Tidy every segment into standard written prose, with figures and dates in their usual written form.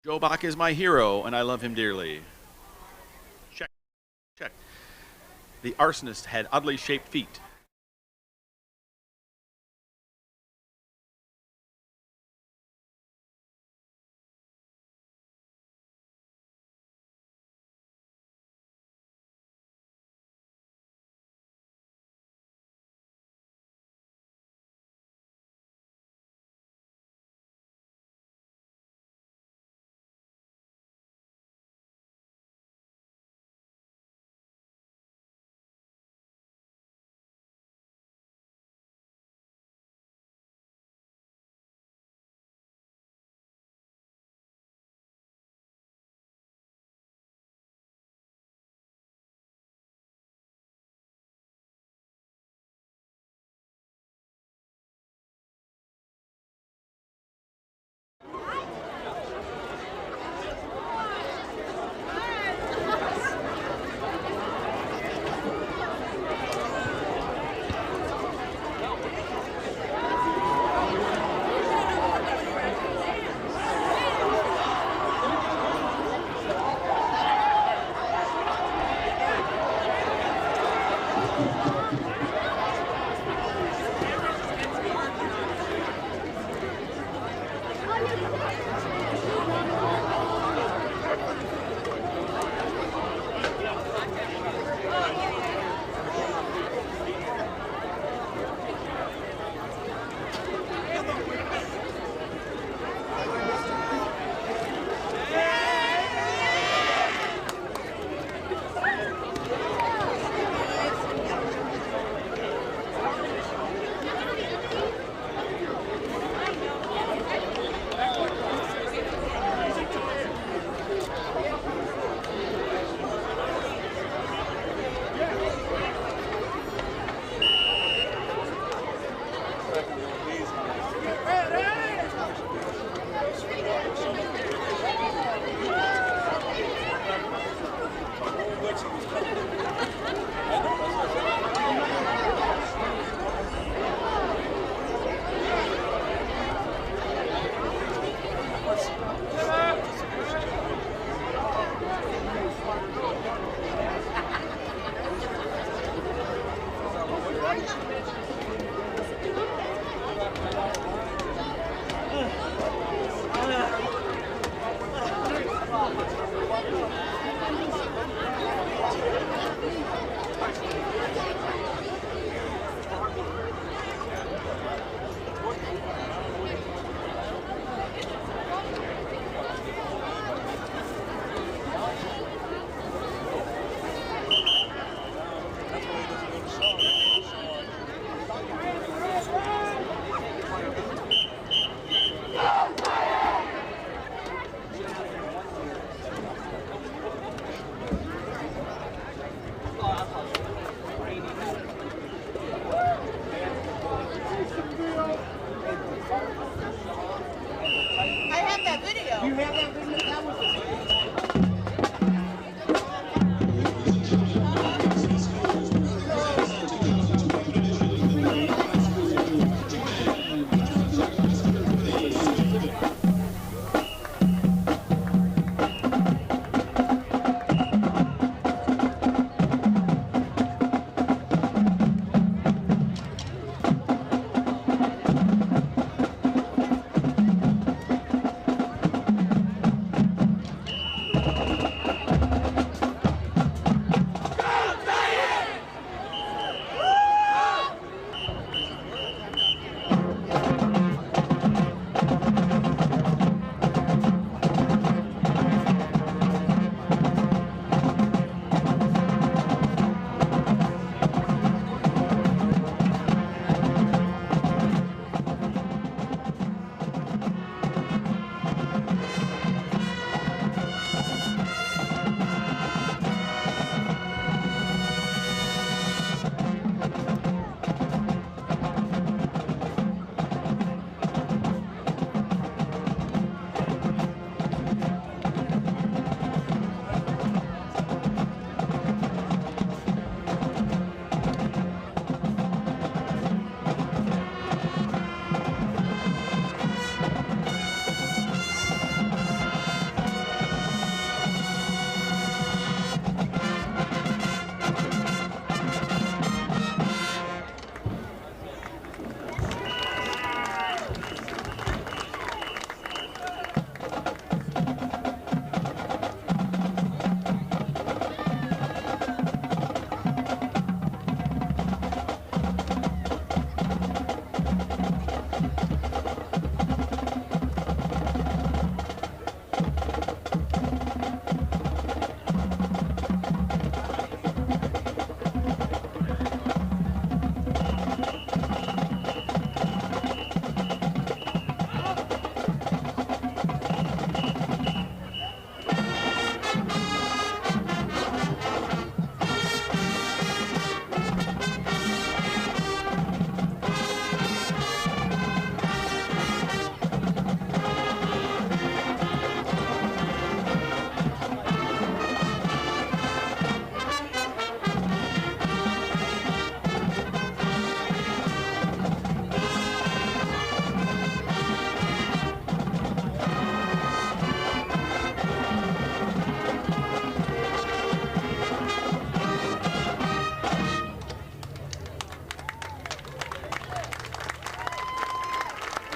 Joe Bach is my hero, and I love him dearly. Check, check. The arsonist had oddly shaped feet.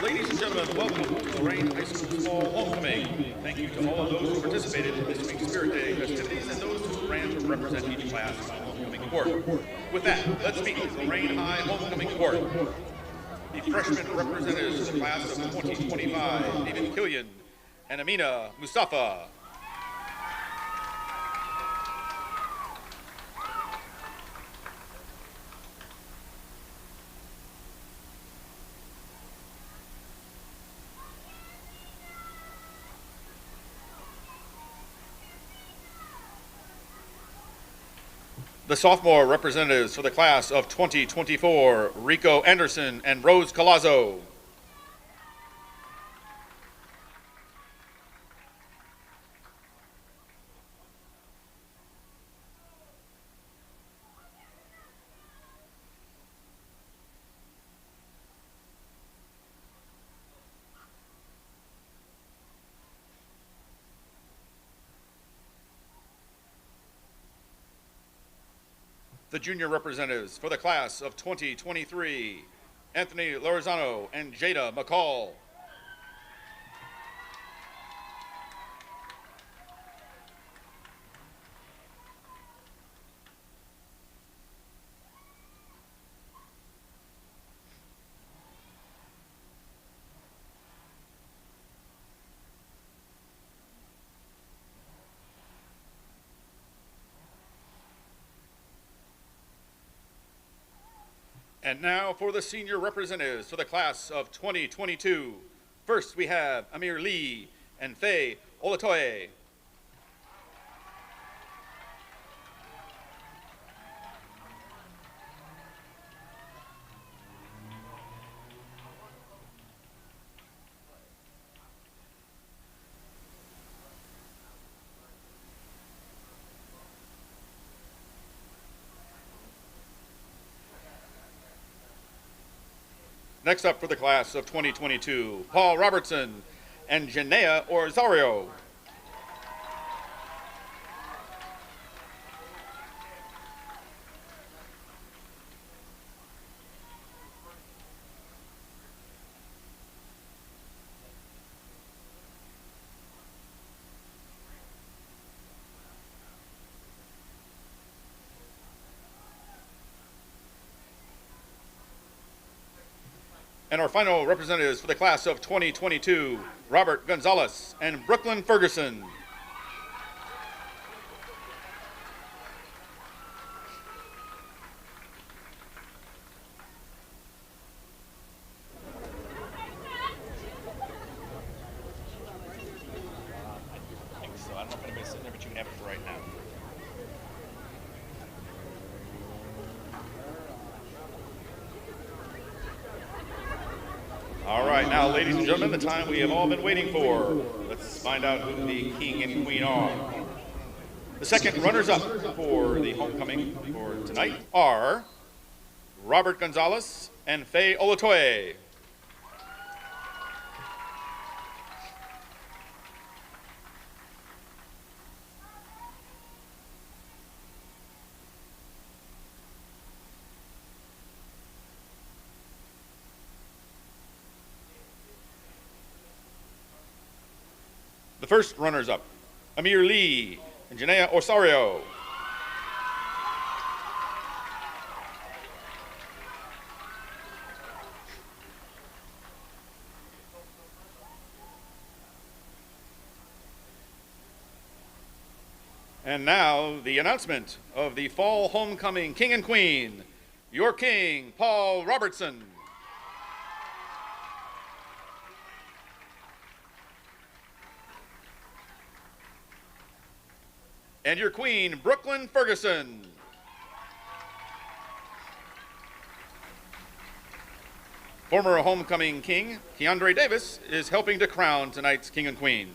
Ladies and gentlemen, welcome to Lorain High School's Fall Homecoming. Thank you to all of those who participated in this week's Spirit Day festivities and those who ran to represent each class on Homecoming Court. With that, let's meet the Lorain High Homecoming Court. The freshman representatives of the class of 2025, David Killian and Amina Mustafa. The sophomore representatives for the class of 2024, Rico Anderson and Rose Colazzo. The junior representatives for the class of 2023, Anthony Lorizano and Jada McCall. And now for the senior representatives for the class of 2022. First, we have Amir Lee and Faye Olatoye. Next up for the class of 2022, Paul Robertson and Janea Orzario. And our final representatives for the class of 2022, Robert Gonzalez and Brooklyn Ferguson. I think so. I don't know if anybody's sitting there, but you have it for right now. All right, now, ladies and gentlemen, the time we have all been waiting for. Let's find out who the king and queen are. The second runners-up for the homecoming for tonight are Robert Gonzalez and Faye Olatoye. The first runners-up, Amir Lee and Janea Orzario. And now, the announcement of the Fall Homecoming King and Queen. Your king, Paul Robertson. And your queen, Brooklyn Ferguson. Former homecoming king, Keandre Davis, is helping to crown tonight's king and queen.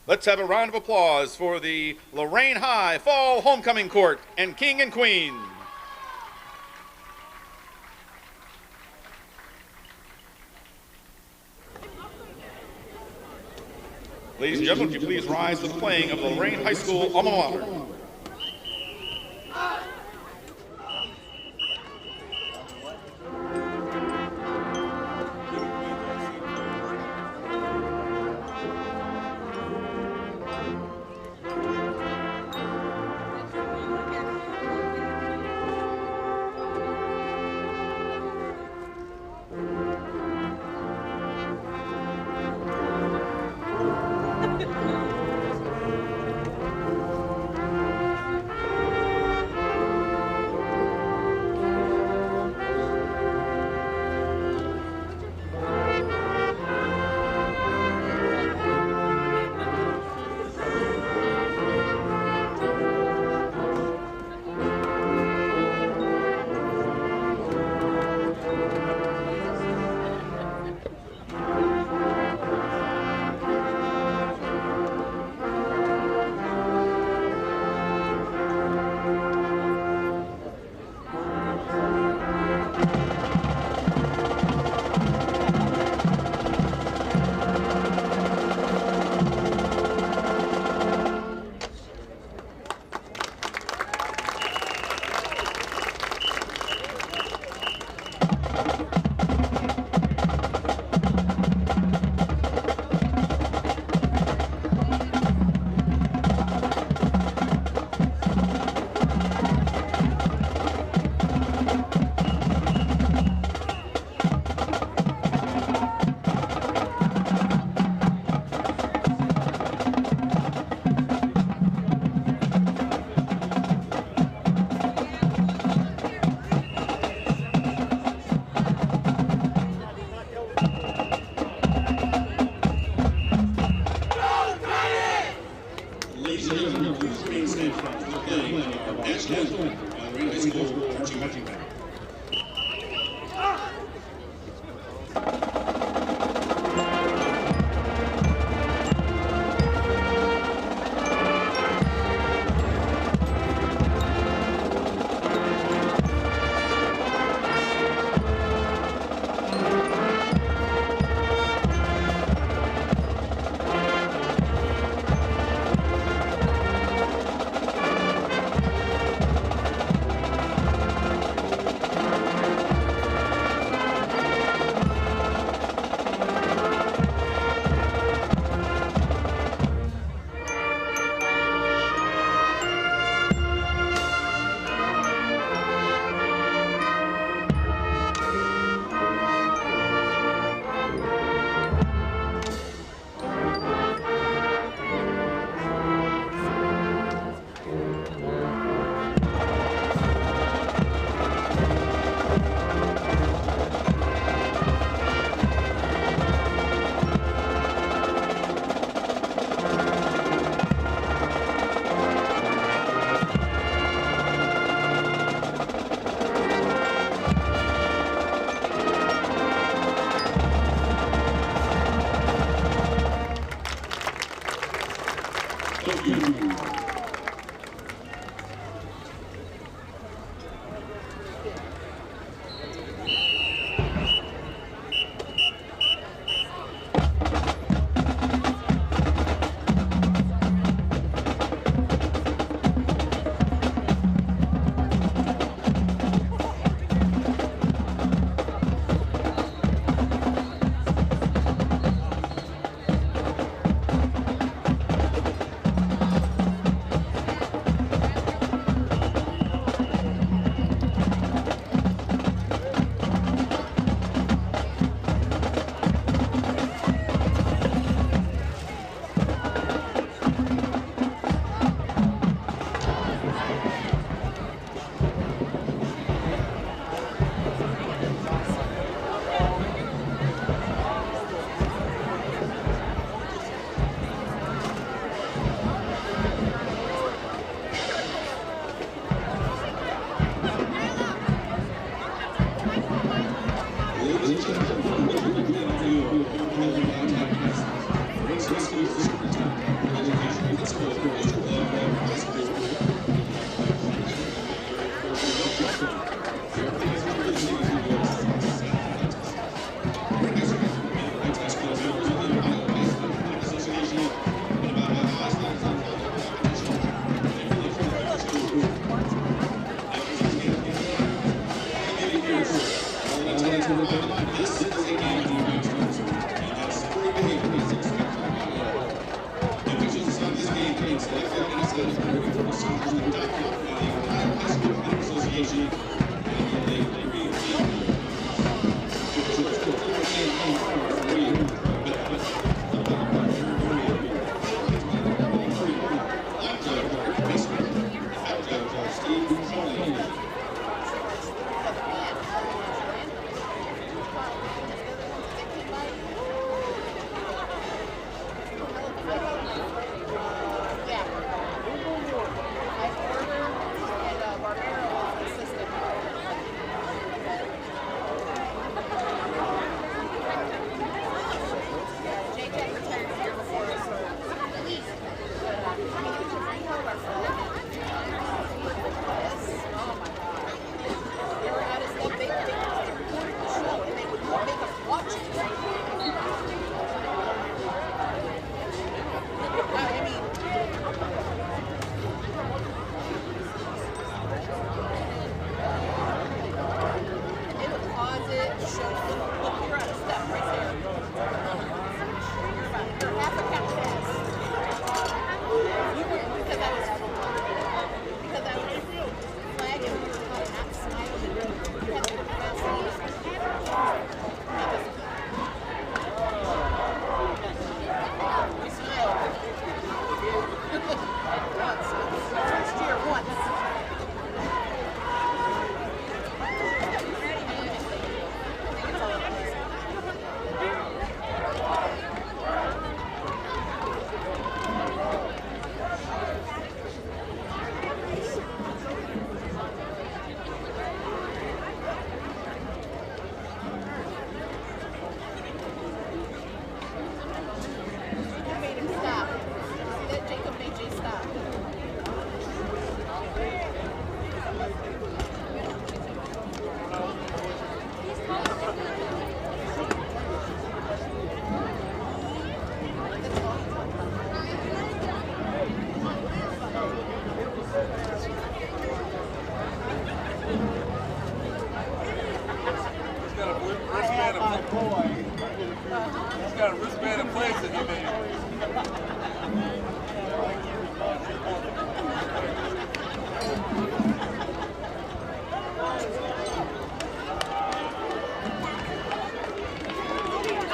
Let's have a round of applause for the Lorain High Fall Homecoming Court and King and Queen. Ladies and gentlemen, would you please rise for the playing of the Lorain High School alma mater.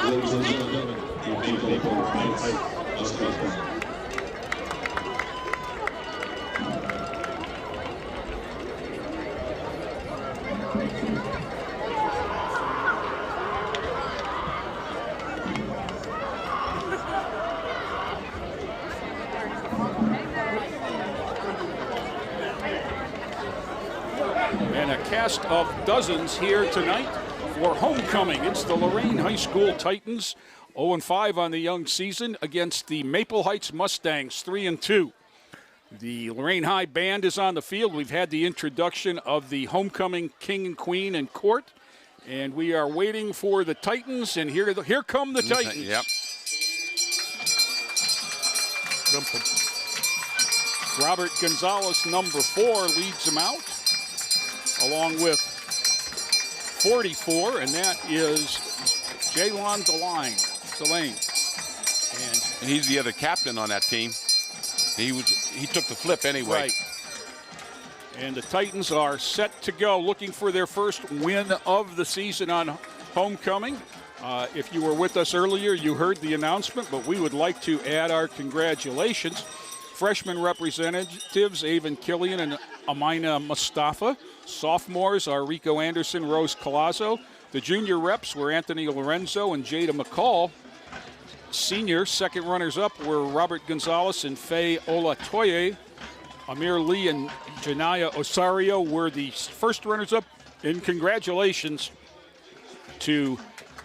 Ladies and gentlemen, the people of and a cast of dozens here tonight for homecoming. It's the Lorain High School Titans, 0-5 on the young season against the Maple Heights Mustangs, 3-2. The Lorain High Band is on the field. We've had the introduction of the homecoming king and queen and court, and we are waiting for the Titans, and here come the Titans. Yep. Robert Gonzalez, number 4, leads them out, along with 44, and that is Jaylon Delane. And he's the other captain on that team. He took the flip anyway. Right. And the Titans are set to go, looking for their first win of the season on homecoming. If you were with us earlier, you heard the announcement, but we would like to add our congratulations. Freshman representatives Avon Killian and Amina Mustafa. Sophomores are Rico Anderson, Rose Colazzo. The junior reps were Anthony Lorenzo and Jada McCall. Senior second runners-up were Robert Gonzalez and Faye Olatoye. Amir Lee and Janaya Osario were the first runners-up. And congratulations to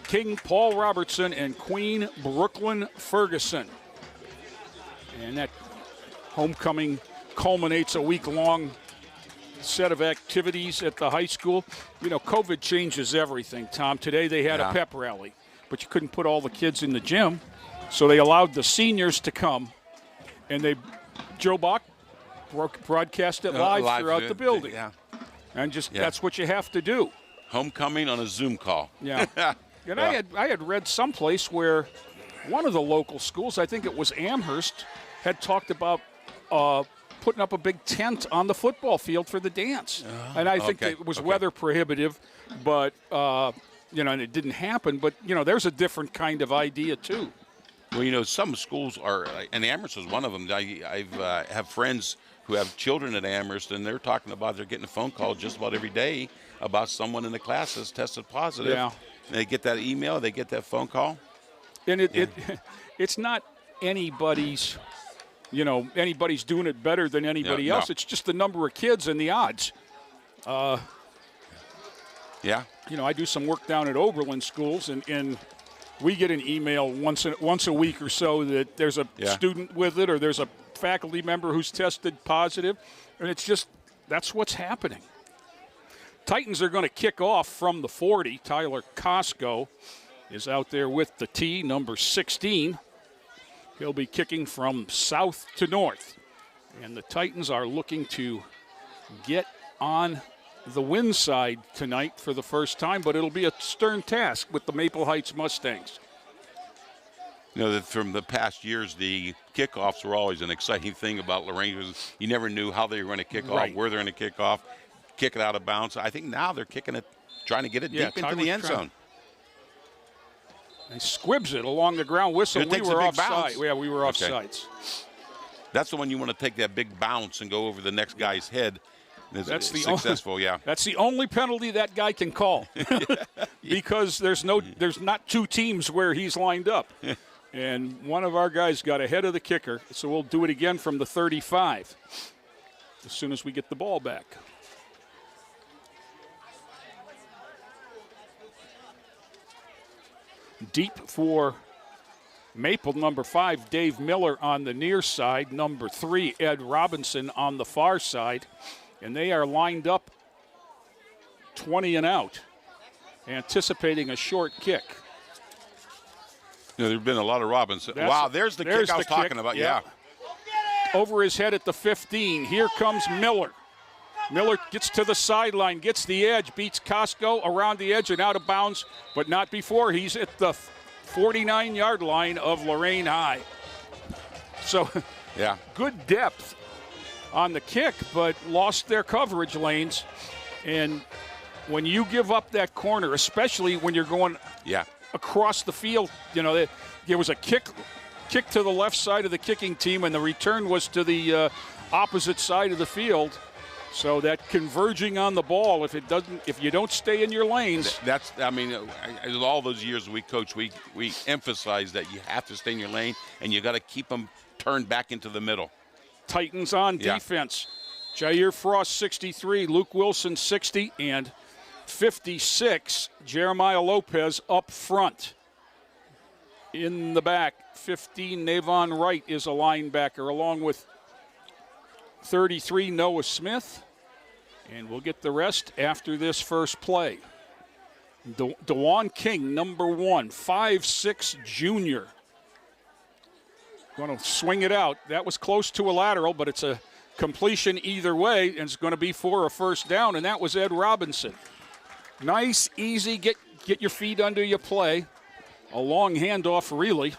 King Paul Robertson and Queen Brooklyn Ferguson. And that homecoming culminates a week-long set of activities at the high school. You know, COVID changes everything, Tom. Today they had a pep rally, but you couldn't put all the kids in the gym, so they allowed the seniors to come, and Joe Bach broadcast it live throughout the building. Yeah. And that's what you have to do. Homecoming on a Zoom call. Yeah. And I had read someplace where one of the local schools, I think it was Amherst, had talked about putting up a big tent on the football field for the dance. And I think it was weather prohibitive, but, and it didn't happen. But, there's a different kind of idea, too. Well, some schools are, and Amherst is one of them. I have friends who have children at Amherst, and they're talking about they're getting a phone call just about every day about someone in the class that's tested positive. Yeah. And they get that email, they get that phone call. And it's not anybody's, anybody's doing it better than anybody else. No. It's just the number of kids and the odds. Yeah. I do some work down at Oberlin schools, and we get an email once a week or so that there's a student with it or there's a faculty member who's tested positive, and it's just that's what's happening. Titans are going to kick off from the 40. Tyler Costco is out there with the tee, number 16. He'll be kicking from south to north, and the Titans are looking to get on the win side tonight for the first time, but it'll be a stern task with the Maple Heights Mustangs. That from the past years, the kickoffs were always an exciting thing about Lorain. You never knew how they were going to kick off, where they're going to kick off, kick it out of bounds. I think now they're kicking it, trying to get it deep into the end zone. He squibs it along the ground. Whistle. We were offside. Yeah, we were offsides. That's the one you want to take that big bounce and go over the next guy's head. That's the successful, That's the only penalty that guy can call because there's not two teams where he's lined up. And one of our guys got ahead of the kicker, so we'll do it again from the 35 as soon as we get the ball back. Deep for Maple, number 5, Dave Miller on the near side. Number 3, Ed Robinson on the far side. And they are lined up 20 and out, anticipating a short kick. There have been a lot of Robinson. There's the kick I was talking about, Over his head at the 15. Here comes Miller. Miller gets to the sideline, gets the edge, beats Costco around the edge and out of bounds, but not before. He's at the 49-yard line of Lorain High. So, good depth on the kick, but lost their coverage lanes. And when you give up that corner, especially when you're going across the field, there was a kick to the left side of the kicking team, and the return was to the opposite side of the field. So that converging on the ball, if you don't stay in your lanes. All those years we coach, we emphasize that you have to stay in your lane and you got to keep them turned back into the middle. Titans on defense. Jair Frost, 63, Luke Wilson, 60, and 56, Jeremiah Lopez up front. In the back, 15, Navon Wright is a linebacker, along with 33, Noah Smith. And we'll get the rest after this first play. DeJuan King, number 1, 5'6", junior. Going to swing it out. That was close to a lateral, but it's a completion either way, and it's going to be for a first down, and that was Ed Robinson. Nice, easy, get your feet under your play. A long handoff, really,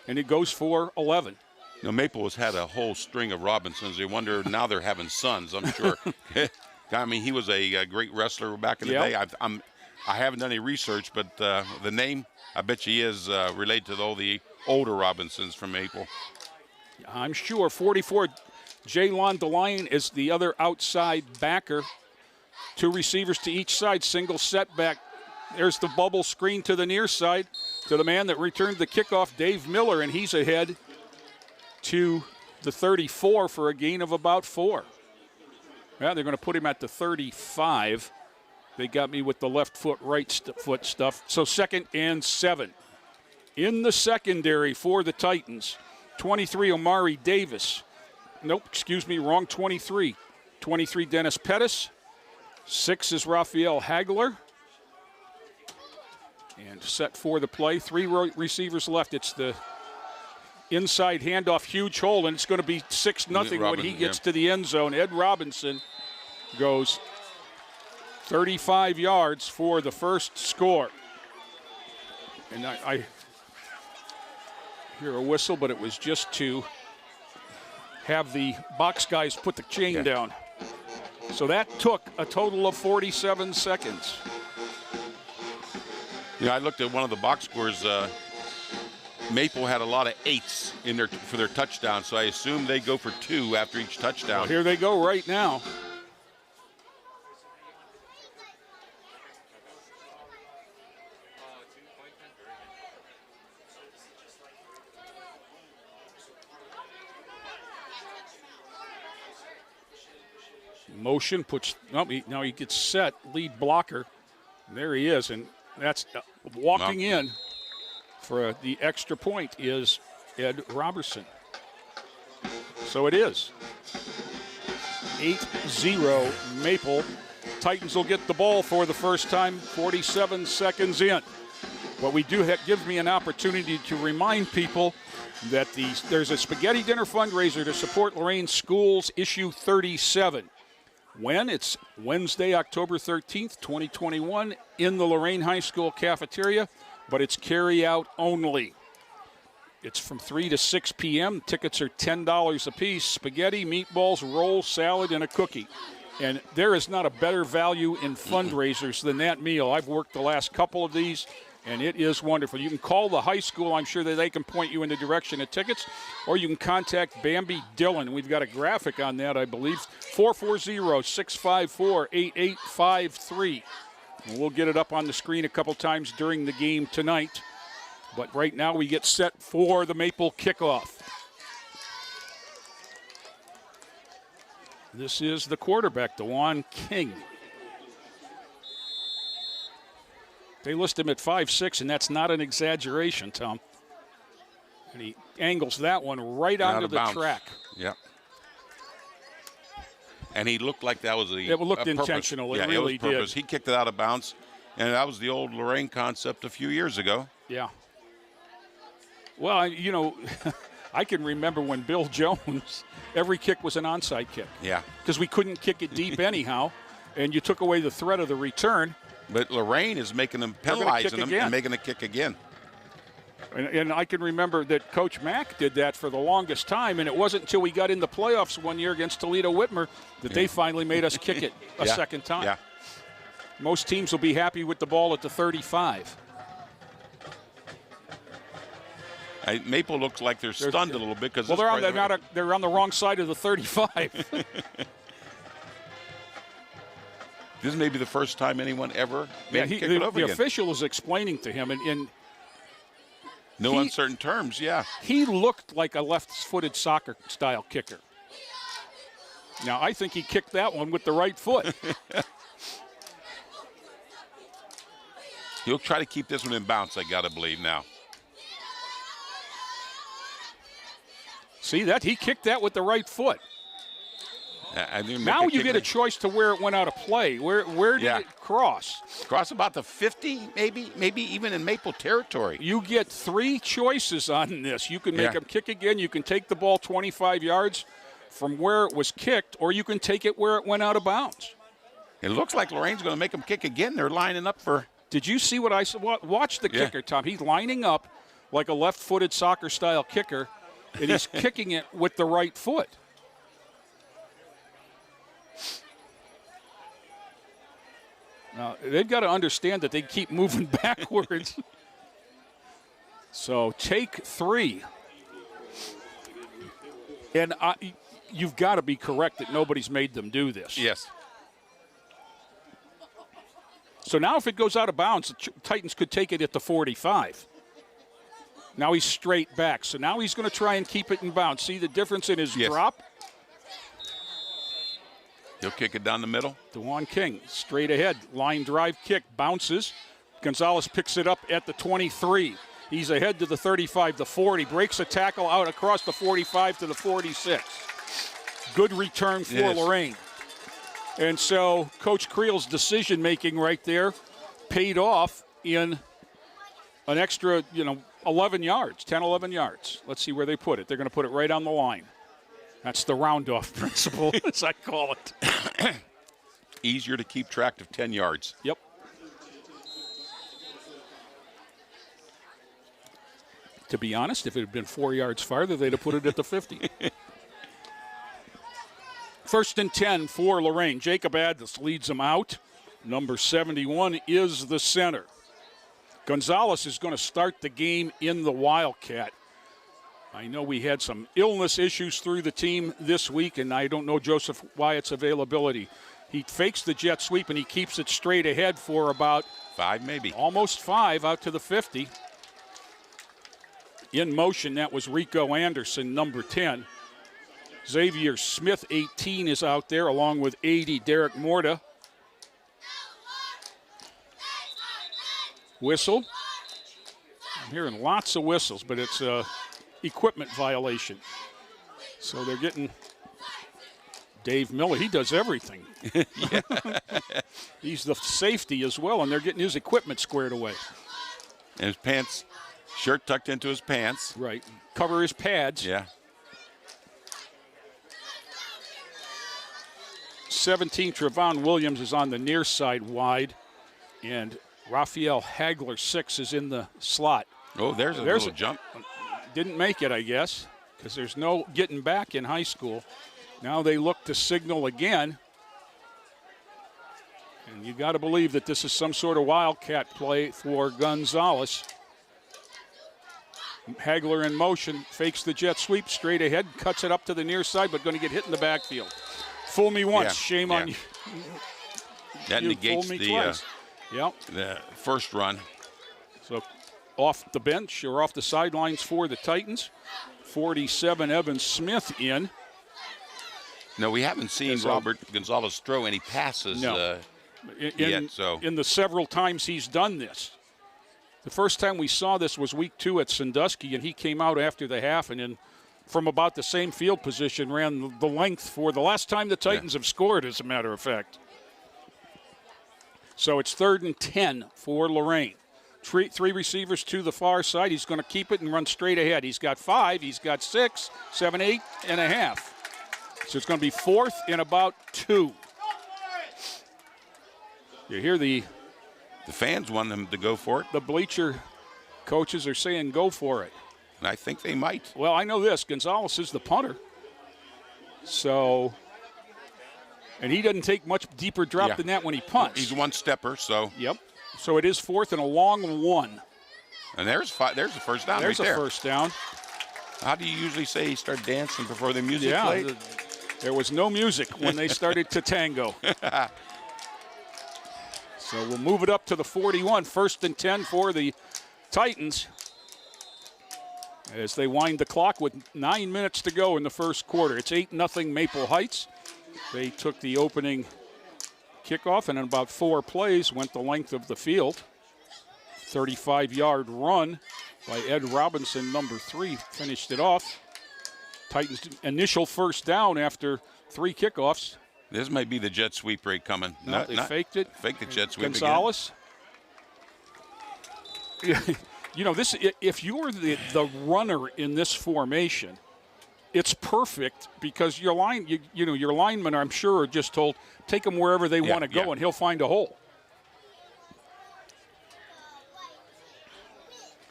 and it goes for 11. Maple has had a whole string of Robinsons. They wonder now they're having sons, I'm sure. He was a great wrestler back in the day. I haven't done any research, but the name, I bet you he is related to all the older Robinsons from Maple. I'm sure. 44, Jaylon DeLion is the other outside backer. 2 receivers to each side, single setback. There's the bubble screen to the near side to the man that returned the kickoff, Dave Miller, and he's ahead to the 34 for a gain of about 4. Yeah, they're going to put him at the 35. They got me with the left foot, right foot stuff. So 2nd and 7. In the secondary for the Titans, 23, Omari Davis. Nope, excuse me, wrong 23. 23, Dennis Pettis. 6 is Raphael Hagler. And set for the play. 3 receivers left. It's the inside handoff, huge hole, and it's going to be 6-0 when he gets to the end zone. Ed Robinson goes 35 yards for the first score. And I hear a whistle, but it was just to have the box guys put the chain down. So that took a total of 47 seconds. Yeah, I looked at one of the box scores. Maple had a lot of 8s in there for their touchdown, so I assume they go for 2 after each touchdown. Well, here they go right now. Motion puts, now he gets set, lead blocker. There he is, and that's walking in for the extra point is Ed Robertson. So it is 8-0 Maple. Titans will get the ball for the first time, 47 seconds in. But we do give me an opportunity to remind people that there's a spaghetti dinner fundraiser to support Lorain Schools, issue 37. When? It's Wednesday, October 13th, 2021, in the Lorain High School cafeteria, but it's carry-out only. It's from 3 to 6 p.m. Tickets are $10 a piece. Spaghetti, meatballs, roll, salad, and a cookie. And there is not a better value in fundraisers than that meal. I've worked the last couple of these, and it is wonderful. You can call the high school. I'm sure that they can point you in the direction of tickets, or you can contact Bambi Dillon. We've got a graphic on that, I believe, 440-654-8853. And we'll get it up on the screen a couple times during the game tonight. But right now we get set for the Maple kickoff. This is the quarterback, Dewan King. They list him at 5'6", and that's not an exaggeration, Tom. And he angles that one right onto the track. Yep. And he looked like that was it looked intentional. It really did. He kicked it out of bounds, and that was the old Lorain concept a few years ago. Yeah. Well, you know, I can remember when Bill Jones, every kick was an onside kick. Yeah. Because we couldn't kick it deep anyhow, and you took away the threat of the return. But Lorain is making them, penalizing them, and making a kick again. And I can remember that Coach Mack did that for the longest time, and it wasn't until we got in the playoffs one year against Toledo Whitmer that they finally made us kick it a second time. Yeah. Most teams will be happy with the ball at the 35. Maple looks like they're stunned a little bit because they're on the wrong side of the 35. This may be the first time anyone ever made him kick it over the again. official is explaining to him in uncertain terms, He looked like a left-footed soccer-style kicker. Now, I think he kicked that one with the right foot. He'll try to keep this one in bounds, I got to believe now. See that? He kicked that with the right foot. Now you get a choice to where it went out of play. Where did it cross? Cross about the 50, maybe even in Maple territory. You get 3 choices on this. You can make him kick again. You can take the ball 25 yards from where it was kicked, or you can take it where it went out of bounds. It looks like Lorain's going to make him kick again. They're lining up for. Did you see what I saw? Watch the kicker, Tom. He's lining up like a left-footed soccer-style kicker, and he's kicking it with the right foot. Now, they've got to understand that they keep moving backwards. So take 3. And you've got to be correct that nobody's made them do this. Yes. So now if it goes out of bounds, the Titans could take it at the 45. Now he's straight back. So now he's going to try and keep it in bounds. See the difference in his drop? He'll kick it down the middle. Dewan King, straight ahead. Line drive kick, bounces. Gonzalez picks it up at the 23. He's ahead to the 35, the 40. Breaks a tackle out across the 45 to the 46. Good return for Lorain. And so Coach Creel's decision-making right there paid off in an extra, 11 yards, 10, 11 yards. Let's see where they put it. They're going to put it right on the line. That's the round-off principle, as I call it. Easier to keep track of 10 yards. Yep. To be honest, if it had been 4 yards farther, they'd have put it at the 50. First and 10 for Lorain. Jacob Addis leads them out. Number 71 is the center. Gonzalez is going to start the game in the Wildcat. I know we had some illness issues through the team this week, and I don't know Joseph Wyatt's availability. He fakes the jet sweep, and he keeps it straight ahead for about 5, maybe. Almost 5 out to the 50. In motion, that was Rico Anderson, number 10. Xavier Smith, 18, is out there, along with 80, Derek Morta. Whistle. I'm hearing lots of whistles, but it's a equipment violation. So they're getting Dave Miller. He does everything. He's the safety as well, and they're getting his equipment squared away. And his pants, shirt tucked into his pants. Right. Cover his pads. Yeah. 17, Trevon Williams is on the near side wide, and Raphael Hagler, 6, is in the slot. Oh, there's a little jump. Didn't make it, I guess, because there's no getting back in high school. Now they look to signal again. And you got to believe that this is some sort of wildcat play for Gonzalez. Hagler in motion, fakes the jet sweep straight ahead, cuts it up to the near side, but going to get hit in the backfield. Fool me once, shame on you. That negates the first run. So off the bench or off the sidelines for the Titans. 47, Evan Smith in. No, we haven't seen Robert Gonzalez throw any passes yet. So in the several times he's done this. The first time we saw this was week 2 at Sandusky, and he came out after the half and from about the same field position ran the length for the last time the Titans have scored, as a matter of fact. So it's 3rd and 10 for Lorain. Three receivers to the far side. He's going to keep it and run straight ahead. He's got 5, he's got 6, 7, 8 and a half. So it's going to be 4th and about 2. You hear the fans want them to go for it. The bleacher coaches are saying go for it. And I think they might. Well, I know this. Gonzalez is the punter. So, and he doesn't take much deeper drop than that when he punts. He's one stepper, so. Yep. So it is 4th and a long 1. And there's a first down. There's right a first down. How do you usually say you start dancing before the music played? There was no music when they started to tango. So we'll move it up to the 41. 1st and 10 for the Titans as they wind the clock with 9 minutes to go in the first quarter. It's 8-0 Maple Heights. They took the opening kickoff and in about 4 plays went the length of the field. 35-yard run by Ed Robinson, number 3, finished it off. Titans initial first down after 3 kickoffs. This might be the jet sweep rate coming. No, they faked it. Faked the jet sweep Gonzalez. You know, this, if you're the runner in this formation, it's perfect because your your linemen, I'm sure, are just told, take them wherever they want to go, and he'll find a hole.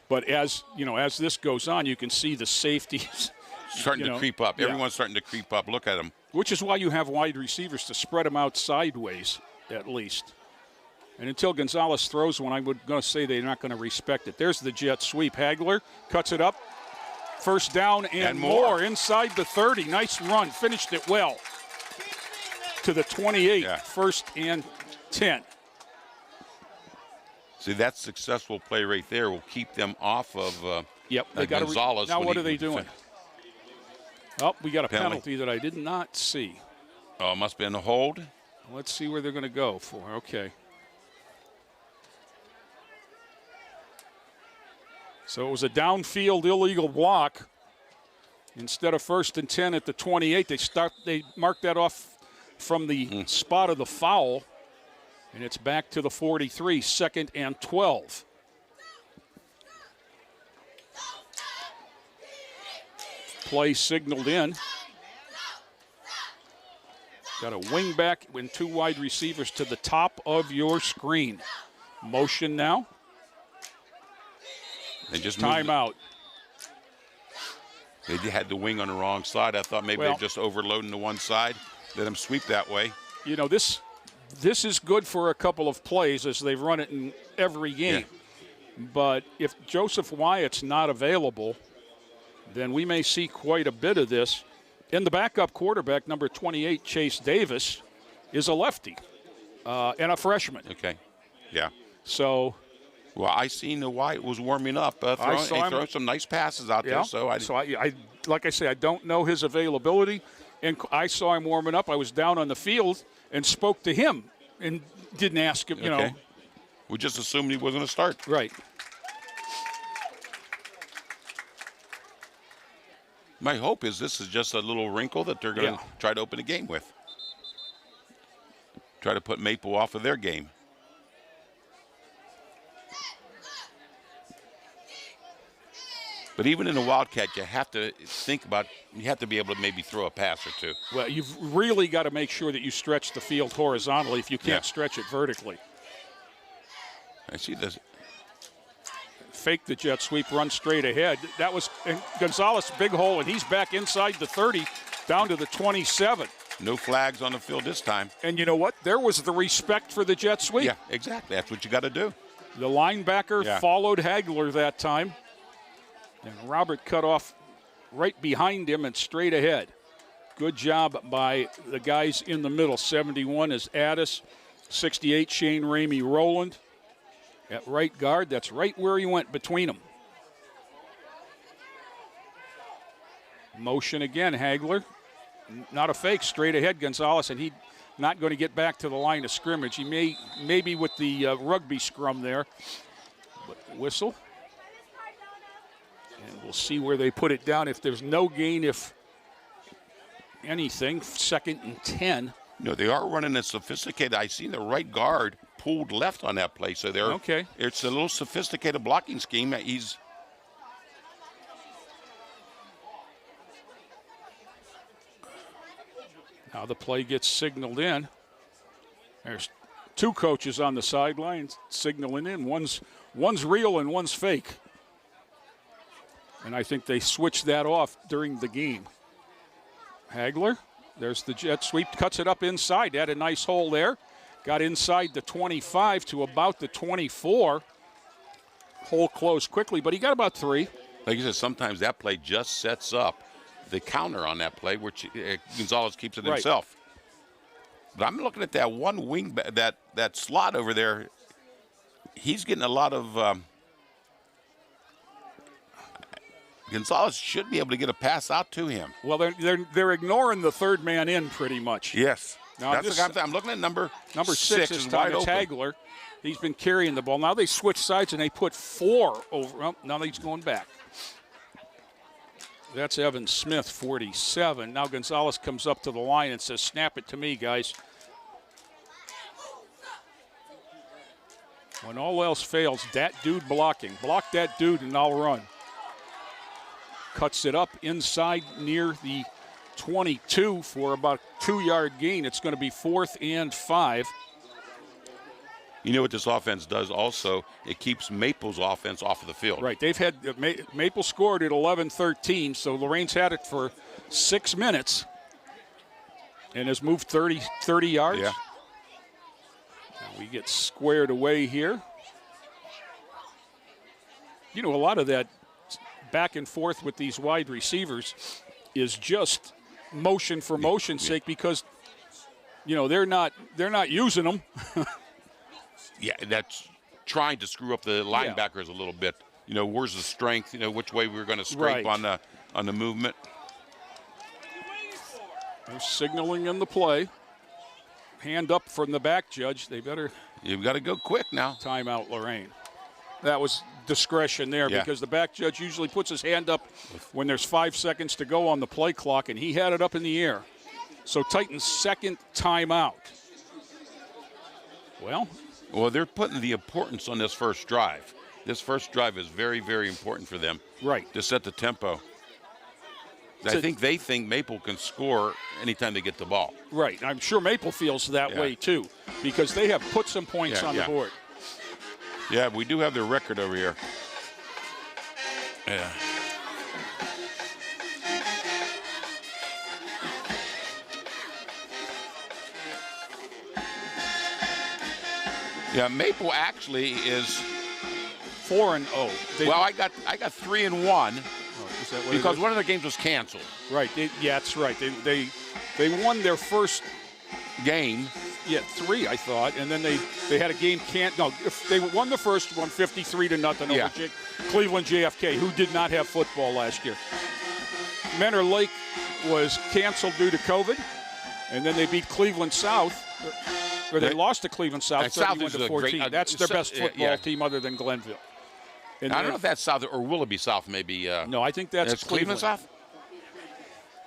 But as this goes on, you can see the safeties starting to creep up. Everyone's starting to creep up. Look at them. Which is why you have wide receivers to spread them out sideways, at least. And until Gonzalez throws one, I'm going to say they're not going to respect it. There's the jet sweep. Hagler cuts it up. First down and more inside the 30. Nice run. Finished it well. To the 28. Yeah. 1st and 10. See, that successful play right there will keep them off of they got Gonzalez. Now what are they doing? Oh, we got a penalty that I did not see. Oh, it must have been a hold. Let's see where they're going to go for. Okay. So it was a downfield illegal block. Instead of 1st and 10 at the 28, they marked that off from the spot of the foul, and it's back to the 43, 2nd and 12. Play signaled in. Got a wing back and 2 wide receivers to the top of your screen. Motion now. They just timeout. They had the wing on the wrong side. I thought maybe they're just overloading the one side. Let them sweep that way. You know, this is good for a couple of plays as they've run it in every game. Yeah. But if Joseph Wyatt's not available, then we may see quite a bit of this. And the backup quarterback, number 28, Chase Davis, is a lefty and a freshman. Okay, yeah. So, well, I seen the Wyatt was warming up, throwing some nice passes out there. So I like I say, I don't know his availability, and I saw him warming up. I was down on the field and spoke to him and didn't ask him. You know, we just assumed he wasn't going to start. Right. My hope is this is just a little wrinkle that they're going to try to open the game with. Try to put Maple off of their game. But even in a Wildcat, you have to be able to maybe throw a pass or two. Well, you've really got to make sure that you stretch the field horizontally if you can't stretch it vertically. I see this. Fake the jet sweep, run straight ahead. That was Gonzalez, big hole, and he's back inside the 30, down to the 27. No flags on the field this time. And you know what? There was the respect for the jet sweep. Yeah, exactly. That's what you got to do. The linebacker followed Hagler that time. And Robert cut off right behind him and straight ahead. Good job by the guys in the middle. 71 is Addis, 68 Shane Ramey Rowland. At right guard, that's right where he went between them. Motion again, Hagler. Not a fake, straight ahead Gonzalez, and he's not going to get back to the line of scrimmage. He may be with the rugby scrum there. But whistle. And we'll see where they put it down. If there's no gain, if anything, 2nd and 10. No, they are running a sophisticated. I seen the right guard pulled left on that play, so they're It's a little sophisticated blocking scheme. Now the play gets signaled in. There's two coaches on the sidelines signaling in. One's real and one's fake. And I think they switched that off during the game. Hagler, there's the jet sweep, cuts it up inside. Had a nice hole there. Got inside the 25 to about the 24. Hole closed quickly, but he got about 3. Like you said, sometimes that play just sets up the counter on that play, which Gonzalez keeps it himself. But I'm looking at that one wing, that slot over there. He's getting a lot of. Gonzalez should be able to get a pass out to him. Well, they're ignoring the third man in pretty much. Yes. Now that's the guy I'm looking at. Number 6 is wide open. Hagler. He's been carrying the ball. Now they switch sides and they put 4 over. Oh, now he's going back. That's Evan Smith, 47. Now Gonzalez comes up to the line and says, "Snap it to me, guys." When all else fails, that dude blocking. Block that dude and I'll run. Cuts it up inside near the 22 for about a 2-yard gain. It's going to be 4th and 5. You know what this offense does also? It keeps Maple's offense off of the field. Right. They've had Maple scored at 11-13, so Lorain's had it for 6 minutes and has moved 30 yards. Yeah. Now we get squared away here. You know, a lot of that back and forth with these wide receivers is just motion for motion's sake because, you know, they're not using them. Yeah, that's trying to screw up the linebackers a little bit. You know, where's the strength? You know, which way we're going to scrape on the movement. They're signaling in the play. Hand up from the back judge. You've got to go quick now. Timeout, Lorain. That was discretion there because the back judge usually puts his hand up when there's 5 seconds to go on the play clock, and he had it up in the air. So Titans' second timeout. Well, they're putting the importance on this first drive. This first drive is very, very important for them. Right. To set the tempo. I think they think Maple can score anytime they get the ball. Right. I'm sure Maple feels that way, too, because they have put some points on the board. Yeah, we do have their record over here. Yeah. Yeah, Maple actually is 4-0. Well, I got 3-1 Is that what because one of the games was canceled. Right. Yeah, that's right. They won their first Game. Yeah, 3, I thought, and then they had a game they won the first one 53-0 over Cleveland JFK, who did not have football last year. Menor Lake was canceled due to COVID, and then they beat Cleveland South, or they lost to Cleveland South 31-14. That's their best football team other than Glenville. And I don't know if that's South or Willoughby South, maybe. No, I think that's Cleveland South.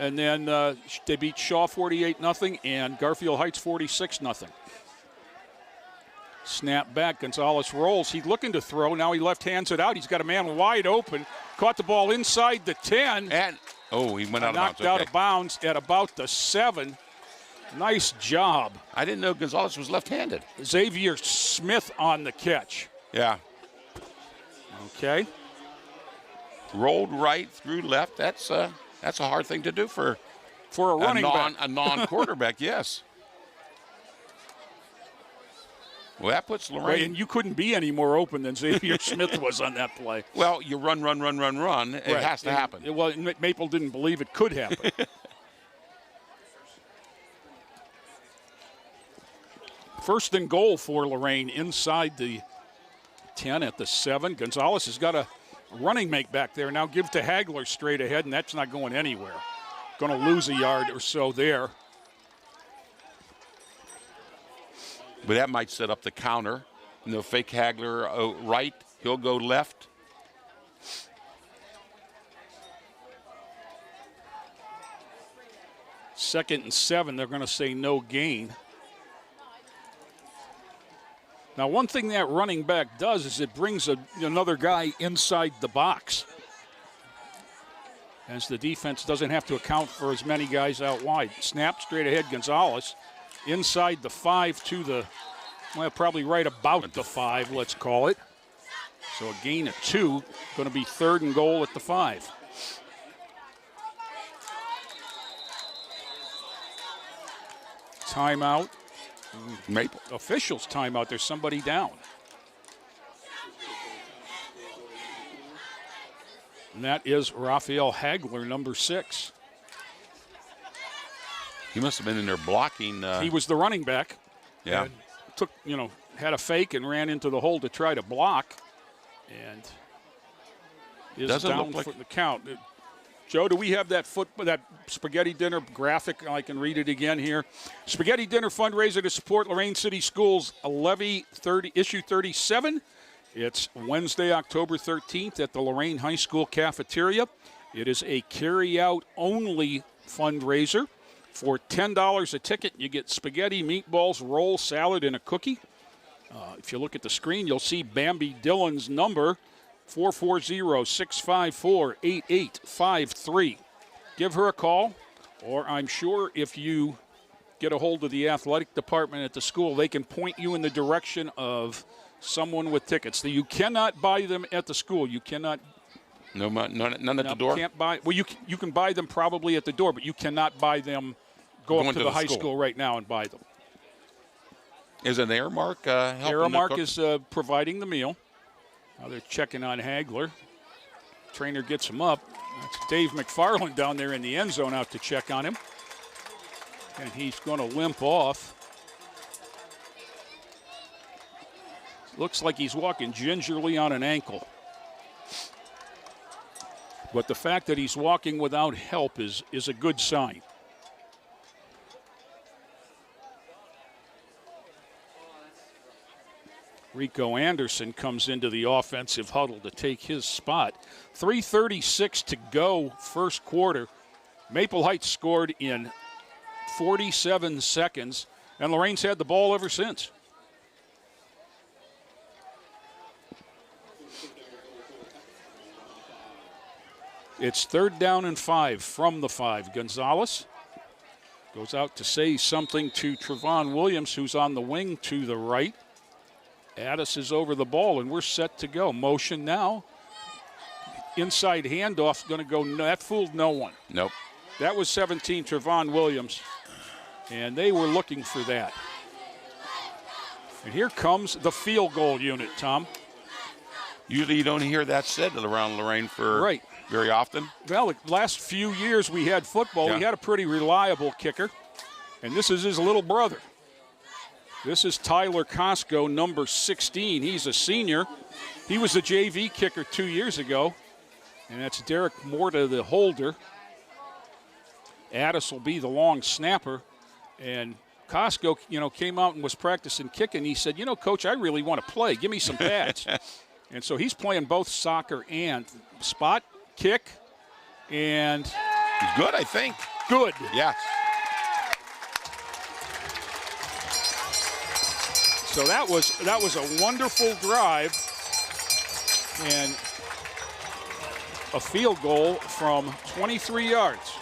And then they beat Shaw 48-0 and Garfield Heights 46-0. Snap back. Gonzalez rolls. He's looking to throw. Now he left hands it out. He's got a man wide open. Caught the ball inside the 10. And, he went out of bounds. Knocked out of bounds at about the 7. Nice job. I didn't know Gonzalez was left-handed. Xavier Smith on the catch. Yeah. Okay. Rolled right through left. That's a hard thing to do for a running back. A non-quarterback, yes. Well, that puts Lorain. Right, and you couldn't be any more open than Xavier Smith was on that play. Well, you run. It has to happen. Well, Maple didn't believe it could happen. First and goal for Lorain inside the 10 at the 7. Gonzalez has got a running make back there. Now give to Hagler straight ahead, and that's not going anywhere. Going to lose a yard or so there. But that might set up the counter. Fake Hagler right. He'll go left. Second and 7, they're going to say no gain. Now, one thing that running back does is it brings another guy inside the box, as the defense doesn't have to account for as many guys out wide. Snap straight ahead, Gonzalez. Inside the 5 to the, probably right about the 5, let's call it. So a gain of 2, going to be 3rd and goal at the 5. Timeout. Maple. Officials timeout. There's somebody down. And that is Raphael Hagler, number 6. He must have been in there blocking. He was the running back. Yeah. Took, had a fake and ran into the hole to try to block. And is down for the count. Joe, do we have that spaghetti dinner graphic? I can read it again here. Spaghetti dinner fundraiser to support Lorain City Schools, Levy issue 37. It's Wednesday, October 13th at the Lorain High School cafeteria. It is a carry-out only fundraiser. For $10 a ticket, you get spaghetti, meatballs, roll, salad, and a cookie. If you look at the screen, you'll see Bambi Dillon's number, 440-654-8853. Give her a call, or I'm sure if you get a hold of the athletic department at the school, they can point you in the direction of someone with tickets. You cannot buy them at the school. You cannot. None at the door? Can't buy. Well, you can buy them probably at the door, but you cannot buy them. Go up to the high school right now and buy them. Is an Aramark helping? Aramark is providing the meal. Now they're checking on Hagler. Trainer gets him up. That's Dave McFarland down there in the end zone out to check on him. And he's going to limp off. Looks like he's walking gingerly on an ankle. But the fact that he's walking without help is a good sign. Rico Anderson comes into the offensive huddle to take his spot. 3:36 to go, first quarter. Maple Heights scored in 47 seconds, and Lorain's had the ball ever since. It's 3rd down and 5 from the 5. Gonzalez goes out to say something to Trevon Williams, who's on the wing to the right. Addis is over the ball, and we're set to go. Motion now. Inside handoff going to go. That fooled no one. Nope. That was 17, Trevon Williams, and they were looking for that. And here comes the field goal unit, Tom. Usually you don't hear that said around Lorain for very often. Well, the last few years we had football, we had a pretty reliable kicker, and this is his little brother. This is Tyler Costco, number 16. He's a senior. He was a JV kicker 2 years ago, and that's Derek Morta, the holder. Addis will be the long snapper, and Costco, came out and was practicing kicking. He said, Coach, I really want to play. Give me some pads. And so he's playing both soccer and spot, kick, and he's good, I think. Good. Yes. So that was a wonderful drive and a field goal from 23 yards.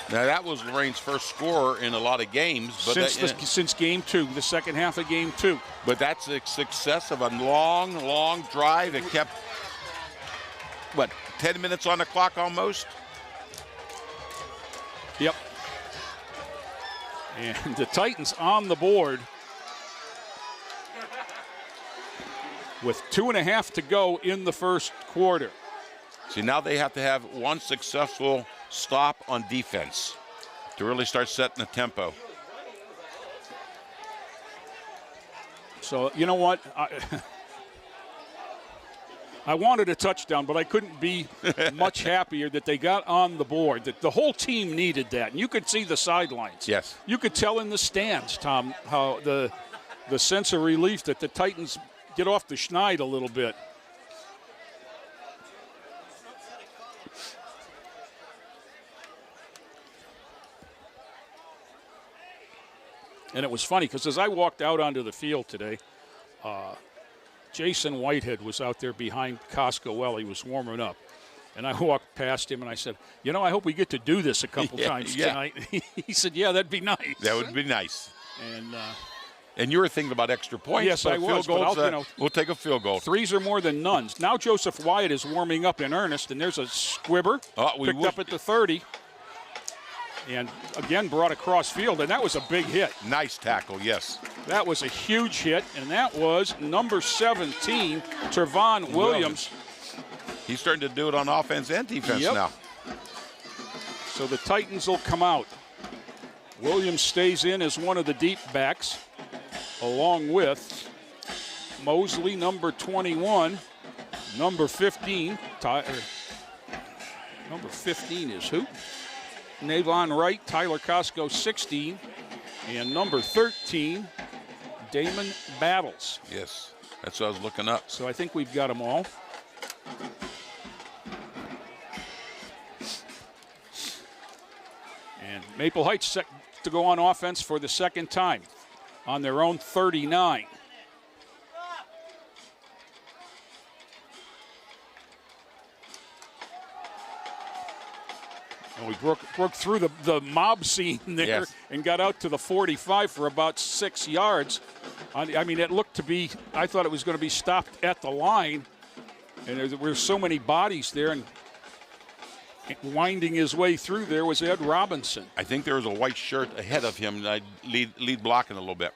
Now that was Lorain's first score in a lot of games, but since game 2, the second half of game 2. But that's a success of a long drive. It kept 10 minutes on the clock almost. Yep. And the Titans on the board with 2.5 to go in the first quarter. See, now they have to have one successful stop on defense to really start setting the tempo. So, you know what? I wanted a touchdown, but I couldn't be much happier that they got on the board. That the whole team needed that. And you could see the sidelines. Yes. You could tell in the stands, Tom, how the sense of relief that the Titans get off the schneid a little bit. And it was funny because as I walked out onto the field today, Jason Whitehead was out there behind Costco while he was warming up. And I walked past him and I said, I hope we get to do this a couple times tonight. He said, yeah, that'd be nice. That would be nice. And you were thinking about extra points. Yes, I was. Goals, we'll take a field goal. 3s are more than nones. Now Joseph Wyatt is warming up in earnest, and there's a squibber picked up at the 30. And again, brought across field, and that was a big hit. Nice tackle, yes. That was a huge hit, and that was number 17, Trevon Williams. He's starting to do it on offense and defense now. So the Titans will come out. Williams stays in as one of the deep backs, along with Mosley, number 21, number 15. Number 15 is who? Navon Wright, Tyler Costco, 16, and number 13, Damon Battles. Yes, that's what I was looking up. So I think we've got them all. And Maple Heights set to go on offense for the second time on their own 39. We broke through the mob scene there and got out to the 45 for about 6 yards. I mean, it looked to be, I thought it was going to be stopped at the line. And there were so many bodies there. And winding his way through there was Ed Robinson. I think there was a white shirt ahead of him that lead blocking a little bit.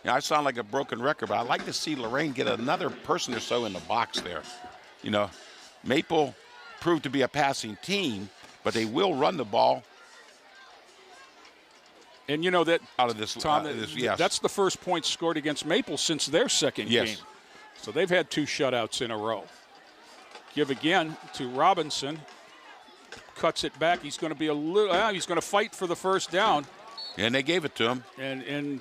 I sound like a broken record, but I'd like to see Lorain get another person or so in the box there. Maple proved to be a passing team, but they will run the ball. And that out of this, Tom, that's the first point scored against Maple since their second game. So they've had 2 shutouts in a row. Give again to Robinson. Cuts it back. He's going to be he's going to fight for the first down. And they gave it to him. And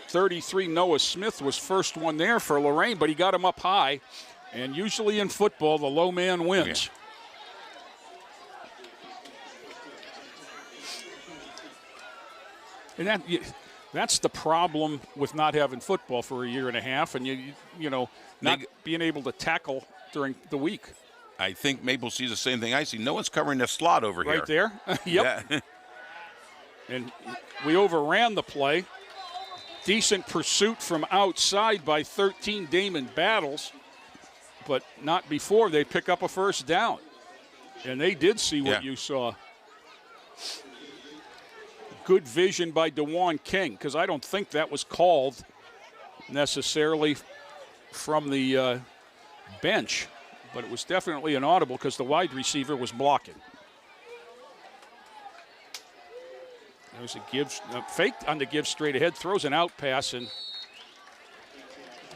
33, Noah Smith was first one there for Lorain, but he got him up high. And usually in football, the low man wins. And that's the problem with not having football for a year and a half, and not being able to tackle during the week. I think Maple sees the same thing I see. No one's covering the slot over here. Right there. Yep. Yeah. And we overran the play. Decent pursuit from outside by 13, Damon Battles. But not before they pick up a first down. And they did see what you saw. good vision by DeJuan King, because I don't think that was called necessarily from the bench, but it was definitely an audible because the wide receiver was blocking. There's a give, fake on the give straight ahead, throws an out pass, and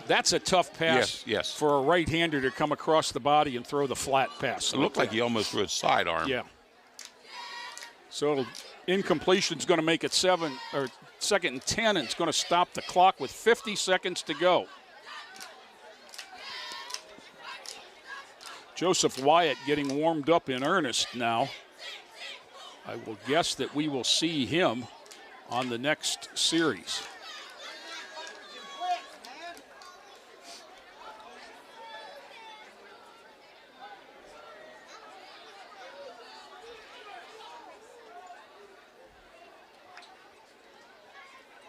that's a tough pass for a right-hander to come across the body and throw the flat pass. It looked like he almost threw a sidearm. Yeah. So incompletion is going to make it 2nd and 10, and it's going to stop the clock with 50 seconds to go. Joseph Wyatt getting warmed up in earnest now. I will guess that we will see him on the next series.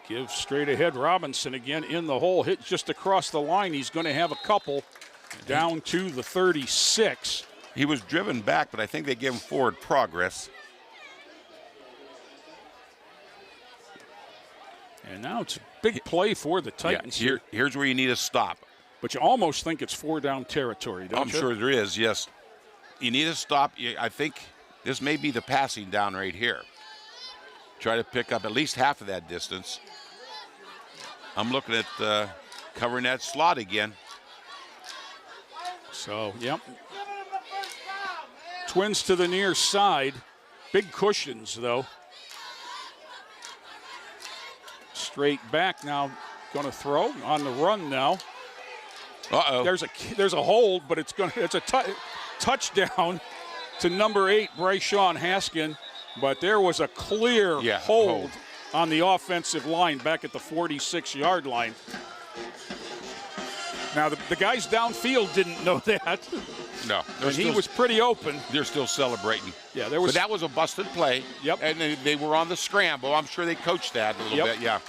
Give straight ahead. Robinson again in the hole. Hit just across the line. He's going to have a couple down to the 36. He was driven back, but I think they gave him forward progress. And now it's a big play for the Titans. Yeah, here's where you need a stop. But you almost think it's 4-down territory, don't you? I'm sure there is, yes. You need a stop. I think this may be the passing down right here. Try to pick up at least half of that distance. I'm looking at covering that slot again. So, yep. Twins to the near side. Big cushions, though. Straight back now. Going to throw on the run now. Uh-oh. There's a hold, but it's a touchdown to number 8, Bryshawn Haskin. But there was a clear hold on the offensive line back at the 46-yard line. Now, the guys downfield didn't know that. No. And he was pretty open. They're still celebrating. Yeah, there was. But that was a busted play. Yep. And they were on the scramble. I'm sure they coached that a little bit, yeah.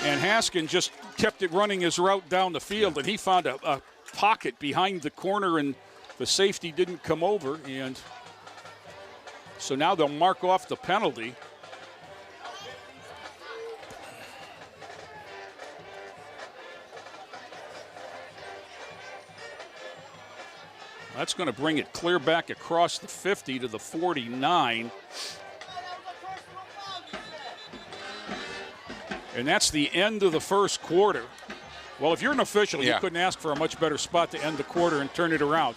And Haskin just kept it running his route down the field, and he found a pocket behind the corner, and the safety didn't come over. And so now they'll mark off the penalty. That's going to bring it clear back across the 50 to the 49. And that's the end of the first quarter. Well, if you're an official, you couldn't ask for a much better spot to end the quarter and turn it around.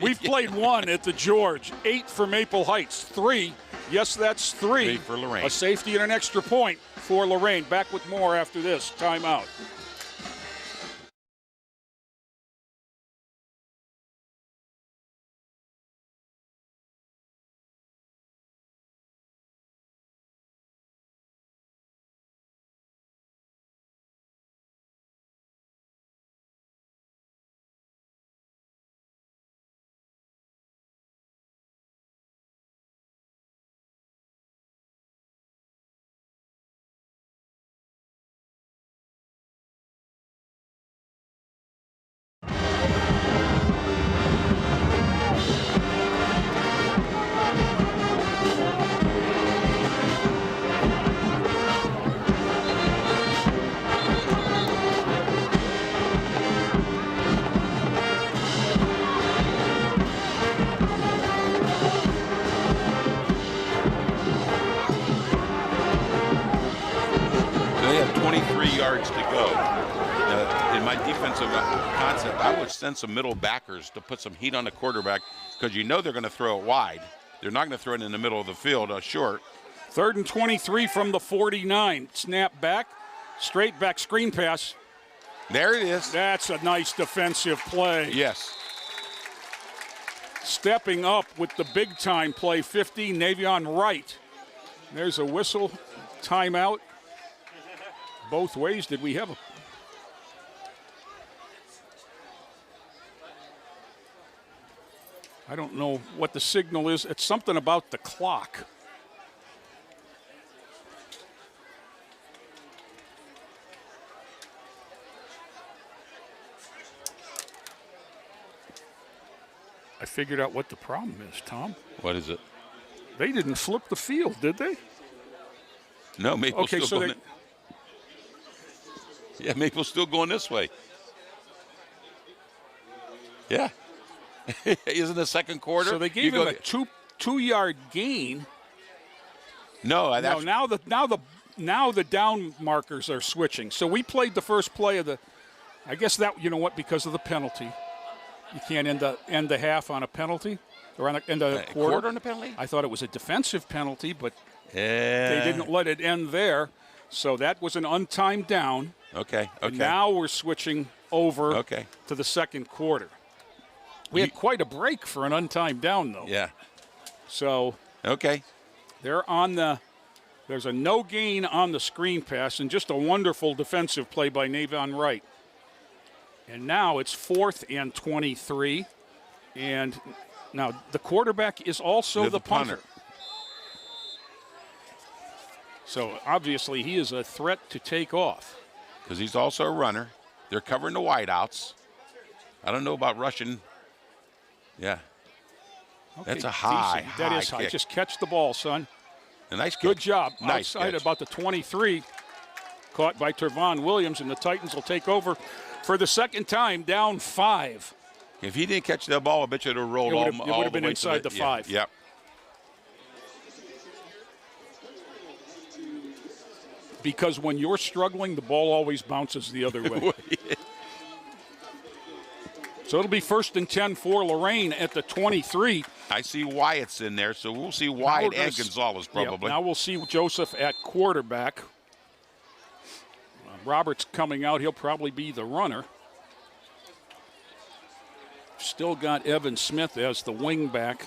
We've played 1 at the George, 8 for Maple Heights, 3. Yes, that's 3 for Lorain. A safety and an extra point for Lorain. Back with more after this timeout. Yards to go. In my defensive concept, I would send some middle backers to put some heat on the quarterback because you know they're going to throw it wide. They're not going to throw it in the middle of the field short. 3rd and 23 from the 49. Snap back, straight back screen pass. There it is. That's a nice defensive play. Yes. Stepping up with the big time play, 50, Navion Wright. There's a whistle, timeout. Both ways. Did we have a... I don't know what the signal is. It's something about the clock. I figured out what the problem is, Tom. What is it? They didn't flip the field, did they? No, Maple's Okay, still so going. Yeah, Maple's still going this way. Yeah. Isn't the second quarter? So they gave him a two-yard gain. No, that's now the down markers are switching. So we played the first play of the. I guess that, you know what, because of the penalty, you can't end the half on a penalty or end a quarter on a penalty. I thought it was a defensive penalty, but they didn't let it end there. So that was an untimed down. Okay. And now we're switching over to the second quarter. We had quite a break for an untimed down, though. Yeah. So they're on there's a no gain on the screen pass, and just a wonderful defensive play by Navon Wright. And now it's 4th and 23. And now the quarterback is also the punter. So obviously he is a threat to take off. Because he's also a runner. They're covering the wideouts. I don't know about rushing. Yeah. Okay, that's a high That is high. Kick. Just catch the ball, son. A nice kick. Good job. Nice Outside catch. about the 23. Caught by Trevon Williams, and the Titans will take over for the second time, down 5. If he didn't catch that ball, I bet you it would have rolled all the way. It would have been inside the 5. Yep. Because when you're struggling, the ball always bounces the other way. So it'll be 1st and 10 for Lorain at the 23. I see Wyatt's in there, so we'll see Wyatt and Gonzalez probably. Now we'll see Joseph at quarterback. Roberts coming out. He'll probably be the runner. Still got Evan Smith as the wingback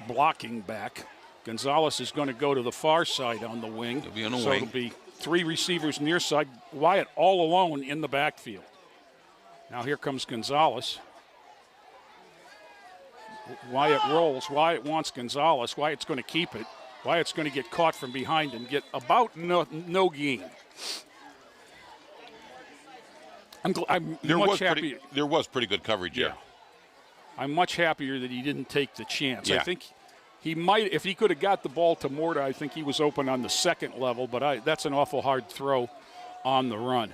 / blocking back. Gonzalez is going to go to the far side on the wing. He'll be on the so wing. It'll be 3 receivers near side. Wyatt all alone in the backfield. Now here comes Gonzalez. Wyatt rolls. Wyatt wants Gonzalez. Wyatt's going to keep it. Wyatt's going to get caught from behind and get about no gain. I'm much happier. There was pretty good coverage there. I'm much happier that he didn't take the chance. Yeah. I think he might, if he could have got the ball to Morta, I think he was open on the second level, but that's an awful hard throw on the run.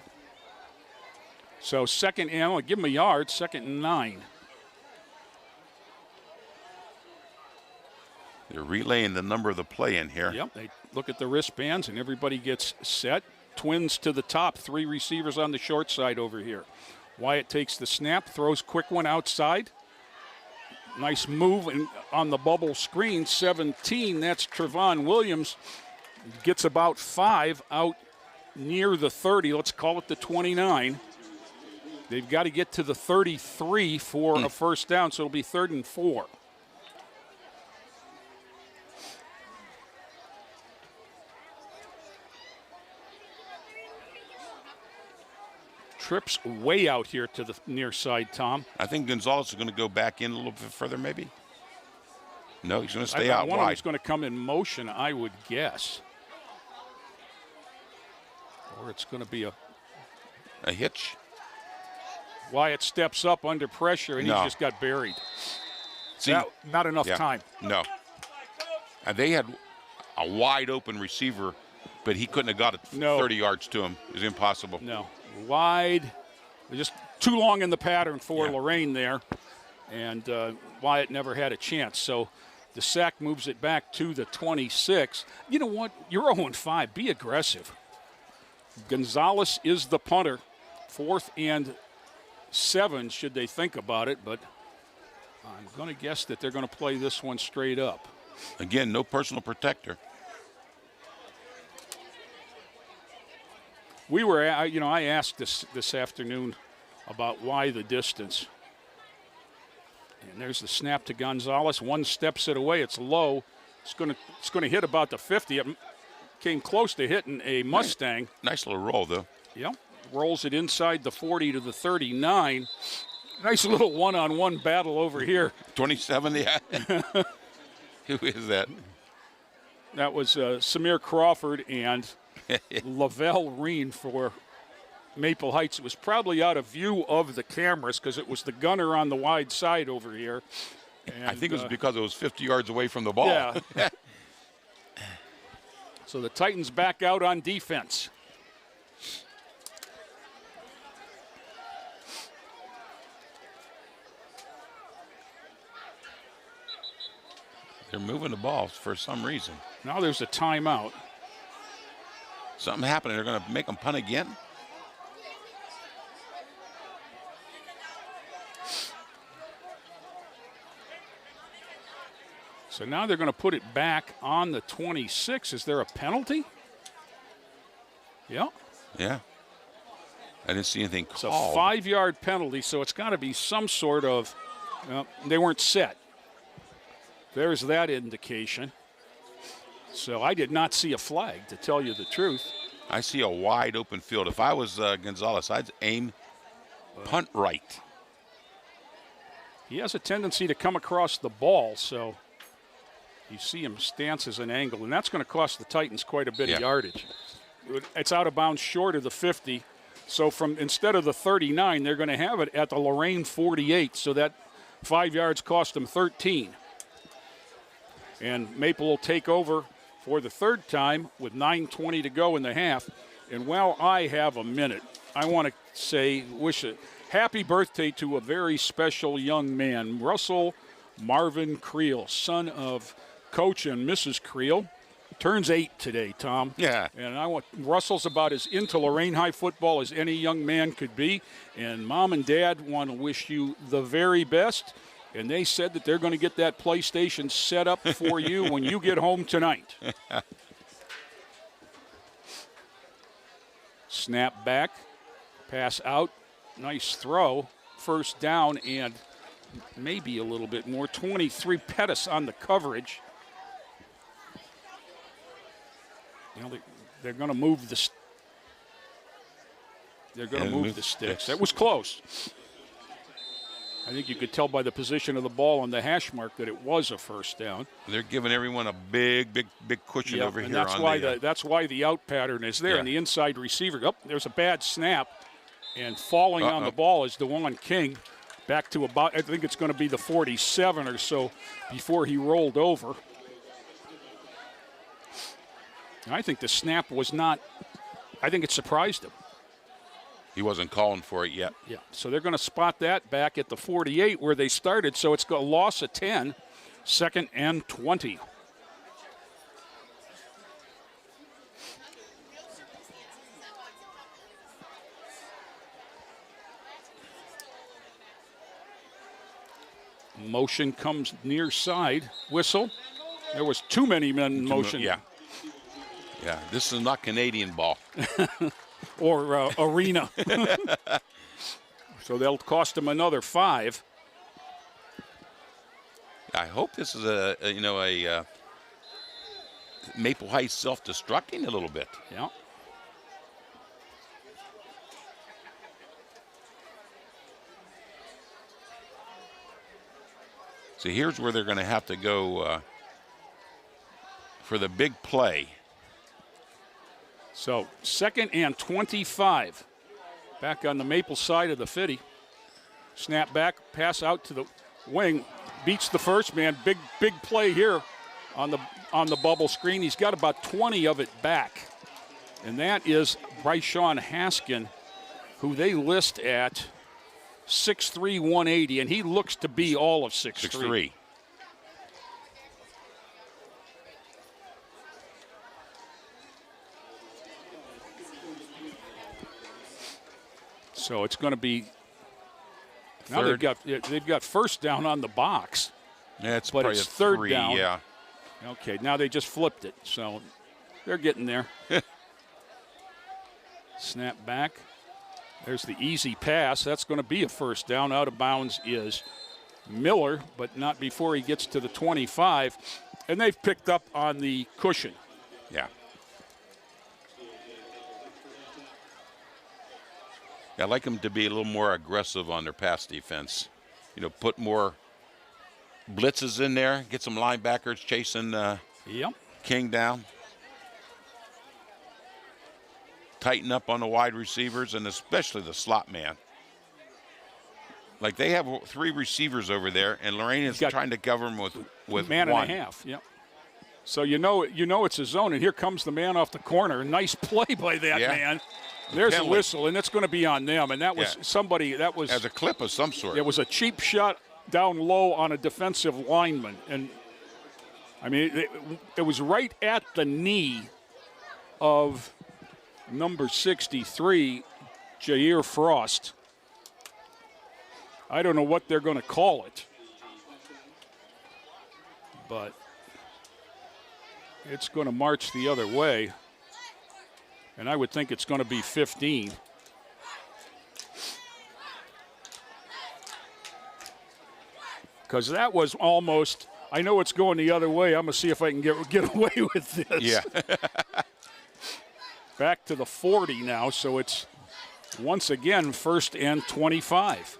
So second, and I'll give him a yard, 2nd and 9. They're relaying the number of the play in here. Yep, they look at the wristbands and everybody gets set. Twins to the top, 3 receivers on the short side over here. Wyatt takes the snap, throws quick one outside. Nice move on the bubble screen, 17. That's Trevon Williams. Gets about 5 out near the 30. Let's call it the 29. They've got to get to the 33 for a first down, so it'll be 3rd and 4. Trips way out here to the near side, Tom. I think Gonzalez is going to go back in a little bit further, maybe. No, he's going to stay out wide. One of them's going to come in motion, I would guess. Or it's going to be a hitch. Wyatt steps up under pressure, and he just got buried. See, not enough time. No. And they had a wide open receiver, but he couldn't have got it 30 yards to him. It was impossible. No. Wide. Just too long in the pattern for Lorain there. And Wyatt never had a chance. So the sack moves it back to the 26. You know what? You're 0-5. Be aggressive. Gonzalez is the punter. 4th and 7 should they think about it. But I'm going to guess that they're going to play this one straight up. Again, no personal protector. We were, I asked this afternoon about why the distance. And there's the snap to Gonzalez. One steps it away. It's low. It's going to hit about the 50. It came close to hitting a Mustang. Nice little roll, though. Yep. Rolls it inside the 40 to the 39. Nice little one-on-one battle over here. 27, yeah. Who is that? That was Samir Crawford and Lavelle Reen for Maple Heights. It was probably out of view of the cameras because it was the gunner on the wide side over here. And, I think it was because it was 50 yards away from the ball. Yeah. So the Titans back out on defense. They're moving the ball for some reason. Now there's a timeout. Something happened. They're going to make them punt again? So now they're going to put it back on the 26. Is there a penalty? Yeah. Yeah. I didn't see anything It's called. a 5-yard penalty, so it's got to be some sort of, they weren't set. There's that indication. So I did not see a flag, to tell you the truth. I see a wide open field. If I was Gonzalez, I'd aim punt right. He has a tendency to come across the ball, so you see him stances an angle, and that's going to cost the Titans quite a bit of yardage. It's out of bounds short of the 50. So from instead of the 39, they're going to have it at the Lorain 48. So that 5 yards cost them 13. And Maple will take over for the third time with 9:20 to go in the half. And while I have a minute, I want to say, wish a happy birthday to a very special young man, Russell Marvin Creel, son of Coach and Mrs. Creel. Turns 8 today, Tom. Yeah. And Russell's about as into Lorain High football as any young man could be. And Mom and Dad want to wish you the very best. And they said that they're going to get that PlayStation set up for you when you get home tonight. Snap back, pass out, nice throw, first down, and maybe a little bit more. 23 Pettis on the coverage. You know, they're going to move the. They're going to move the sticks. That was close. I think you could tell by the position of the ball on the hash mark that it was a first down. They're giving everyone a big cushion over and here. That's that's why the out pattern is there. And the inside receiver. Oh, there's a bad snap, and falling on the ball is DeJuan King. Back to about, I think it's going to be the 47 or so before he rolled over. And I think the snap was not. I think it surprised him. He wasn't calling for it yet. Yeah, so they're going to spot that back at the 48 where they started. So it's a loss of 10, 2nd and 20. Motion comes near side. Whistle. There was too many men in motion. Yeah. Yeah, this is not Canadian ball. Or arena. So they'll cost them another 5. I hope this is a Maple Heights self-destructing a little bit. Yeah. So here's where they're going to have to go for the big play. So 2nd and 25. Back on the Maple side of the 50. Snap back, pass out to the wing. Beats the first man. Big play here on the bubble screen. He's got about 20 of it back. And that is Bryshawn Haskin, who they list at 6'3", 180, and he looks to be all of 6'3". So it's going to be now they've got first down on the box. Yeah, it's but probably it's a third 3, down. Yeah. Okay, now they just flipped it, so they're getting there. Snap back. There's the easy pass. That's going to be a first down. Out of bounds is Miller, but not before he gets to the 25. And they've picked up on the cushion. Yeah. I'd like them to be a little more aggressive on their pass defense. You know, put more blitzes in there, get some linebackers chasing King down. Tighten up on the wide receivers and especially the slot man. Like they have 3 receivers over there, and Lorain is trying to cover them with man one. and a half. Yep. So you know it's a zone, and here comes the man off the corner. Nice play by that man. There's a whistle, and it's going to be on them. And that was somebody that was as a clip of some sort. It was a cheap shot down low on a defensive lineman, and I mean it was right at the knee of number 63, Jair Frost. I don't know what they're going to call it, but it's going to march the other way, and I would think it's going to be 15. Because that was almost, I know it's going the other way. I'm going to see if I can get away with this. Yeah. Back to the 40 now, so it's once again 1st and 25.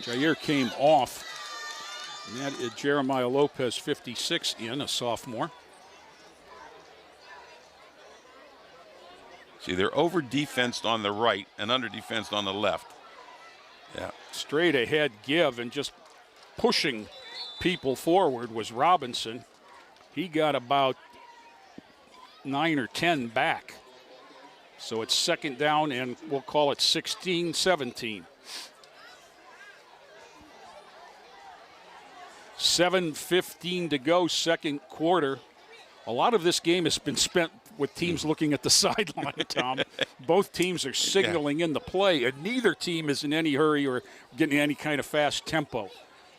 Jair came off, and that is Jeremiah Lopez, 56 in, a sophomore. See, they're over-defensed on the right and under-defensed on the left. Yeah. Straight ahead give and just pushing people forward was Robinson. He got about 9 or 10 back. So it's 2nd down, and we'll call it 16-17. 7:15 to go, second quarter. A lot of this game has been spent with teams looking at the sideline, Tom. Both teams are signaling in the play, and neither team is in any hurry or getting any kind of fast tempo.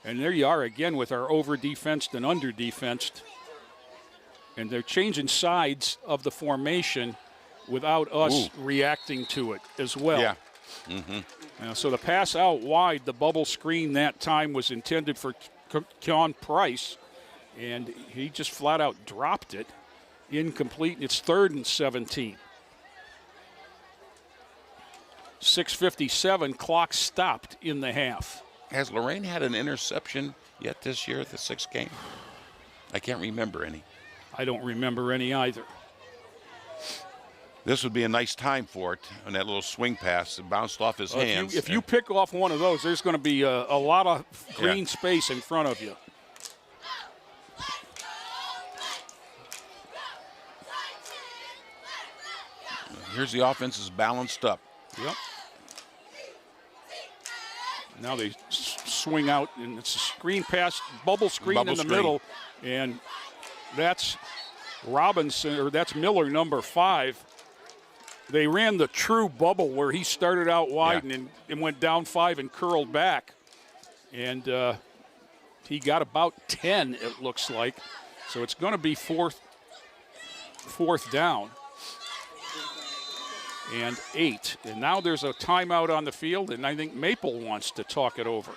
And there you are again with our over-defensed and under-defensed. And they're changing sides of the formation without us reacting to it as well. Yeah. Mm-hmm. So the pass out wide, the bubble screen that time was intended for Keon Price, and he just flat out dropped it. Incomplete. It's 3rd and 17. 6:57, clock stopped in the half. Has Lorain had an interception yet this year at the 6th game? I can't remember any. I don't remember any either. This would be a nice time for it on that little swing pass. It bounced off his hands. If you pick off one of those, there's going to be a lot of green space in front of you. Here's the offense is balanced up. Yep. Now they swing out, and it's a screen pass, bubble screen in the middle, and that's Robinson, or that's Miller, number 5. They ran the true bubble where he started out wide and went down 5 and curled back. And he got about 10, it looks like. So it's going to be fourth down and 8. And now there's a timeout on the field, and I think Maple wants to talk it over.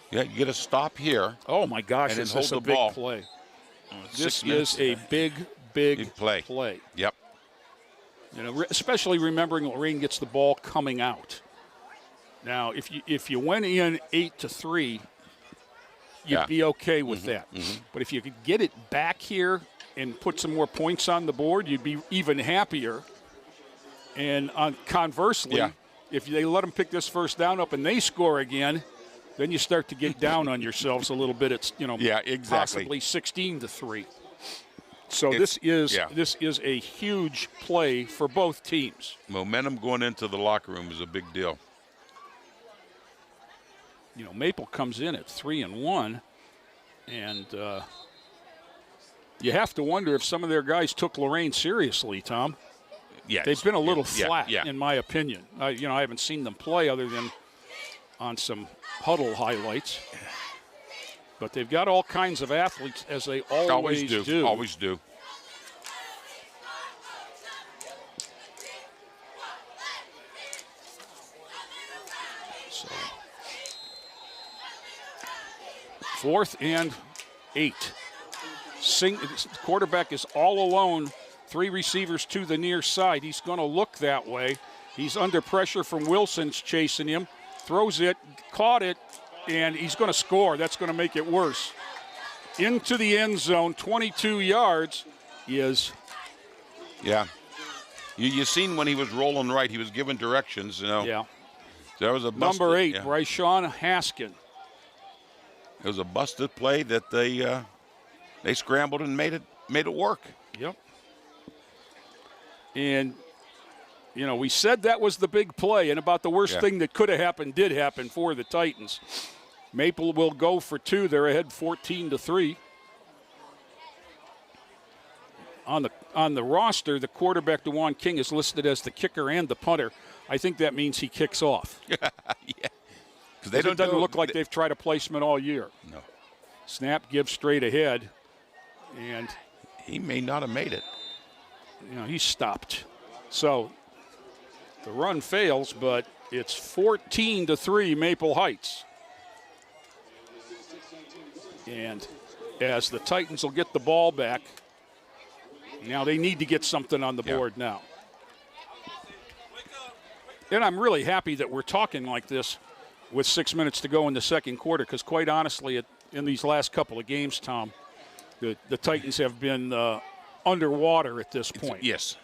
Yeah, you get a stop here. Oh, my gosh, and this is a big play. This is a big play. Yep. You know, especially remembering Lorain gets the ball coming out. Now, if you went in 8-3, you'd be okay with that. Mm-hmm. But if you could get it back here and put some more points on the board, you'd be even happier. And conversely, if they let them pick this first down up and they score again, then you start to get down on yourselves a little bit. It's possibly 16-3. So this is a huge play for both teams. Momentum going into the locker room is a big deal. You know, Maple comes in at 3-1, and you have to wonder if some of their guys took Lorain seriously, Tom. Yes. They've been a little flat, in my opinion. I haven't seen them play other than on some huddle highlights. But they've got all kinds of athletes, as they always do. Always do. So, 4th and 8. Quarterback is all alone. 3 receivers to the near side. He's going to look that way. He's under pressure from Wilson's chasing him. Throws it, caught it, and he's going to score. That's going to make it worse. Into the end zone, 22 yards is. Yeah. You seen when he was rolling right, he was given directions, you know. Yeah. There was a busted, number 8, yeah. Bryshawn Haskin. It was a busted play that they scrambled and made it work. Yep. And, you know, we said that was the big play, and about the worst thing that could have happened did happen for the Titans. Maple will go for 2. They're ahead 14-3. On the roster, the quarterback, DeJuan King, is listed as the kicker and the punter. I think that means he kicks off. Yeah. Because it doesn't look like they've tried a placement all year. No. Snap, gives straight ahead. And he may not have made it. You know, he's stopped. So the run fails, but it's 14-3 Maple Heights. And as the Titans will get the ball back, now they need to get something on the board now. And I'm really happy that we're talking like this with 6 minutes to go in the second quarter, because quite honestly, in these last couple of games, Tom, the Titans have been underwater at this point. Yes.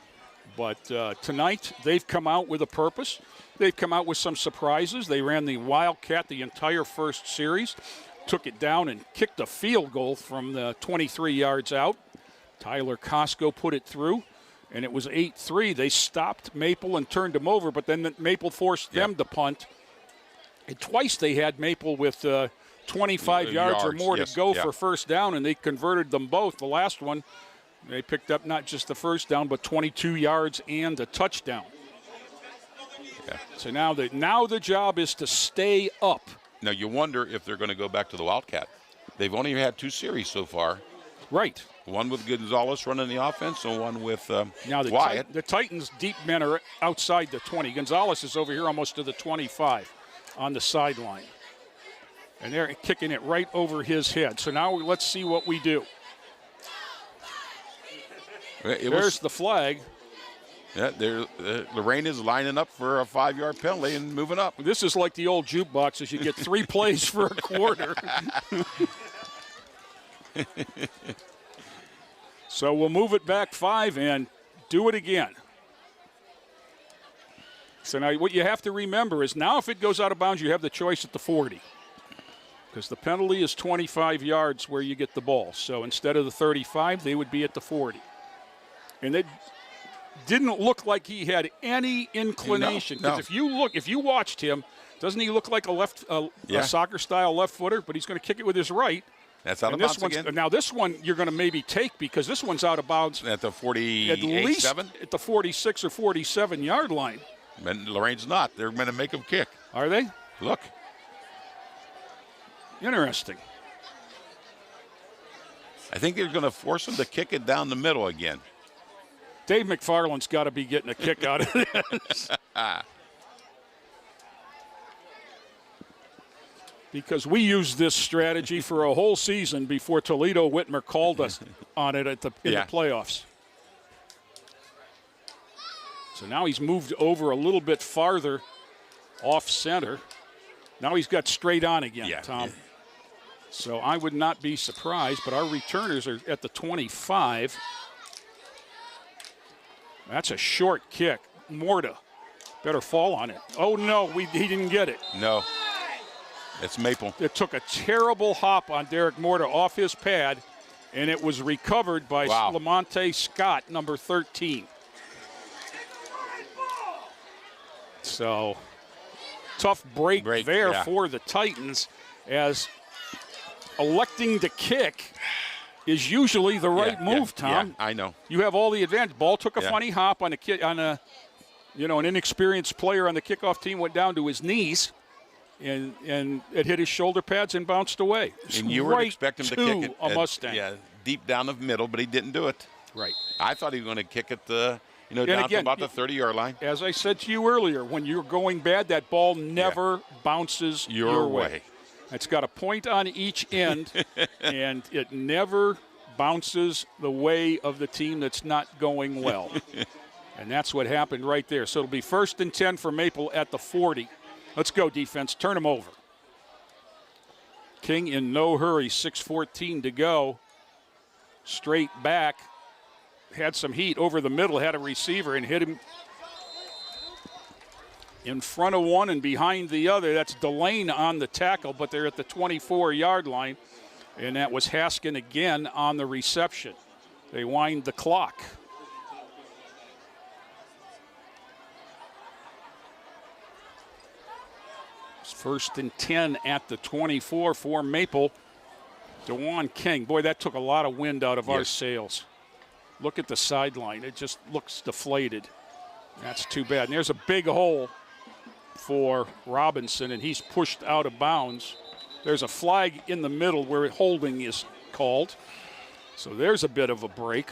But tonight, they've come out with a purpose. They've come out with some surprises. They ran the Wildcat the entire first series, took it down and kicked a field goal from the 23 yards out. Tyler Costco put it through, and it was 8-3. They stopped Maple and turned them over, but then Maple forced them to punt. And twice they had Maple with 25 yards or more to go for first down, and they converted them both. The last one, they picked up not just the first down, but 22 yards and a touchdown. Yeah. So now the job is to stay up. Now you wonder if they're going to go back to the Wildcat. They've only had 2 series so far. Right. One with Gonzalez running the offense and one with now Wyatt. The Titans' deep men are outside the 20. Gonzalez is over here almost to the 25 on the sideline. And they're kicking it right over his head. So now let's see what we do. There's the flag. Yeah, Lorain is lining up for a 5-yard penalty and moving up. This is like the old jukeboxes. You get 3 plays for a quarter. So we'll move it back 5 and do it again. So now what you have to remember is now if it goes out of bounds, you have the choice at the 40. Because the penalty is 25 yards where you get the ball. So instead of the 35, they would be at the 40. And it didn't look like he had any inclination. Because if you watched him, doesn't he look like a soccer-style left footer? But he's going to kick it with his right. That's out of bounds again. Now this one you're going to maybe take because this one's out of bounds at the 48, at least 7? At the 46 or 47 yard line. And Lorain's not. They're going to make him kick. Are they? Look. Interesting. I think they're going to force him to kick it down the middle again. Dave McFarland's got to be getting a kick out of this. Because we used this strategy for a whole season before Toledo Whitmer called us on it in the playoffs. So now he's moved over a little bit farther off center. Now he's got straight on again, Tom. So I would not be surprised, but our returners are at the 25. That's a short kick. Morta better fall on it. Oh, no, he didn't get it. No. It's Maple. It took a terrible hop on Derek Morta off his pad, and it was recovered by Lamonte Scott, number 13. So, tough break there for the Titans, as electing to kick is usually the right move, Tom. Yeah, I know. You have all the advantage. Ball took a funny hop on an inexperienced player on the kickoff team, went down to his knees. And it hit his shoulder pads and bounced away. And you would expect him to kick it a Mustang. Deep down the middle, but he didn't do it. Right. I thought he was going to kick it down to about the 30-yard line. As I said to you earlier, when you're going bad, that ball never bounces your way. It's got a point on each end, and it never bounces the way of the team that's not going well. And that's what happened right there. So it'll be 1st and 10 for Maple at the 40. Let's go, defense. Turn him over. King in no hurry. 6:14 to go. Straight back. Had some heat over the middle. Had a receiver and hit him in front of one and behind the other. That's Delane on the tackle, but they're at the 24-yard line. And that was Haskin again on the reception. They wind the clock. It's 1st and 10 at the 24 for Maple. DeJuan King. Boy, that took a lot of wind out of our sails. Look at the sideline. It just looks deflated. That's too bad. And there's a big hole for Robinson, and he's pushed out of bounds. There's a flag in the middle where holding is called. So there's a bit of a break.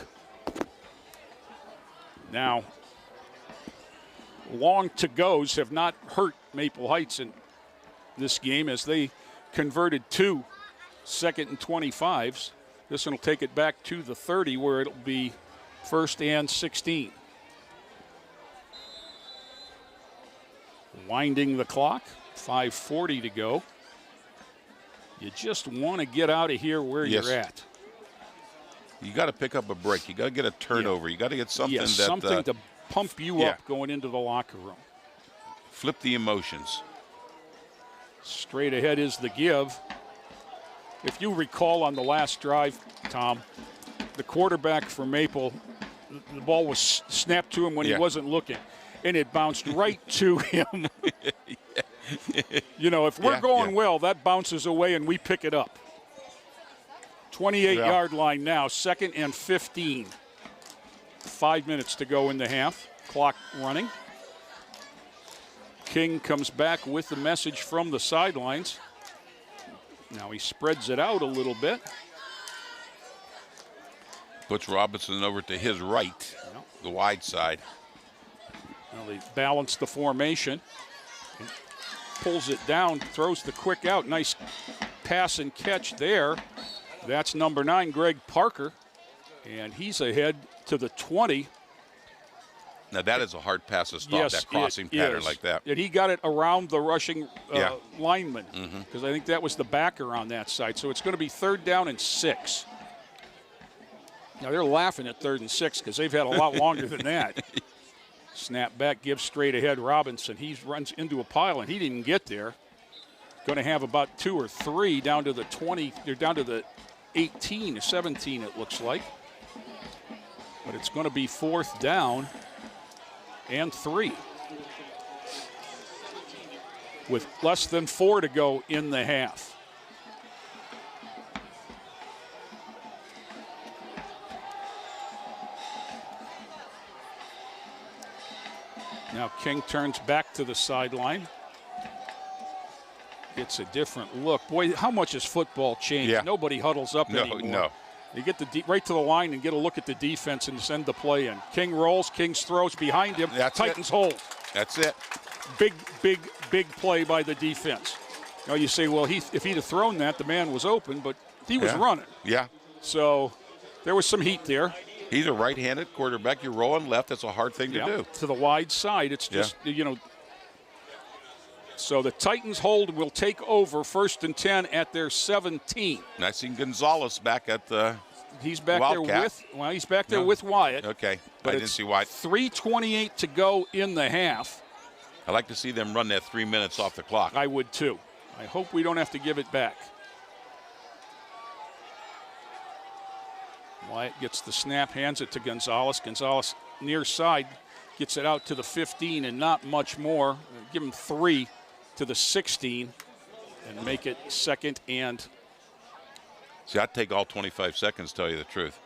Now, long to-goes have not hurt Maple Heights in this game as they converted 2 2nd and 25s. This one will take it back to the 30 where it'll be 1st and 16. Winding the clock, 5:40 to go. You just want to get out of here where you're at. You got to pick up a break. You got to get a turnover. You got to get something something to pump you up going into the locker room. Flip the emotions. Straight ahead is the give. If you recall on the last drive, Tom, the quarterback for Maple, the ball was snapped to him when he wasn't looking, and it bounced right to him. You know, if we're going well, that bounces away and we pick it up. 28-yard line now, 2nd and 15. 5 minutes to go in the half. Clock running. King comes back with the message from the sidelines. Now he spreads it out a little bit. Puts Robinson over to his right, the wide side. Well, they balance the formation. Pulls it down, throws the quick out. Nice pass and catch there. That's number 9, Greg Parker. And he's ahead to the 20. Now, that is a hard pass to stop, that crossing pattern like that. And he got it around the rushing lineman, because I think that was the backer on that side. So it's going to be 3rd down and 6. Now, they're laughing at 3rd and 6 because they've had a lot longer than that. Snap back, gives straight ahead Robinson. He runs into a pile, and he didn't get there. Going to have about 2 or 3 down to the 20. They're down to the 18 or 17, it looks like. But it's going to be 4th down and 3. With less than 4 to go in the half. Now King turns back to the sideline. Gets a different look. Boy, how much has football changed? Yeah. Nobody huddles up anymore. No. You get right to the line and get a look at the defense and send the play in. King rolls, King's throws behind him. Titans hold. That's it. Big play by the defense. Now you say, well, if he'd have thrown that, the man was open, but he was running. Yeah. So there was some heat there. He's a right-handed quarterback. You're rolling left. That's a hard thing to do. To the wide side. It's just, So the Titans hold will take over 1st and 10 at their 17. And I seen Gonzalez back at the He's back Wildcat. He's back there with Wyatt. Okay, but I didn't see Wyatt. 3:28 to go in the half. I like to see them run that 3 minutes off the clock. I would too. I hope we don't have to give it back. Wyatt gets the snap, hands it to Gonzalez. Gonzalez near side gets it out to the 15 and not much more. Give him 3 to the 16 and make it 2nd and. See, I'd take all 25 seconds, tell you the truth.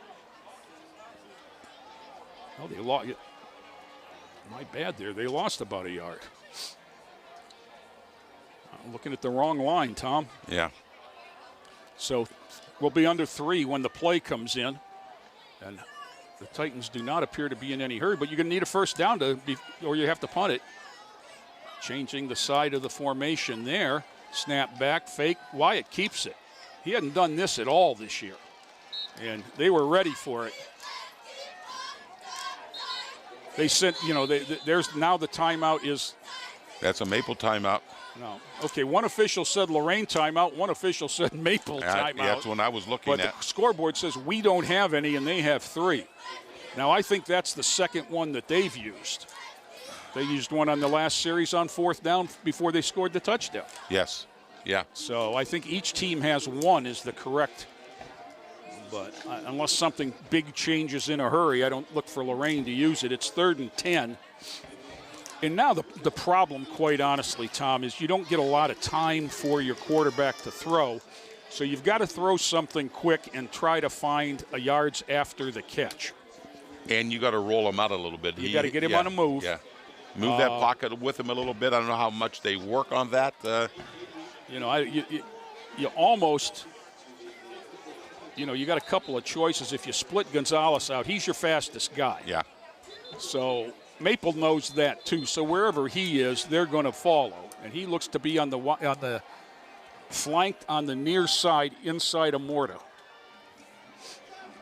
Oh, they lost. My bad there. They lost about a yard. I'm looking at the wrong line, Tom. Yeah. So we'll be under 3 when the play comes in. And the Titans do not appear to be in any hurry, but you're going to need a 1st down or you have to punt it. Changing the side of the formation there. Snap back, fake. Wyatt keeps it. He hadn't done this at all this year. And they were ready for it. They sent, there's now the timeout is. That's a Maple timeout. No. Okay, one official said Lorain timeout, one official said Maple timeout. Yeah, that's what I was looking at. But the scoreboard says we don't have any and they have 3. Now, I think that's the second one that they've used. They used one on the last series on 4th down before they scored the touchdown. Yes. Yeah. So I think each team has one is the correct. But unless something big changes in a hurry, I don't look for Lorain to use it. It's 3rd and 10. And now the problem, quite honestly, Tom, is you don't get a lot of time for your quarterback to throw. So you've got to throw something quick and try to find a yards after the catch. And you got to roll him out a little bit. You got to get him on a move. Yeah. Move that pocket with him a little bit. I don't know how much they work on that. You almost, you got a couple of choices. If you split Gonzalez out, he's your fastest guy. Yeah. So Maple knows that too. So wherever he is, they're going to follow. And he looks to be on the flanked on the near side inside of Morta.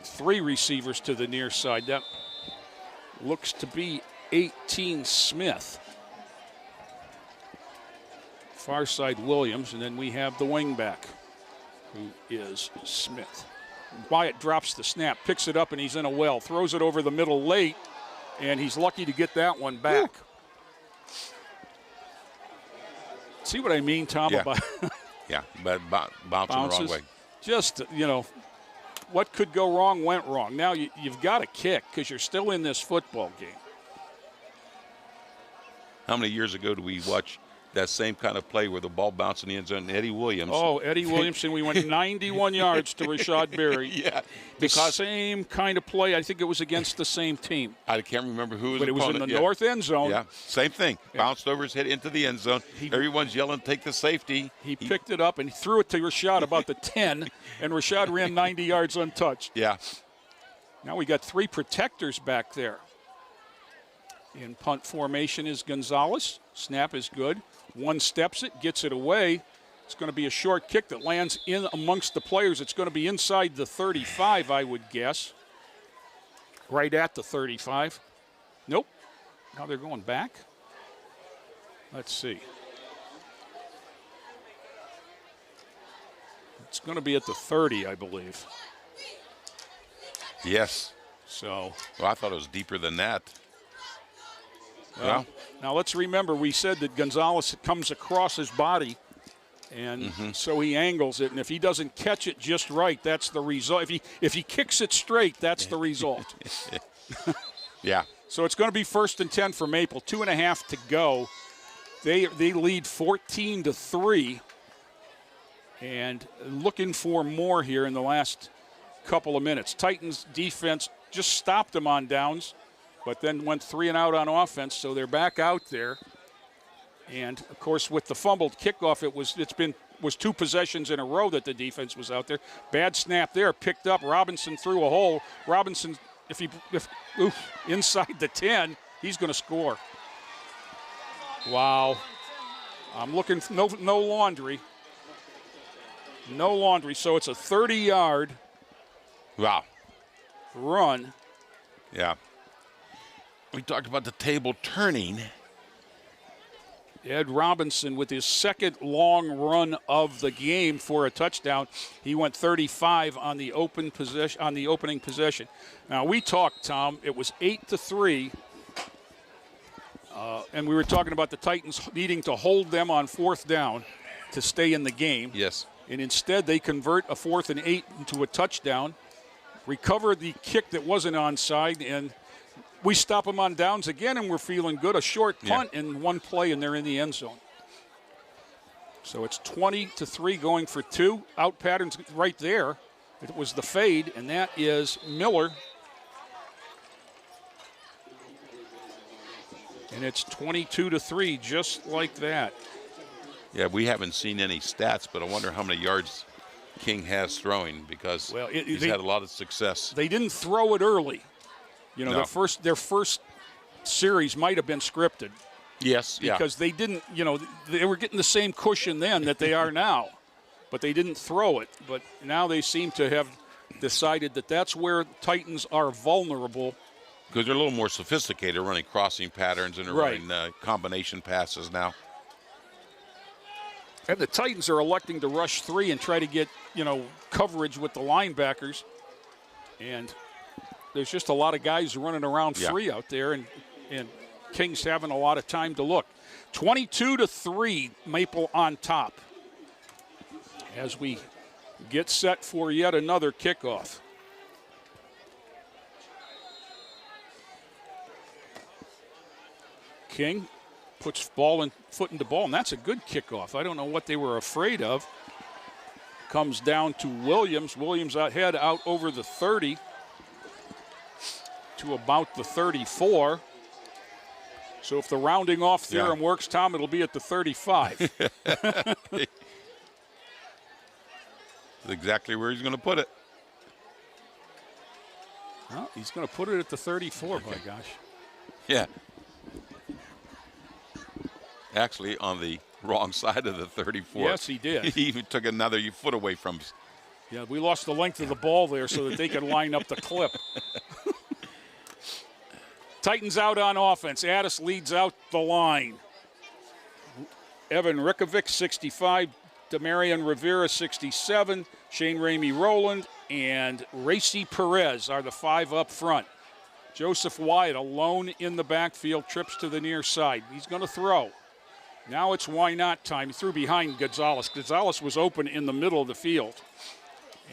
3 receivers to the near side. That looks to be 18 Smith. Far side Williams, and then we have the wingback, who is Smith. Wyatt drops the snap, picks it up, and he's in a well. Throws it over the middle late, and he's lucky to get that one back. Woo. See what I mean, Tom? Yeah. About yeah, but bouncing the wrong way. Just, what could go wrong went wrong. Now you've got to kick because you're still in this football game. How many years ago do we watch that same kind of play where the ball bounced in the end zone and Eddie Williams? Oh, Eddie Williamson. We went 91 yards to Rashad Berry. Yeah. The same kind of play. I think it was against the same team. I can't remember who was But it was in the yeah. north end zone. Yeah, same thing. Yeah. Bounced over his head into the end zone. Everyone's yelling, take the safety. He picked it up and he threw it to Rashad about the 10, and Rashad ran 90 yards untouched. Yeah. Now we got 3 protectors back there. In punt formation is Gonzalez. Snap is good. One steps it, gets it away. It's going to be a short kick that lands in amongst the players. It's going to be inside the 35, I would guess. Right at the 35. Nope. Now they're going back. Let's see. It's going to be at the 30, I believe. Yes. So. Well, I thought it was deeper than that. Well, now let's remember we said that Gonzalez comes across his body, and so he angles it. And if he doesn't catch it just right, that's the result. If he kicks it straight, that's the result. Yeah. So it's going to be 1st and 10 for Maple. 2.5 to go. They lead 14-3, and looking for more here in the last couple of minutes. Titans defense just stopped them on downs, but then went 3 and out on offense, so they're back out there. And of course, with the fumbled kickoff, it was 2 possessions in a row that the defense was out there. Bad snap there, picked up. Robinson threw a hole. Robinson, if inside the 10, he's going to score. Wow. I'm looking for no laundry. No laundry. So it's a 30-yard. Wow. Run. Yeah. We talked about the table turning. Ed Robinson with his second long run of the game for a touchdown. He went 35 on the opening possession. Now we talked, Tom. It was 8-3, and we were talking about the Titans needing to hold them on 4th down to stay in the game. Yes. And instead, they convert a 4th and 8 into a touchdown, recover the kick that wasn't onside, and we stop them on downs again, and we're feeling good. A short punt in one play, and they're in the end zone. So it's 20-3 going for 2. Out patterns right there. It was the fade, and that is Miller. And it's 22-3, just like that. Yeah, we haven't seen any stats, but I wonder how many yards King has throwing because he's had a lot of success. They didn't throw it early. Their first series might have been scripted. Yes, because they didn't, they were getting the same cushion then that they are now, but they didn't throw it. But now they seem to have decided that that's where Titans are vulnerable. Because they're a little more sophisticated, running crossing patterns and running combination passes now. And the Titans are electing to rush 3 and try to get, coverage with the linebackers. And there's just a lot of guys running around free out there, and Kings having a lot of time to look. 22-3, Maple on top as we get set for yet another kickoff. King puts foot into ball, and that's a good kickoff. I don't know what they were afraid of. Comes down to Williams. Williams ahead out over the 30 to about the 34. So if the rounding off theorem works, Tom, it'll be at the 35. That's exactly where he's going to put it. Well, he's going to put it at the 34, by gosh. Yeah. Actually, on the wrong side of the 34. Yes, he did. He even took another foot away from us. Yeah, we lost the length of the ball there so that they could line up the clip. Titans out on offense. Addis leads out the line. Evan Rikovic, 65. Demarion Rivera, 67. Shane Ramey Rowland and Racy Perez are the 5 up front. Joseph Wyatt alone in the backfield, trips to the near side. He's going to throw. Now it's why not time. He threw behind Gonzalez. Gonzalez was open in the middle of the field.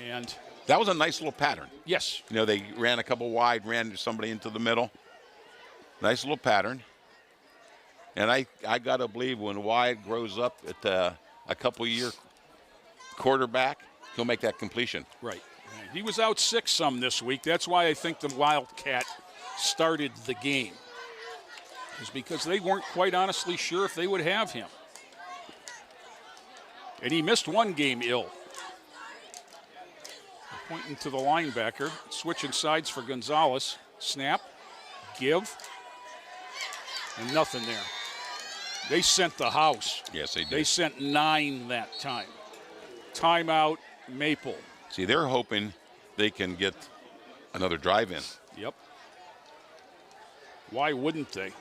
And that was a nice little pattern. Yes. You know, they ran a couple wide, ran somebody into the middle. Nice little pattern. And I got to believe when Wyatt grows up at a couple-year quarterback, he'll make that completion. Right. He was out 6 some this week. That's why I think the Wildcat started the game. Is because they weren't quite honestly sure if they would have him. And he missed one game ill. Pointing to the linebacker, switching sides for Gonzalez. Snap, give, and nothing there. They sent the house. Yes, they did. They sent 9 that time. Timeout, Maple. See, they're hoping they can get another drive in. Yep. Why wouldn't they?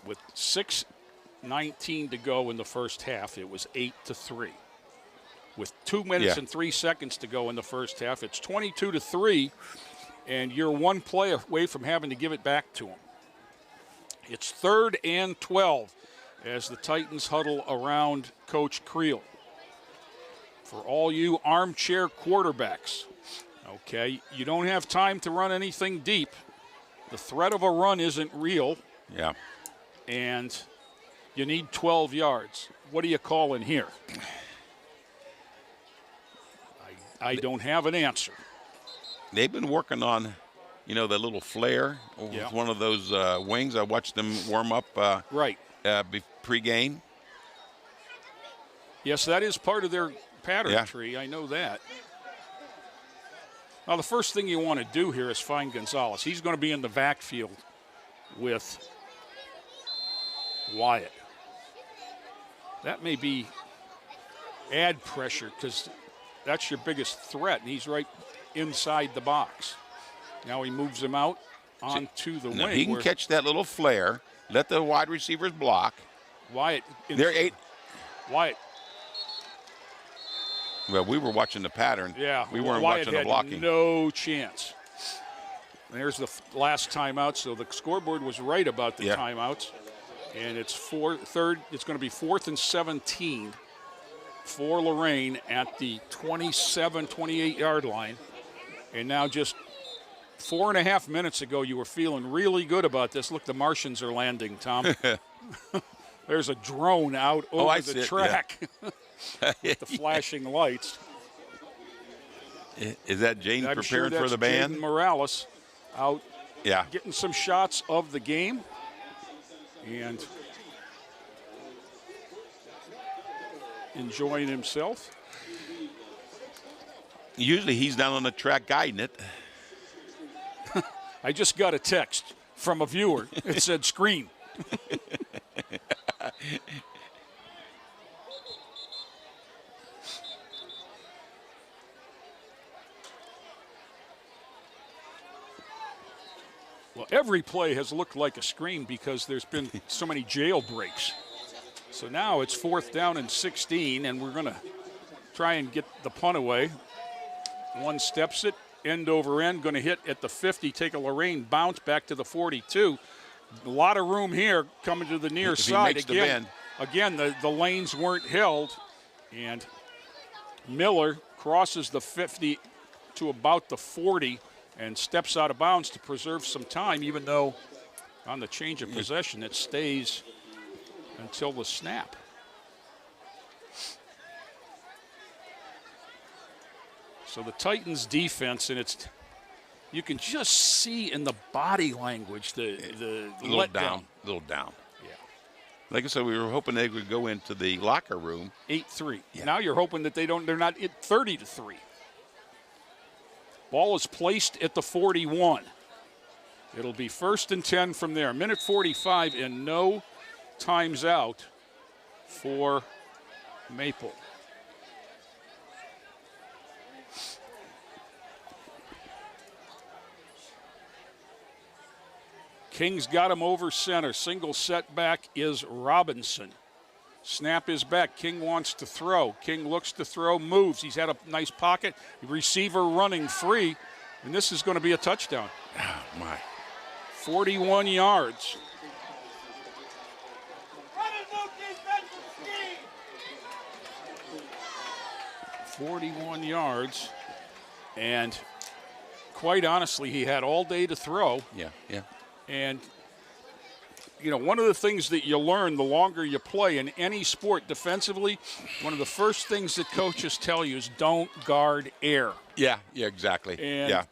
With 6:19 to go in the first half, it was 8-3. With 2 minutes and 3 seconds to go in the first half, it's 22-3, and you're one play away from having to give it back to them. It's 3rd and 12 as the Titans huddle around Coach Creel. For all you armchair quarterbacks, okay, you don't have time to run anything deep. The threat of a run isn't real. Yeah. And you need 12 yards. What do you call in here? I don't have an answer. They've been working on, the little flare with one of those wings. I watched them warm up pre-game. Yes, that is part of their pattern tree. I know that. Now, the first thing you want to do here is find Gonzalez. He's going to be in the backfield with Wyatt. That may be add pressure because that's your biggest threat, and he's right inside the box. Now he moves him out onto the wing. He can catch that little flare, let the wide receivers block. Wyatt. They're 8. Wyatt. Well, we were watching the pattern. Yeah. We weren't Wyatt watching the blocking. Had no chance. There's the last timeout, so the scoreboard was right about the timeouts. And it's it's going to be 4th and 17 for Lorain at the 27, 28-yard line. And now just 4.5 minutes ago, you were feeling really good about this. Look, the Martians are landing, Tom. There's a drone out over the track with the flashing lights. Is that Jane preparing for the band? Jaden Morales out getting some shots of the game. And enjoying himself. Usually he's down on the track guiding it. I just got a text from a viewer. It said screen. Well, every play has looked like a screen because there's been so many jailbreaks. So now it's 4th down and 16, and we're going to try and get the punt away. One steps it, end over end, going to hit at the 50, take a Lorain bounce back to the 42. A lot of room here coming to the near side. Again, the lanes weren't held, and Miller crosses the 50 to about the 40 and steps out of bounds to preserve some time, even though on the change of possession it stays until the snap. So the Titans defense, and you can just see in the body language the little down. Yeah. Like I said, we were hoping they would go into the locker room. 8-3. Yeah. Now you're hoping that they're not at 30-3. Ball is placed at the 41. It'll be 1st and 10 from there. Minute 45 and no times out for Maple. King's got him over center. Single setback is Robinson. Snap is back. King wants to throw. King looks to throw, moves. He's had a nice pocket. Receiver running free, and this is going to be a touchdown. Oh, my. 41 yards. 41 yards, and quite honestly, he had all day to throw. Yeah. And, you know, one of the things that you learn the longer you play in any sport defensively, one of the first things that coaches tell you is don't guard air. Yeah, exactly. And,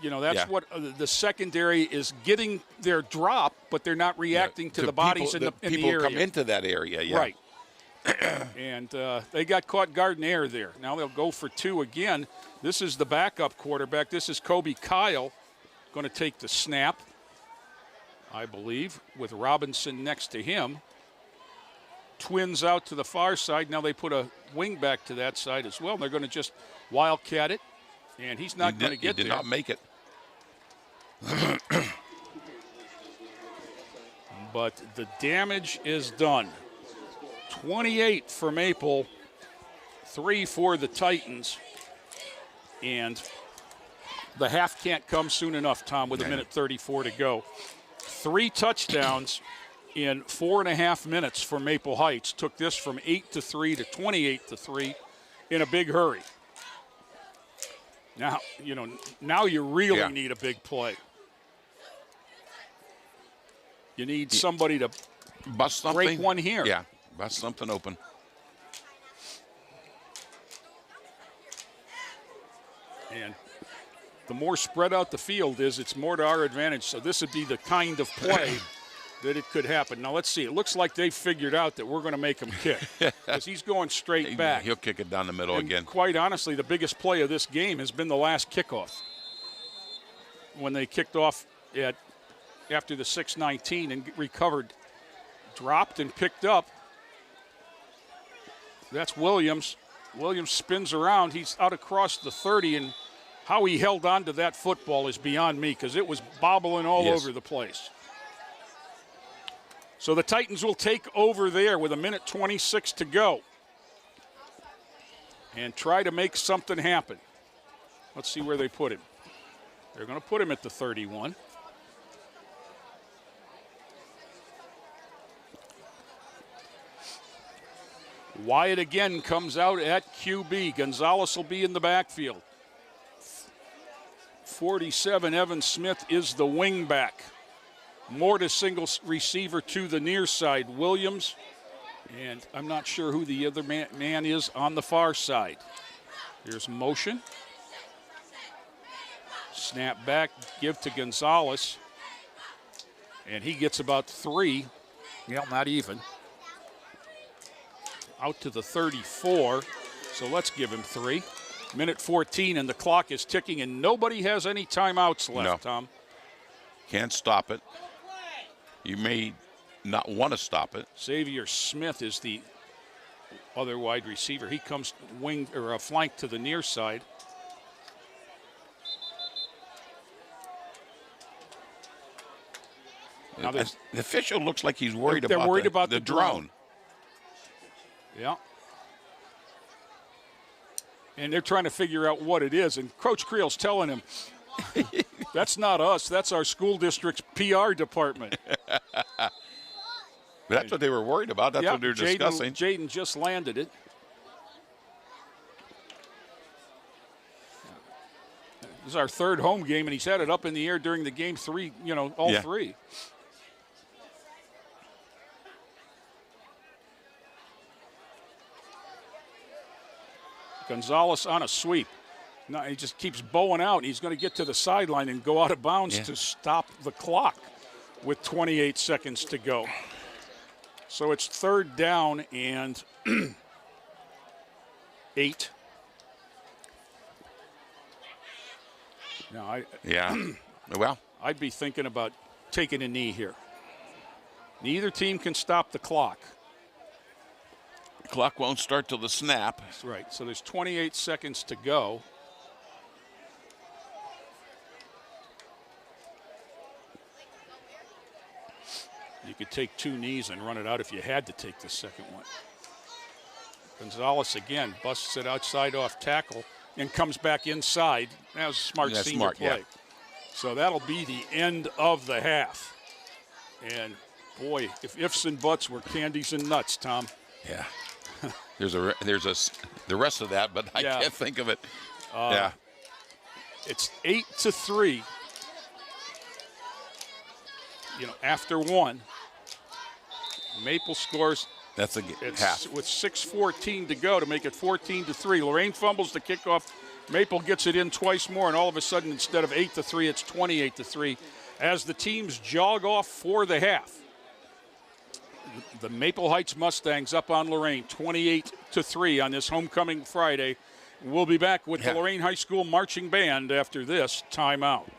you know, that's what the secondary is getting their drop, but they're not reacting to the bodies in the area. People come into that area, yeah. Right. And they got caught guarding air there. Now they'll go for 2 again. This is the backup quarterback. This is Kobe Kyle going to take the snap, I believe, with Robinson next to him. Twins out to the far side. Now they put a wing back to that side as well. They're going to just wildcat it, and he's not going to get there. He did not make it. But the damage is done. 28 for Maple, 3 for the Titans. And the half can't come soon enough, Tom, with a minute 34 to go. 3 touchdowns in 4.5 minutes for Maple Heights. Took this from 8-3 to 28-3 in a big hurry. Now, you know, now you really need a big play. You need somebody to bust something. Break one here. Yeah, bust something open. And the more spread out the field is, it's more to our advantage. So this would be the kind of play that it could happen. Now let's see. It looks like they figured out that we're going to make him kick because he's going straight back. He'll kick it down the middle again. Quite honestly, the biggest play of this game has been the last kickoff when they kicked off after the 6:19 and recovered, dropped and picked up. That's Williams. Williams spins around. He's out across the 30, and how he held on to that football is beyond me because it was bobbling all over the place. So the Titans will take over there with a minute 26 to go and try to make something happen. Let's see where they put him. They're going to put him at the 31. Wyatt again comes out at QB. Gonzalez will be in the backfield. 47, Evan Smith is the wing back. Moore to single receiver to the near side. Williams, and I'm not sure who the other man is on the far side. Here's motion. Snap back, give to Gonzalez. And he gets about 3. Well, not even. Out to the 34, so let's give him 3. Minute 14, and the clock is ticking, and nobody has any timeouts left, Tom. Can't stop it. You may not want to stop it. Xavier Smith is the other wide receiver. He comes wing or a flank to the near side. Now the official looks like he's worried about the drone. Yeah. And they're trying to figure out what it is. And Coach Creel's telling him, that's not us. That's our school district's PR department. That's what they were worried about. That's what they're discussing. Jaden just landed it. This is our third home game, and he's had it up in the air during the game three, all three. Gonzalez on a sweep. No, he just keeps bowing out. He's going to get to the sideline and go out of bounds to stop the clock with 28 seconds to go. So it's third down and 8. Now, well, I'd be thinking about taking a knee here. Neither team can stop the clock. The clock won't start till the snap. That's right. So there's 28 seconds to go. You could take 2 knees and run it out if you had to take the second one. Gonzalez again busts it outside off tackle and comes back inside. That was a smart senior play. Yeah. So that'll be the end of the half. And boy, if ifs and buts were candies and nuts, Tom. Yeah. There's the rest of that, but I can't think of it. It's 8-3. After 1. Maple scores. That's a half. With 6:14 to go to make it 14-3. Lorain fumbles the kickoff. Maple gets it in twice more, and all of a sudden, instead of 8-3, it's 28-3 as the teams jog off for the half. The Maple Heights Mustangs up on Lorain, 28-3 on this homecoming Friday. We'll be back with the Lorain High School Marching Band after this timeout.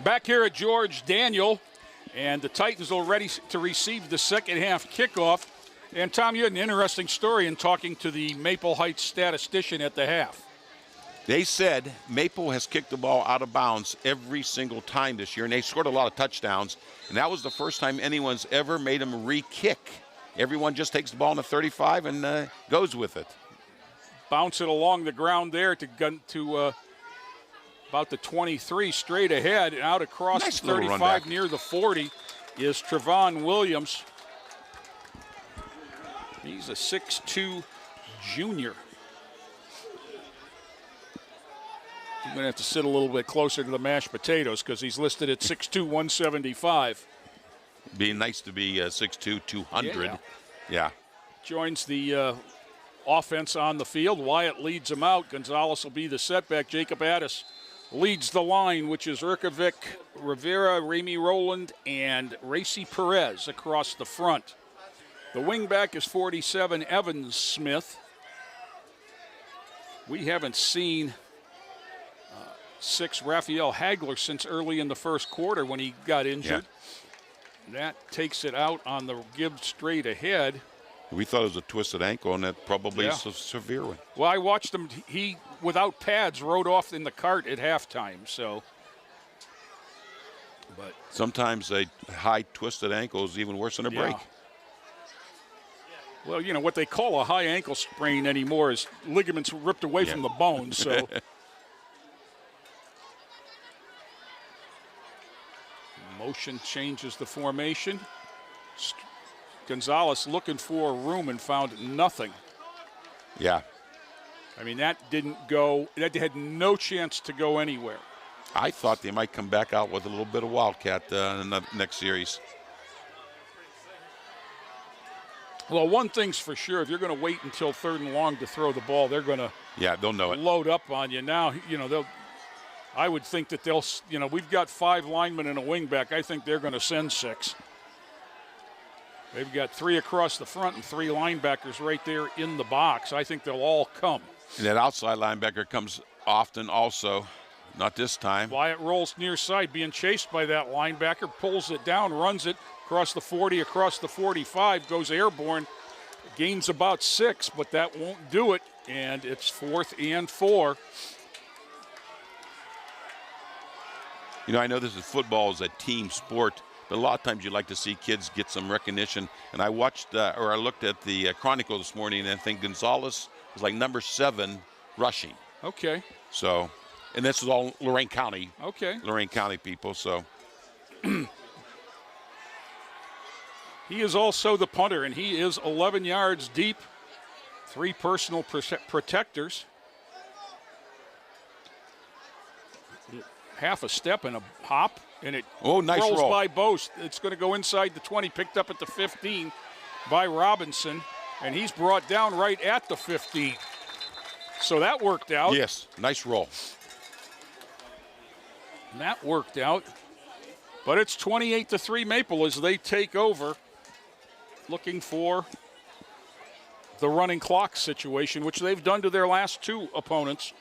Back here at George Daniel, and the Titans are ready to receive the second half kickoff. And Tom, you had an interesting story in talking to the Maple Heights statistician at the half. They said Maple has kicked the ball out of bounds every single time this year, and they scored a lot of touchdowns. And that was the first time anyone's ever made them re-kick. Everyone just takes the ball in the 35 and goes with it. Bounce it along the ground there to about the 23, straight ahead, and out across Nice the 35 near the 40 is Trevon Williams. He's a 6'2 junior. I'm going to have to sit a little bit closer to the mashed potatoes because he's listed at 6'2", 175. Be nice to be 6'2", 200. Yeah. Joins the offense on the field. Wyatt leads him out. Gonzalez will be the setback. Jacob Addis leads the line, which is Erkovic, Rivera, Remy Rowland, and Racy Perez across the front. The wingback is 47, Evans Smith. We haven't seen 6, Raphael Hagler, since early in the first quarter when he got injured. Yeah. That takes it out on the give straight ahead. We thought it was a twisted ankle, and that probably is a severe one. Well, I watched him. He, without pads, rode off in the cart at halftime. So, but sometimes a high twisted ankle is even worse than a break. Well, you know, what they call a high ankle sprain anymore is ligaments ripped away from the bone. So. Motion changes the formation. Gonzalez looking for room and found nothing. Yeah. I mean, that didn't go, that had no chance to go anywhere. I thought they might come back out with a little bit of Wildcat in the next series. Well, one thing's for sure, if you're going to wait until 3rd and long to throw the ball, they're going to they'll know it. Load up on you. Now, you know, I would think that they'll, you know, we've got 5 linemen and a wingback. I think they're going to send 6. They've got 3 across the front and 3 linebackers right there in the box. I think they'll all come. And that outside linebacker comes often also, not this time. Wyatt rolls near side, being chased by that linebacker, pulls it down, runs it across the 40, across the 45, goes airborne, gains about 6, but that won't do it, and it's 4th and 4. You know, I know this is football is a team sport, but a lot of times you like to see kids get some recognition. And I watched, or I looked at the Chronicle this morning, and I think Gonzalez was like number 7 rushing. Okay. So, and this is all Lorain County. Okay. Lorain County people, so. He is also the punter, and he is 11 yards deep. 3 personal protectors. Half a step and a hop, and it nice rolls roll by Boast. It's going to go inside the 20, picked up at the 15 by Robinson, and he's brought down right at the 15. So that worked out. Yes, nice roll. That worked out. But it's 28-3 Maple as they take over, looking for the running clock situation, which they've done to their last 2 opponents.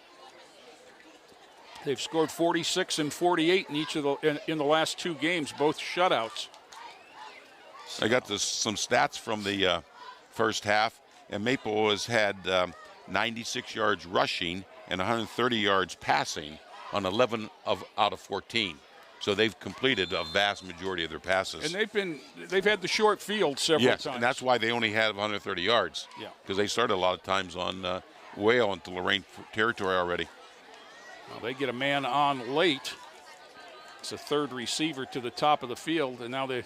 They've scored 46 and 48 in each of in the last 2 games, both shutouts. I got some stats from the first half, and Maple has had 96 yards rushing and 130 yards passing on 11 out of 14. So they've completed a vast majority of their passes. And they've had the short field several times. And that's why they only had 130 yards. Yeah. Because they started a lot of times on way into Lorain territory already. Well, they get a man on late. It's a 3rd receiver to the top of the field, and now the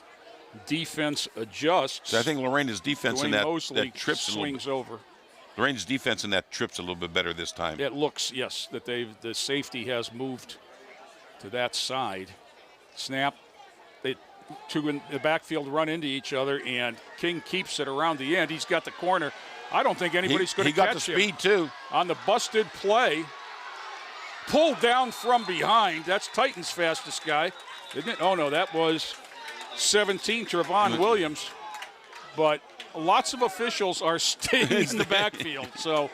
defense adjusts. So I think Lorain's defense in that trips swings over. Lorain's defense in that trips a little bit better this time. It looks, yes, that the safety has moved to that side. Snap. They 2 in the backfield run into each other, and King keeps it around the end. He's got the corner. I don't think anybody's going to catch him. He got the speed, too. On the busted play. Pulled down from behind. That's Titans' fastest guy, isn't it? Oh, no, that was 17, Trevon Williams. But lots of officials are staying in the backfield. So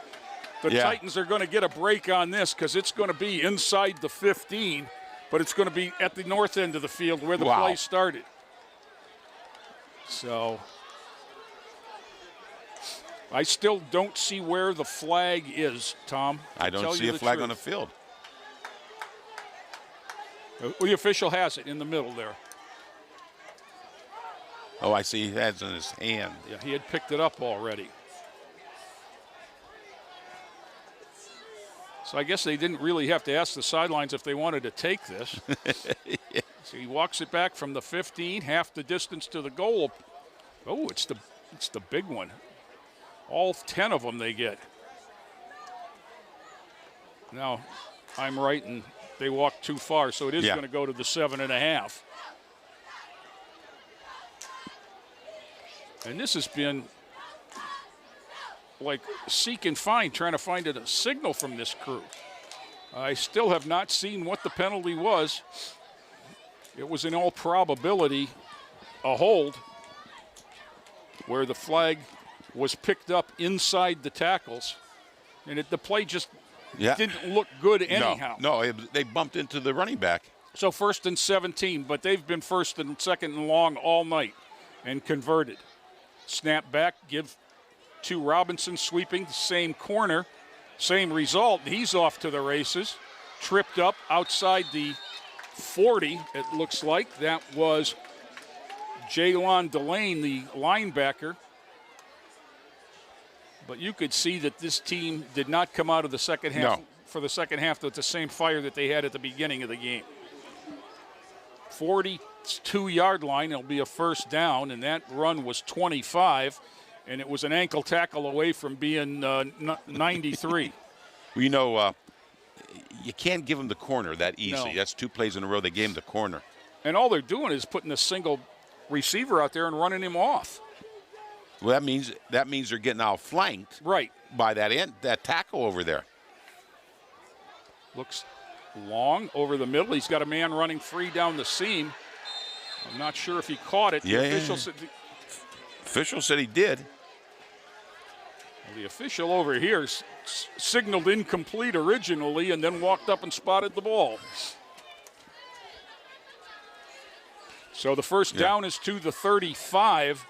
the Titans are going to get a break on this because it's going to be inside the 15. but it's going to be at the north end of the field where the play started. So I still don't see where the flag is, Tom. I don't see a flag on the field. The official has it in the middle there. Oh, I see he has it in his hand. Yeah, he had picked it up already. So I guess they didn't really have to ask the sidelines if they wanted to take this. Yeah. So he walks it back from the 15, half the distance to the goal. Oh, it's the big one. All 10 of them they get. Now, I'm right, and they walked too far, so it is going to go to the 7.5. And this has been like seek and find, trying to find a signal from this crew. I still have not seen what the penalty was. It was in all probability a hold where the flag was picked up inside the tackles, and the play just didn't look good anyhow. No, they bumped into the running back. So 1st and 17, but they've been 1st and 2nd and long all night and converted. Snap back, give to Robinson, sweeping the same corner, same result. He's off to the races. Tripped up outside the 40, it looks like. That was Jaylon Delane, the linebacker. But you could see that this team did not come out of the second half for the second half with the same fire that they had at the beginning of the game. 42-yard line, it'll be a first down, and that run was 25, and it was an ankle tackle away from being 93. Well, you know, you can't give them the corner that easy. No. That's 2 plays in a row they gave him the corner. And all they're doing is putting a single receiver out there and running him off. Well, that means they're getting outflanked by that tackle over there. Looks long over the middle. He's got a man running free down the seam. I'm not sure if he caught it. Official said he did. Well, the official over here signaled incomplete originally and then walked up and spotted the ball. So the first down is to the 35,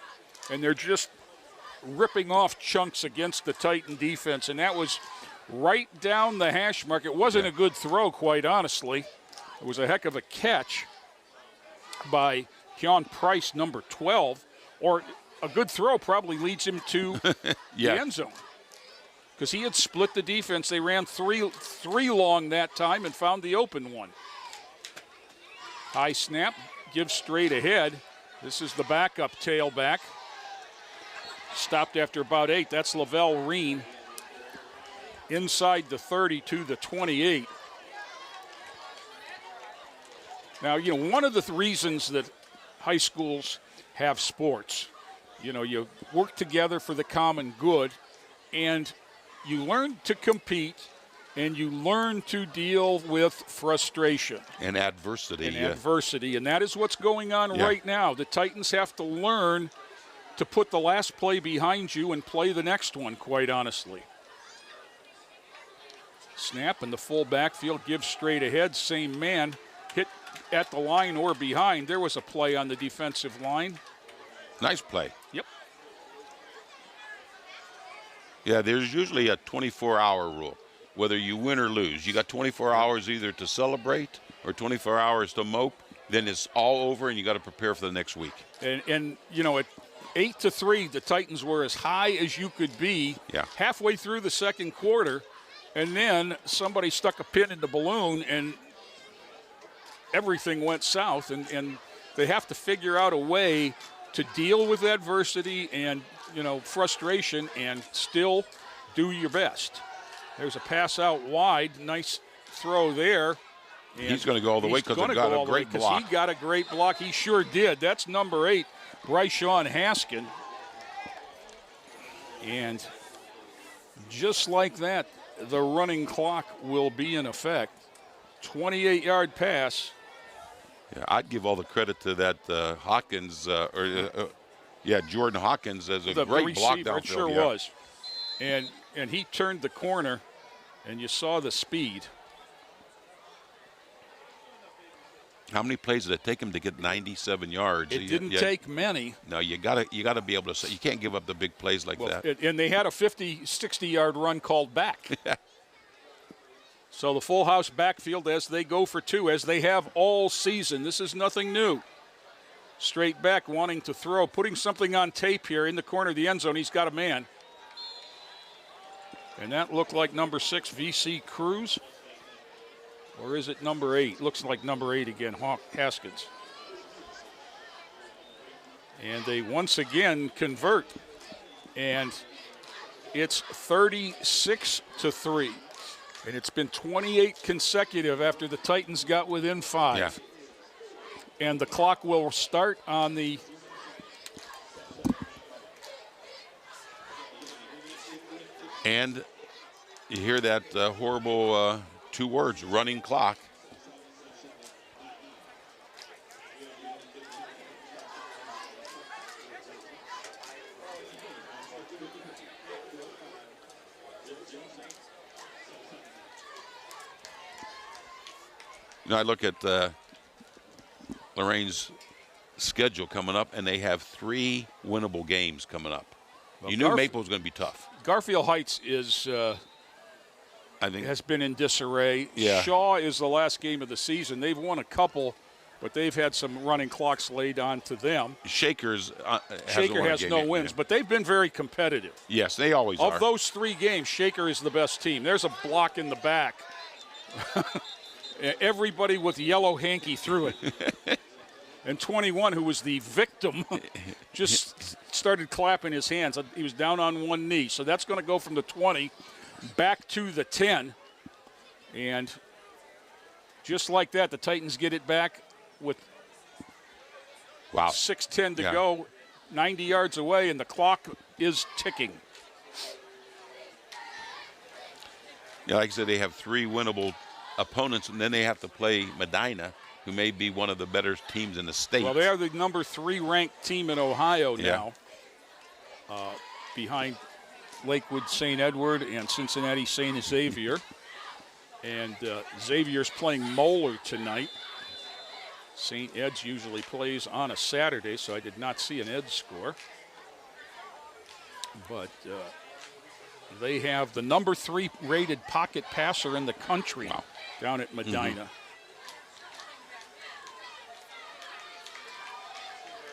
and they're just ripping off chunks against the Titan defense, and that was right down the hash mark. It wasn't a good throw, quite honestly. It was a heck of a catch by Keon Price, number 12, or a good throw probably leads him to the end zone, because he had split the defense. They ran three long that time and found the open one. High snap, gives straight ahead. This is the backup tailback. Stopped after about 8. That's Lavelle Reen. Inside the 30 to the 28. Now, you know, one of the reasons that high schools have sports, you know, you work together for the common good, and you learn to compete, and you learn to deal with frustration. And adversity. And that is what's going on right now. The Titans have to learn to put the last play behind you and play the next one, quite honestly. Snap in the full backfield, gives straight ahead. Same man hit at the line or behind. There was a play on the defensive line. Nice play. Yep. Yeah, there's usually a 24-hour rule, whether you win or lose. You got 24 hours either to celebrate or 24 hours to mope. Then it's all over, and you got to prepare for the next week. And you know, at 8-3, the Titans were as high as you could be halfway through the second quarter. And then somebody stuck a pin in the balloon, and everything went south. And they have to figure out a way to deal with adversity and, you know, frustration and still do your best. There's a pass out wide. Nice throw there. And he's going to go all the way because he got a great block. He got a great block. He sure did. That's number 8, Bryshawn Haskin. And just like that, the running clock will be in effect. 28-yard pass. Yeah, I'd give all the credit to that Hawkins, Jordan Hawkins as a great block downfield. It sure was. And he turned the corner, and you saw the speed. How many plays did it take him to get 97 yards? It didn't take many. No, you gotta be able to say, you can't give up the big plays like that. And they had a 50, 60-yard run called back. So the full house backfield as they go for two, as they have all season. This is nothing new. Straight back, wanting to throw, putting something on tape here in the corner of the end zone. He's got a man. And that looked like number 6, VC Cruz. Or is it number 8? Looks like number 8 again, Haskins. And they once again convert. And it's 36-3. And it's been 28 consecutive after the Titans got within 5. Yeah. And the clock will start on the and you hear that horrible 2 words, running clock. You know, I look at Lorain's schedule coming up, and they have 3 winnable games coming up. Well, you knew Maple was going to be tough. Garfield Heights is I think has been in disarray. Yeah. Shaw is the last game of the season. They've won a couple, but they've had some running clocks laid on to them. Shaker has no wins, but they've been very competitive. Yes, they always are. Of those 3 games, Shaker is the best team. There's a block in the back. Everybody with yellow hanky threw it. And 21, who was the victim, just started clapping his hands. He was down on one knee. So that's going to go from the 20 back to the 10. And just like that, the Titans get it back with 6:10 to go, 90 yards away, and the clock is ticking. Yeah, like I said, they have 3 winnable opponents, and then they have to play Medina, who may be one of the better teams in the state. Well, they are the number 3 ranked team in Ohio now, behind Lakewood St. Edward and Cincinnati St. Xavier. And Xavier's playing Moeller tonight. St. Ed's usually plays on a Saturday, so I did not see an Ed score. But they have the number 3 rated pocket passer in the country down at Medina.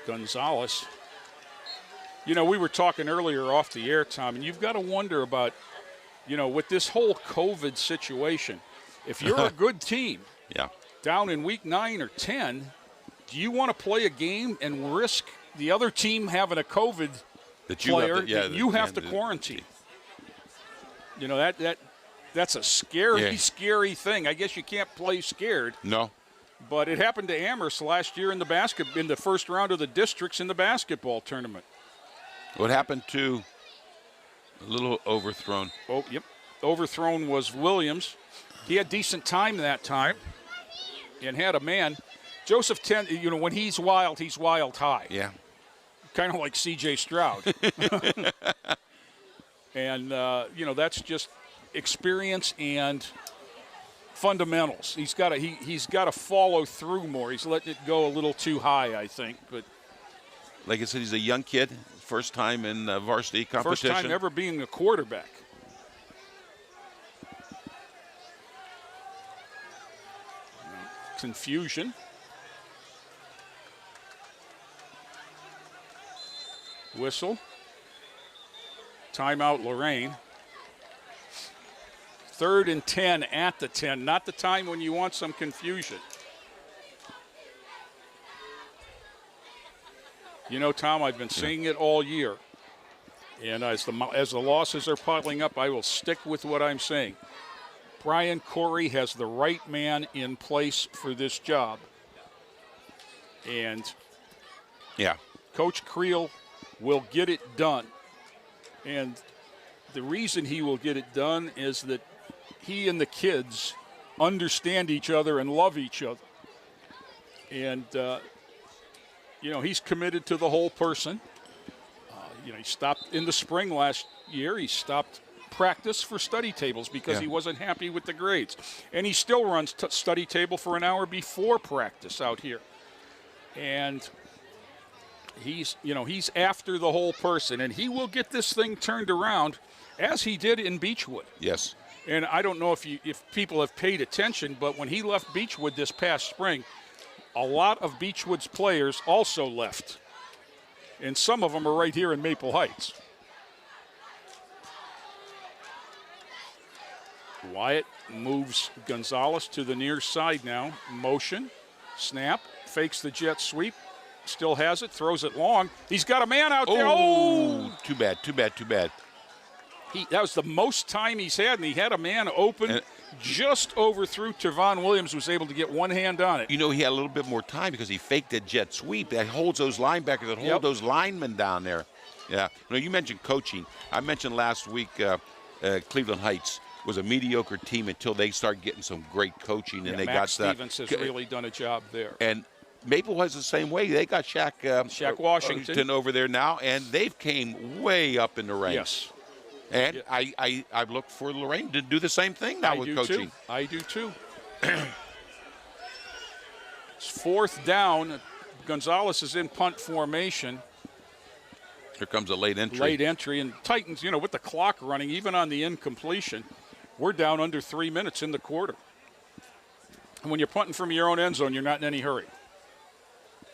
Gonzalez. You know, we were talking earlier off the air, Tom, and you've got to wonder about, you know, with this whole COVID situation, if you're a good team down in week 9 or 10, do you want to play a game and risk the other team having a COVID player that you have to quarantine? You know, that's a scary thing. I guess you can't play scared. No. But it happened to Amherst last year in the first round of the districts in the basketball tournament. What happened to a little overthrown? Oh, yep. Overthrown was Williams. He had decent time that time and had a man. Joseph you know, when he's wild high. Yeah. Kind of like C.J. Stroud. And, you know, that's just experience and fundamentals. He's got to follow through more. He's letting it go a little too high, I think. But like I said, he's a young kid, first time in varsity competition. First time ever being a quarterback. Confusion. Whistle. Timeout, Lorain. 3rd and 10 at the 10. Not the time when you want some confusion. You know, Tom, I've been saying it all year. And as the losses are piling up, I will stick with what I'm saying. Brian Corey has the right man in place for this job. And Coach Creel will get it done. And the reason he will get it done is that he and the kids understand each other and love each other. And, you know, he's committed to the whole person. You know, he stopped in the spring last year. He stopped practice for study tables because he wasn't happy with the grades. And he still runs study table for an hour before practice out here. And he's after the whole person, and he will get this thing turned around as he did in Beechwood. Yes. And I don't know if people have paid attention, but when he left Beechwood this past spring, a lot of Beechwood's players also left. And some of them are right here in Maple Heights. Wyatt moves Gonzalez to the near side now. Motion, snap, fakes the jet sweep, still has it, throws it long. He's got a man out there. Oh! Too bad. That was the most time he's had, and he had a man open, just overthrew. Tavon Williams was able to get one hand on it. He had a little bit more time because he faked a jet sweep. That holds those linebackers, that hold those linemen down there. Yeah. You mentioned coaching. I mentioned last week Cleveland Heights was a mediocre team until they started getting some great coaching, and they Max got Stevens has really done a job there. And Maple was the same way. They got Shaq Washington over there now, and they've came way up in the ranks. Yes. And I've looked for Lorain to do the same thing now with coaching. I do too. It's 4th down. Gonzalez is in punt formation. Here comes a late entry. And Titans, with the clock running, even on the incompletion, we're down under 3 minutes in the quarter. And when you're punting from your own end zone, you're not in any hurry.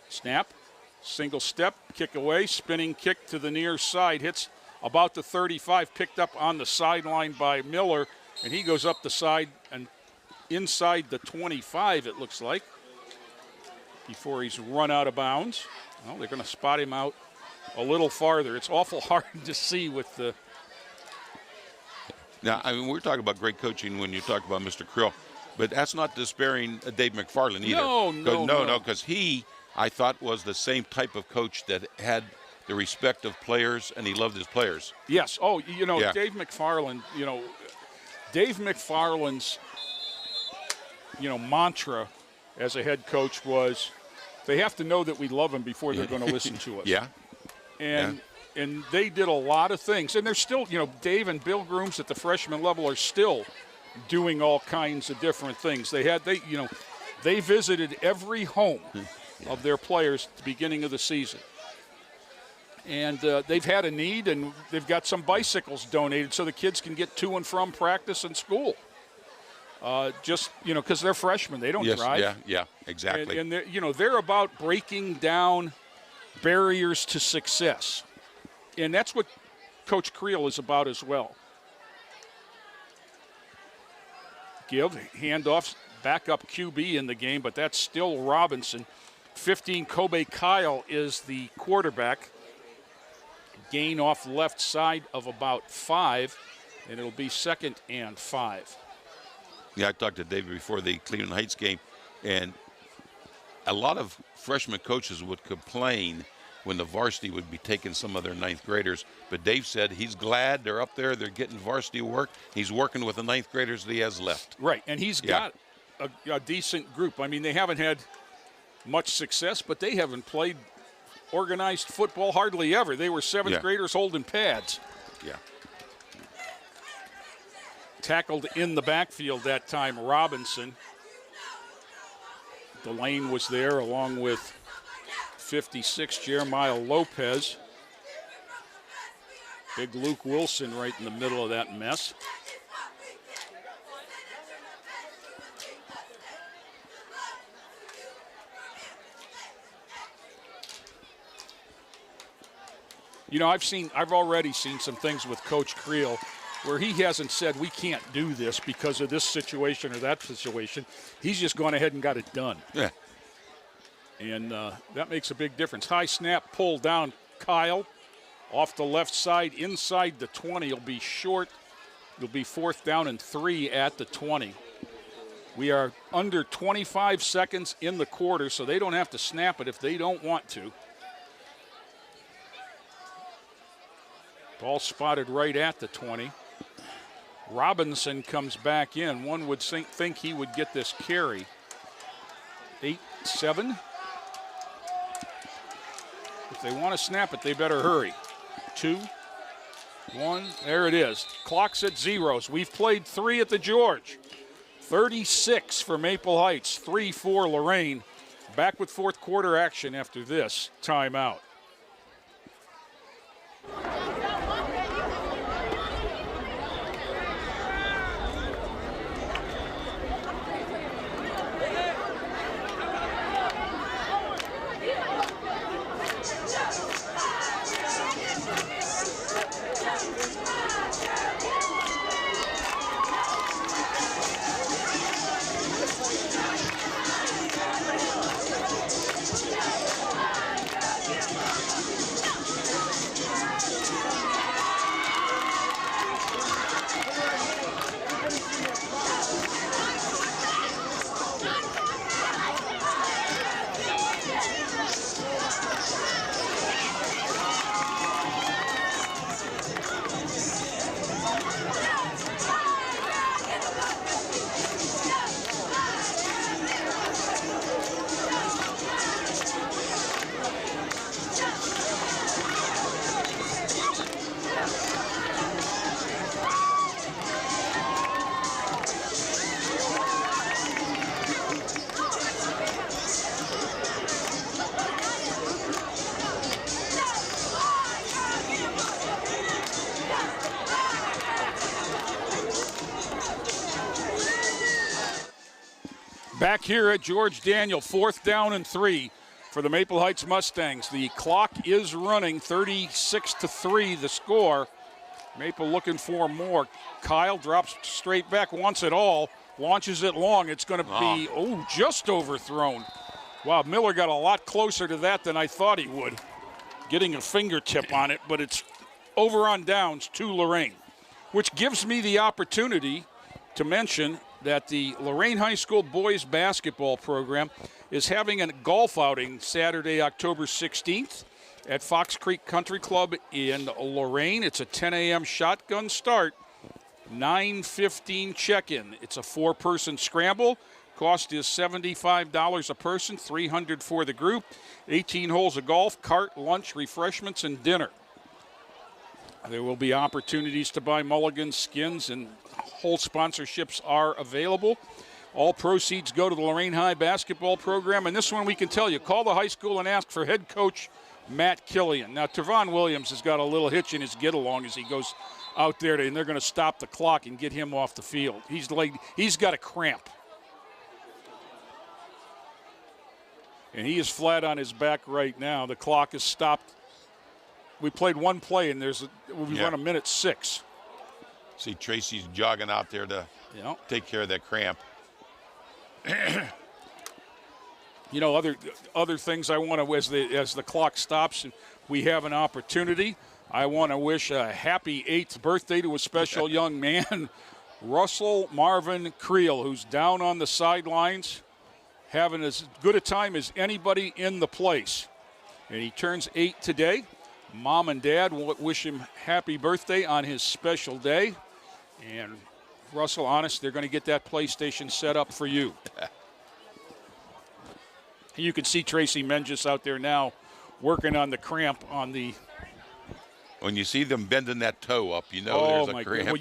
Snap, single step, kick away, spinning kick to the near side, hits about the 35, picked up on the sideline by Miller, and he goes up the side and inside the 25, it looks like, before he's run out of bounds. Well, they're going to spot him out a little farther. It's awful hard to see with the... Now, we're talking about great coaching when you talk about Mr. Krill, but that's not despairing Dave McFarland either. No, because he, I thought, was the same type of coach that had the respect of players, and he loved his players. Yes. Oh, Dave McFarland, Dave McFarland's, mantra as a head coach was they have to know that we love them before they're going to listen to us. Yeah. And they did a lot of things. And they're still, Dave and Bill Grooms at the freshman level are still doing all kinds of different things. They visited every home of their players at the beginning of the season. And they've had a need, and they've got some bicycles donated so the kids can get to and from practice and school. Because they're freshmen. They don't drive. Yeah, exactly. And they're about breaking down barriers to success. And that's what Coach Creel is about as well. Handoffs, backup QB in the game, but that's still Robinson. 15, Kobe Kyle is the quarterback. Gain off left side of about 5, and it'll be 2nd and 5. Yeah, I talked to David before the Cleveland Heights game, and a lot of freshman coaches would complain when the varsity would be taking some of their 9th graders. But Dave said he's glad they're up there, they're getting varsity work. He's working with the 9th graders that he has left. Right, and he's got a decent group. I mean, they haven't had much success, but they haven't played organized football hardly ever. They were 7th graders holding pads. Yeah. Tackled in the backfield that time, Robinson. Delane was there along with 56, Jeremiah Lopez. Big Luke Wilson right in the middle of that mess. I've already seen some things with Coach Creel where he hasn't said we can't do this because of this situation or that situation. He's just gone ahead and got it done. Yeah. And that makes a big difference. High snap, pull down, Kyle. Off the left side, inside the 20. He'll be short. It'll be 4th down and 3 at the 20. We are under 25 seconds in the quarter, so they don't have to snap it if they don't want to. Ball spotted right at the 20. Robinson comes back in. One would think he would get this carry. 8-7. If they want to snap it, they better hurry. 2, One, there it is. Clock's at zeros. We've played 3 at the George. 36 for Maple Heights, 3 for Lorain. Back with fourth quarter action after this timeout. Back here at George Daniel, 4th down and 3 for the Maple Heights Mustangs. The clock is running, 36-3 the score. Maple looking for more. Kyle drops straight back, wants it all, launches it long. It's going to be, just overthrown. Wow, Miller got a lot closer to that than I thought he would, getting a fingertip on it, but it's over on downs to Lorain, which gives me the opportunity to mention that the Lorain High School boys basketball program is having a golf outing Saturday, October 16th at Fox Creek Country Club in Lorain. It's a 10 a.m. shotgun start, 9:15 check-in. It's a 4-person scramble. Cost is $75 a person, $300 for the group. 18 holes of golf, cart, lunch, refreshments, and dinner. There will be opportunities to buy mulligans, skins, and whole sponsorships are available. All proceeds go to the Lorain High basketball program. And this one we can tell you, call the high school and ask for head coach Matt Killian. Now, Tavon Williams has got a little hitch in his get-along as he goes out there, and they're going to stop the clock and get him off the field. He's got a cramp. And he is flat on his back right now. The clock is stopped. We played one play, and we run a minute 6. See, Tracy's jogging out there to take care of that cramp. You know, other things I want to, as the clock stops and we have an opportunity, I want to wish a happy 8th birthday to a special young man, Russell Marvin Creel, who's down on the sidelines, having as good a time as anybody in the place. And he turns 8 today. Mom and Dad wish him happy birthday on his special day. And Russell, honest, they're going to get that PlayStation set up for you. You can see Tracy Menges out there now working on the cramp on the. When you see them bending that toe up, you know there's a cramp. Well,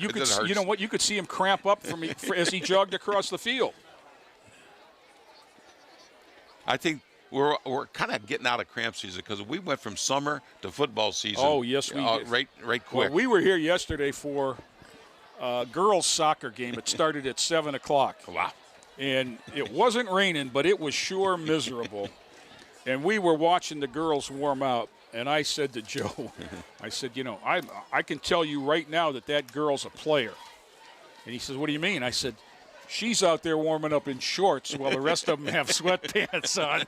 you know what? You could see him cramp up as he jogged across the field. I think we're kind of getting out of cramp season because we went from summer to football season. Oh, yes, we did. Right quick. Well, we were here yesterday for a girls' soccer game. It started at 7 o'clock. Wow. And it wasn't raining, but it was sure miserable. And we were watching the girls warm up, and I said to Joe, I said, you know, I can tell you right now that girl's a player. And he says, what do you mean? I said, she's out there warming up in shorts while the rest of them have sweatpants on.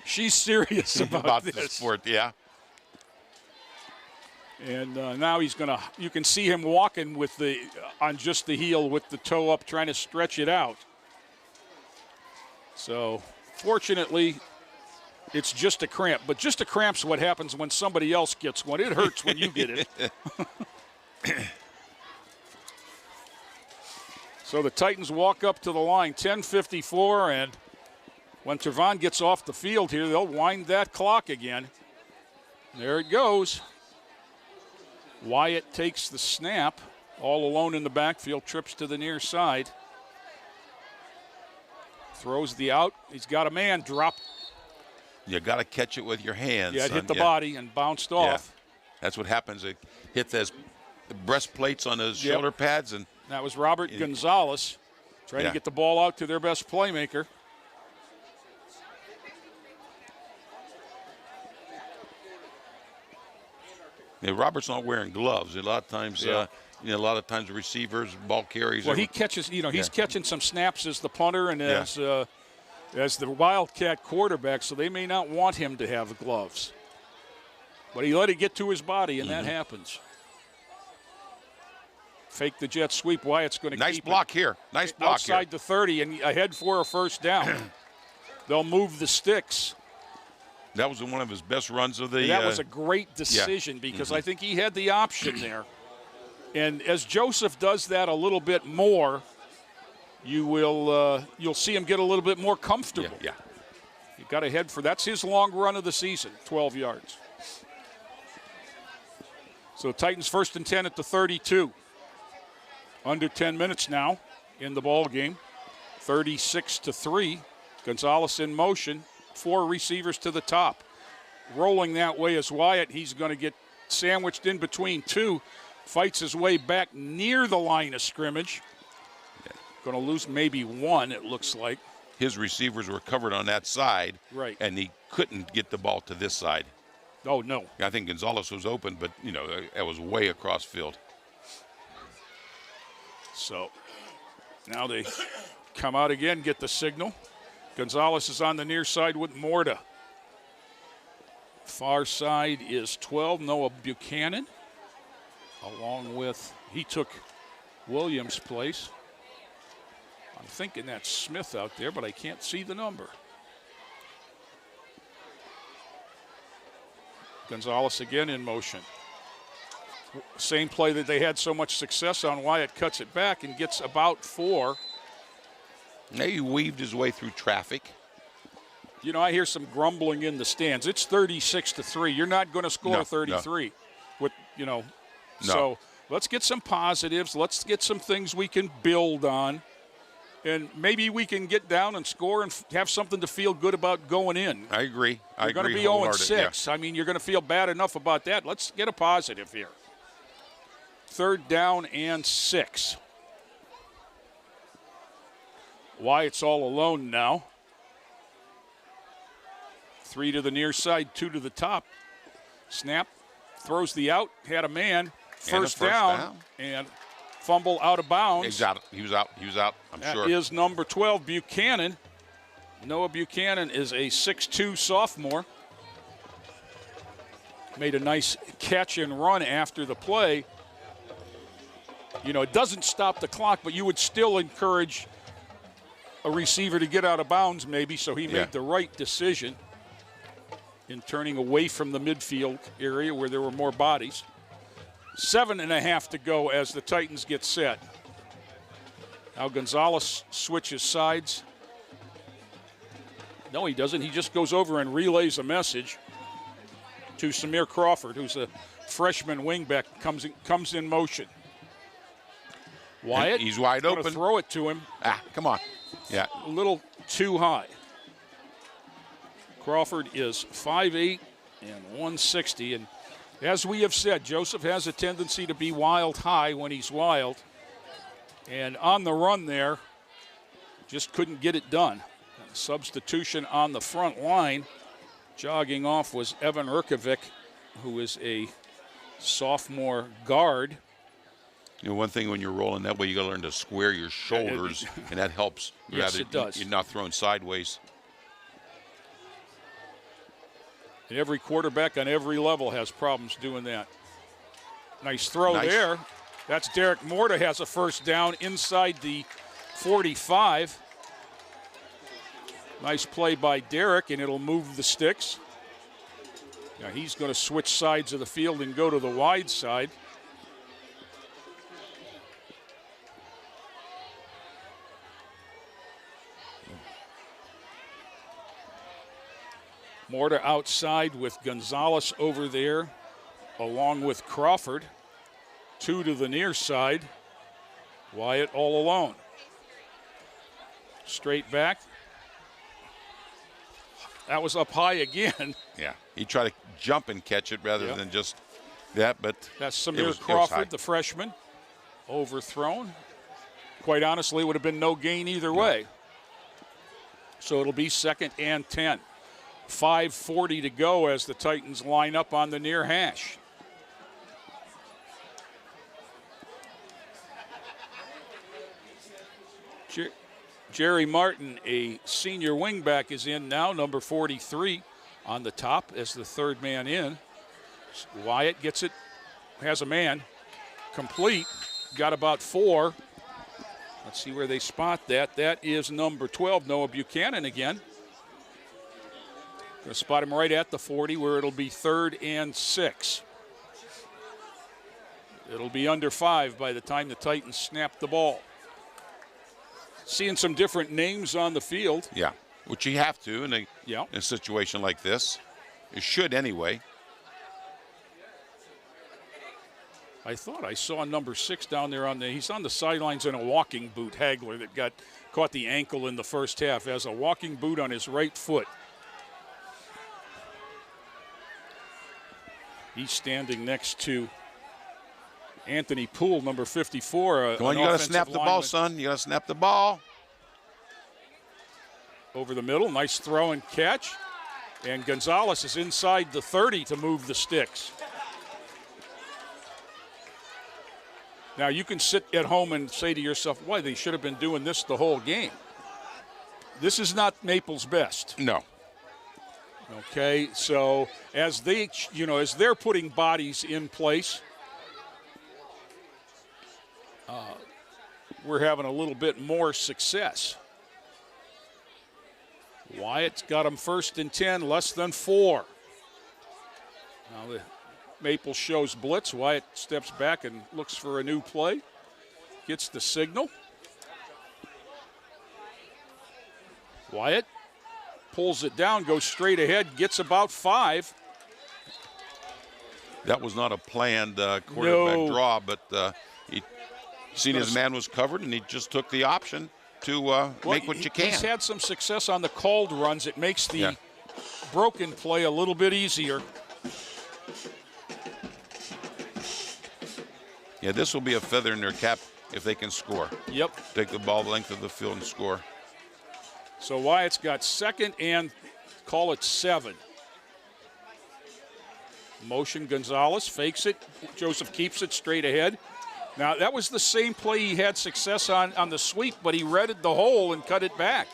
She's serious about this. The sport, yeah. And now you can see him walking on just the heel with the toe up, trying to stretch it out. So, fortunately, it's just a cramp. But just a cramp's what happens when somebody else gets one. It hurts when you get it. So the Titans walk up to the line, 10:54, and when Tavon gets off the field here, they'll wind that clock again. There it goes. Wyatt takes the snap, all alone in the backfield, trips to the near side. Throws the out. He's got a man, drop. You got to catch it with your hands. Yeah, it hit the body and bounced off. That's what happens. It hit the breastplates on his shoulder pads. And that was Robert Gonzalez trying to get the ball out to their best playmaker. Yeah, Robert's not wearing gloves. A lot of times, a lot of times receivers, ball carries. Well, he catches. He's catching some snaps as the punter and as the Wildcat quarterback, so they may not want him to have gloves. But he let it get to his body, and that happens. Fake the jet sweep. Wyatt's going to keep it. Nice block here. Nice block outside the 30 and ahead for a first down. They'll move the sticks. That was one of his best runs of the. That was a great decision because I think he had the option there. And as Joseph does that a little bit more, you'll see him get a little bit more comfortable. Yeah. He got ahead for that's his long run of the season, 12 yards. So Titans 1st and 10 at the 32. Under 10 minutes now in the ball game. 36-3. Gonzalez in motion. 4 receivers to the top. Rolling that way is Wyatt. He's going to get sandwiched in between 2. Fights his way back near the line of scrimmage. Going to lose maybe 1, it looks like. His receivers were covered on that side. Right. And he couldn't get the ball to this side. Oh, no. I think Gonzalez was open, but, it was way across field. So now they come out again, get the signal. Gonzalez is on the near side with Morta. Far side is 12, Noah Buchanan. Along with, he took Williams' place. I'm thinking that's Smith out there, but I can't see the number. Gonzalez again in motion. Same play that they had so much success on. Wyatt cuts it back and gets about 4. Now he weaved his way through traffic. I hear some grumbling in the stands. It's 36-3. You're not going to score 33. No. So let's get some positives. Let's get some things we can build on. And maybe we can get down and score and have something to feel good about going in. I agree. You're going to be 0-6. Yeah. I mean, you're going to feel bad enough about that. Let's get a positive here. 3rd down and 6. Wyatt's all alone now. 3 to the near side, 2 to the top. Snap, throws the out, had a man. First down, and fumble out of bounds. He was out, I'm sure. That is number 12, Buchanan. Noah Buchanan is a 6'2 sophomore. Made a nice catch and run after the play. It doesn't stop the clock, but you would still encourage a receiver to get out of bounds maybe, so he made the right decision in turning away from the midfield area where there were more bodies. 7.5 to go as the Titans get set. Now Gonzalez switches sides. No, he doesn't. He just goes over and relays a message to Samir Crawford, who's a freshman wingback, comes in motion. Wyatt, he's wide open. Throw it to him. Come on. Yeah. A little too high. Crawford is 5'8" and 160. And as we have said, Joseph has a tendency to be wild high when he's wild. And on the run there, just couldn't get it done. Substitution on the front line. Jogging off was Evan Urkovic, who is a sophomore guard. One thing when you're rolling that way, you got to learn to square your shoulders, and that helps. Yes, it does. You're not thrown sideways. And every quarterback on every level has problems doing that. Nice throw there. That's Derek Morta has a first down inside the 45. Nice play by Derek, and it'll move the sticks. Now he's going to switch sides of the field and go to the wide side. Morta outside with Gonzalez over there, along with Crawford. Two to the near side. Wyatt all alone. Straight back. That was up high again. Yeah, he tried to jump and catch it rather than just that, but that's Samir Crawford, the freshman. Overthrown. Quite honestly, it would have been no gain either way. So it'll be 2nd and 10. 5:40 to go as the Titans line up on the near hash. Jerry Martin, a senior wingback, is in now, number 43 on the top as the third man in. Wyatt gets it, has a man, complete, got about 4. Let's see where they spot that. That is number 12, Noah Buchanan again. Going to spot him right at the 40 where it'll be 3rd and 6. It'll be under 5 by the time the Titans snap the ball. Seeing some different names on the field. Yeah, which you have to in a situation like this. You should anyway. I thought I saw number 6 down there he's on the sidelines in a walking boot, Hagler, that caught the ankle in the first half, has a walking boot on his right foot. He's standing next to Anthony Poole, number 54. Come on, you got to snap the ball, son. You got to snap the ball. Over the middle, nice throw and catch. And Gonzalez is inside the 30 to move the sticks. Now, you can sit at home and say to yourself, why, they should have been doing this the whole game. This is not Maple's best. No. Okay, so as they're putting bodies in place, we're having a little bit more success. Wyatt's got him 1st and 10, less than 4. Now the Maple shows blitz. Wyatt steps back and looks for a new play. Gets the signal. Wyatt pulls it down, goes straight ahead, gets about 5. That was not a planned quarterback draw, but he seen his man was covered, and he just took the option to make what you can. He's had some success on the called runs. It makes the broken play a little bit easier. Yeah, this will be a feather in their cap if they can score. Yep. Take the ball length of the field and score. So Wyatt's got 2nd and call it 7. Motion Gonzalez, fakes it. Joseph keeps it straight ahead. Now, that was the same play he had success on the sweep, but he readed the hole and cut it back.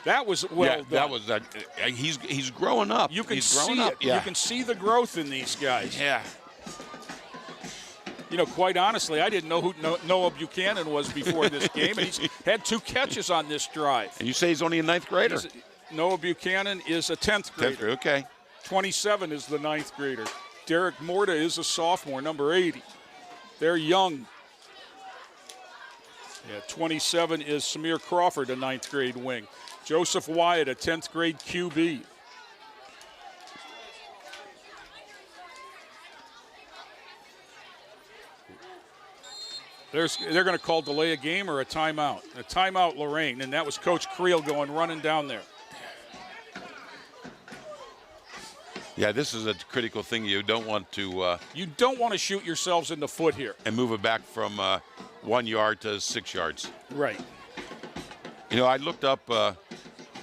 That was well done. That was that. He's growing up. You can he's see it. Yeah. You can see the growth in these guys. Yeah. You know, quite honestly, I didn't know who Noah Buchanan was before this game, and he's had 2 catches on this drive. And you say he's only a 9th grader? Noah Buchanan is a 10th grader. 10th grader, okay. 27 is the 9th grader. Derek Morta is a sophomore, number 80. They're young. Yeah, 27 is Samir Crawford, a 9th grade wing. Joseph Wyatt, a 10th grade QB. They're going to call delay a game or a timeout. A timeout, Lorain, and that was Coach Creel running down there. Yeah, this is a critical thing. You don't want to. You don't want to shoot yourselves in the foot here. And move it back from 1 yard to 6 yards. Right. You know, I looked up to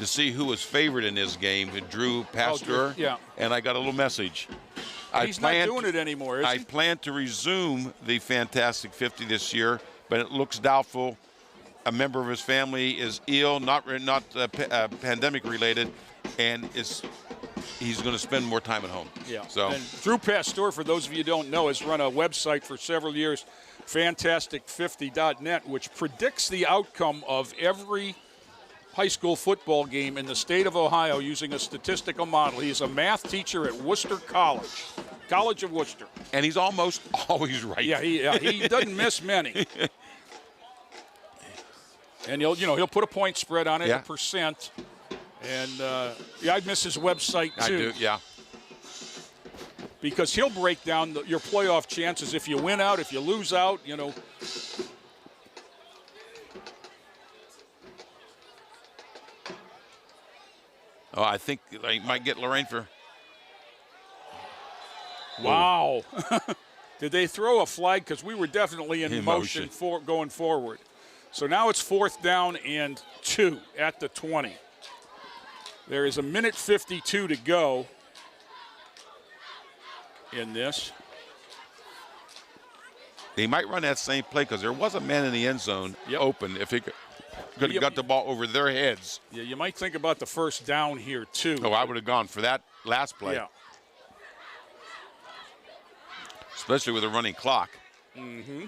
see who was favored in this game. Drew Pasteur. Yeah. And I got a little message. He's not doing it anymore, is he? I plan to resume the Fantastic 50 this year, but it looks doubtful. A member of his family is ill, not pandemic related, and he's going to spend more time at home. Yeah. So and Drew Pasteur, for those of you who don't know, has run a website for several years, Fantastic50.net, which predicts the outcome of every high school football game in the state of Ohio using a statistical model. He's a math teacher at Worcester College of Worcester. And he's almost always right. Yeah, he doesn't miss many. And he'll put a point spread on it, a percent. And I miss his website too. I do, yeah. because he'll break down your playoff chances if you win out, if you lose out, you know. Oh, I think I might get Lorain for. Wow. Did they throw a flag? Because we were definitely in motion for going forward. So now it's 4th down and 2 at the 20. There is 1:52 to go in this. They might run that same play because there was a man in the end zone open if he could have got the ball over their heads. Yeah, you might think about the first down here, too. Oh, I would have gone for that last play. Yeah. Especially with a running clock. Mm-hmm.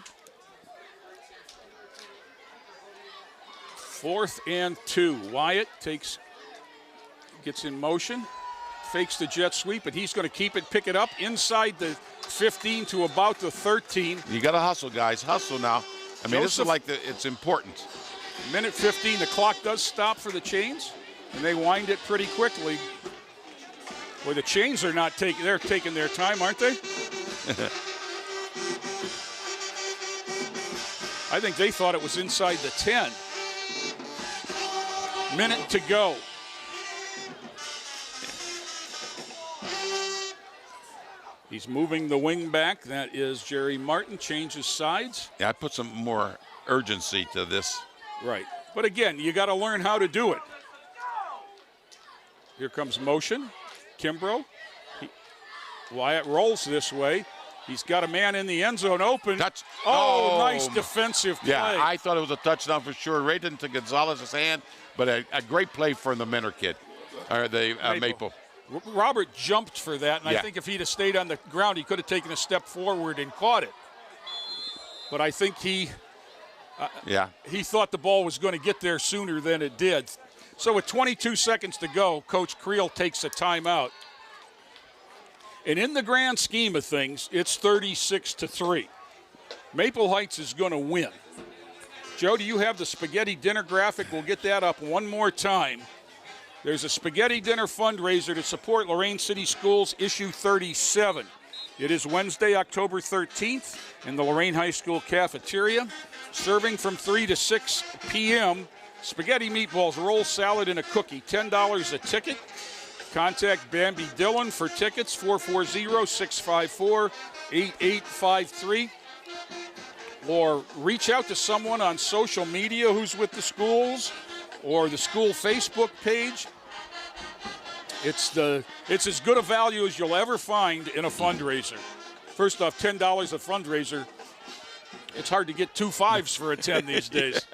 4th and 2. Wyatt gets in motion, fakes the jet sweep, and he's going to keep it, pick it up inside the 15 to about the 13. You got to hustle, guys. Hustle now. I mean, this is like it's important. 1:15, the clock does stop for the Chains, and they wind it pretty quickly. Boy, the Chains are not taking, they're taking their time, aren't they? I think they thought it was inside the 10. Minute to go. He's moving the wing back. That is Jerry Martin. Changes sides. Yeah, I put some more urgency to this. Right. But again, you got to learn how to do it. Here comes motion. Kimbrough. Wyatt rolls this way. He's got a man in the end zone open. Touch. Oh, nice defensive play. Yeah, I thought it was a touchdown for sure. Right into Gonzalez's hand, but a great play from the Menor kid, or the Maple. Robert jumped for that, and I think if he'd have stayed on the ground, he could have taken a step forward and caught it. But I think he thought the ball was going to get there sooner than it did. So with 22 seconds to go, Coach Creel takes a timeout. And in the grand scheme of things, it's 36-3. Maple Heights is going to win. Joe, do you have the spaghetti dinner graphic? We'll get that up one more time. There's a spaghetti dinner fundraiser to support Lorain City Schools, issue 37. It is Wednesday, October 13th in the Lorain High School cafeteria. Serving from 3 to 6 p.m. Spaghetti meatballs, roll salad, and a cookie. $10 a ticket. Contact Bambi Dillon for tickets, 440-654-8853. Or reach out to someone on social media who's with the schools or the school Facebook page. It's as good a value as you'll ever find in a fundraiser. First off, $10 a fundraiser. It's hard to get 2 5s for a 10 these days.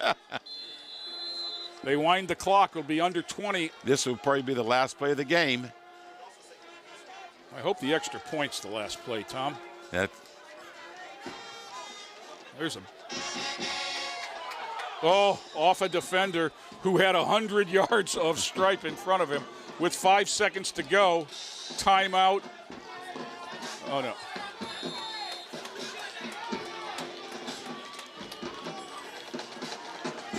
They wind the clock. It'll be under 20. This will probably be the last play of the game. I hope the extra point's the last play, Tom. There's off a defender who had 100 yards of stripe in front of him with 5 seconds to go. Timeout. Oh, no.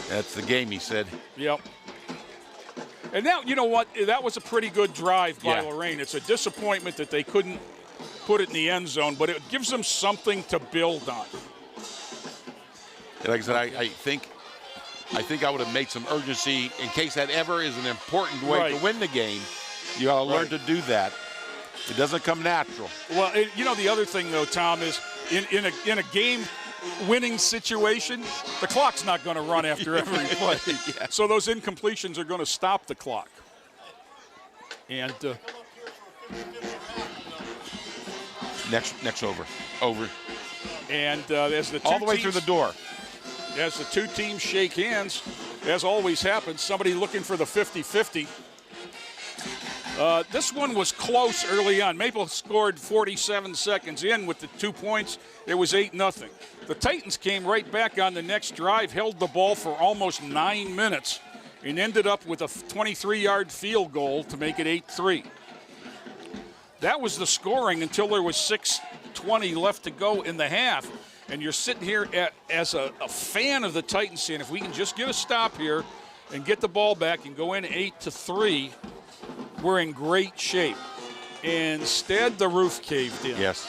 That's the game, he said. Yep. And now, you know what? That was a pretty good drive by Lorain. It's a disappointment that they couldn't put it in the end zone, but it gives them something to build on. Like I said, I think I would have made some urgency in case that ever is an important way to win the game. You got to learn to do that. It doesn't come natural. Well, you know, the other thing, though, Tom, is in a game-winning situation, the clock's not going to run after every play. So those incompletions are going to stop the clock. And next over. And as the two all the way teams, through the door. As the two teams shake hands, as always happens, somebody looking for the 50-50. This one was close early on. Maple scored 47 seconds in with the 2 points. It was 8-0. The Titans came right back on the next drive, held the ball for almost 9 minutes, and ended up with a 23-yard field goal to make it 8-3. That was the scoring until there was 6:20 left to go in the half. And you're sitting here as a fan of the Titans saying, if we can just get a stop here and get the ball back and go in 8-3, we're in great shape. Instead, the roof caved in. Yes.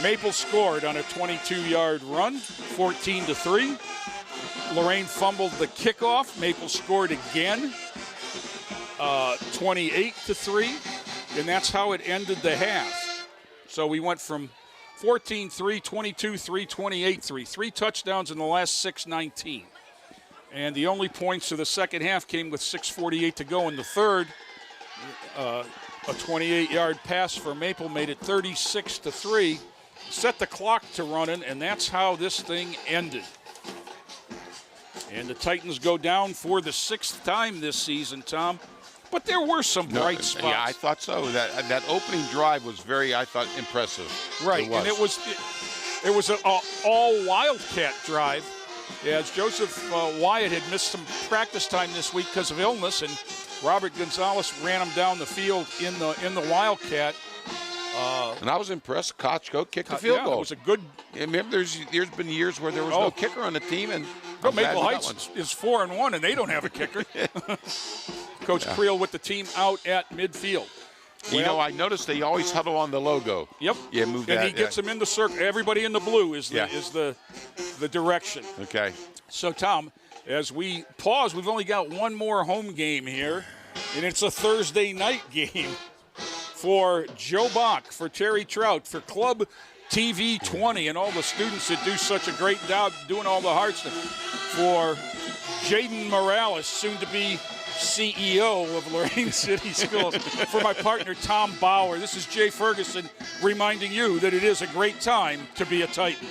Maple scored on a 22-yard run, 14-3. Lorain fumbled the kickoff. Maple scored again, 28-3, and that's how it ended the half. So we went from 14-3, 22-3, 28-3. 3 touchdowns in the last 6:19. And the only points of the second half came with 6:48 to go in the third. A 28-yard pass for Maple made it 36-3. Set the clock to running, and that's how this thing ended. And the Titans go down for the 6th time this season, Tom. But there were some bright spots. Yeah, I thought so. That opening drive was very, I thought, impressive. Right, and it was an all Wildcat drive. As Joseph Wyatt had missed some practice time this week because of illness, and Robert Gonzalez ran him down the field in the Wildcat. And I was impressed. Kochko kicked the field goal. It was a good. Remember, there's been years where there was no kicker on the team, and Maple Heights is 4-1, and they don't have a kicker. Coach Creel with the team out at midfield. I noticed they always huddle on the logo. Yep. Yeah, move that. And he gets them in the circle. Everybody in the blue is the direction. Okay. So, Tom, as we pause, we've only got one more home game here, and it's a Thursday night game for Joe Bach, for Terry Trout, for Club TV 20, and all the students that do such a great job doing all the hard stuff. For Jaden Morales, soon to be CEO of Lorain City Schools. For my partner, Tom Bauer, this is Jay Ferguson reminding you that it is a great time to be a Titan.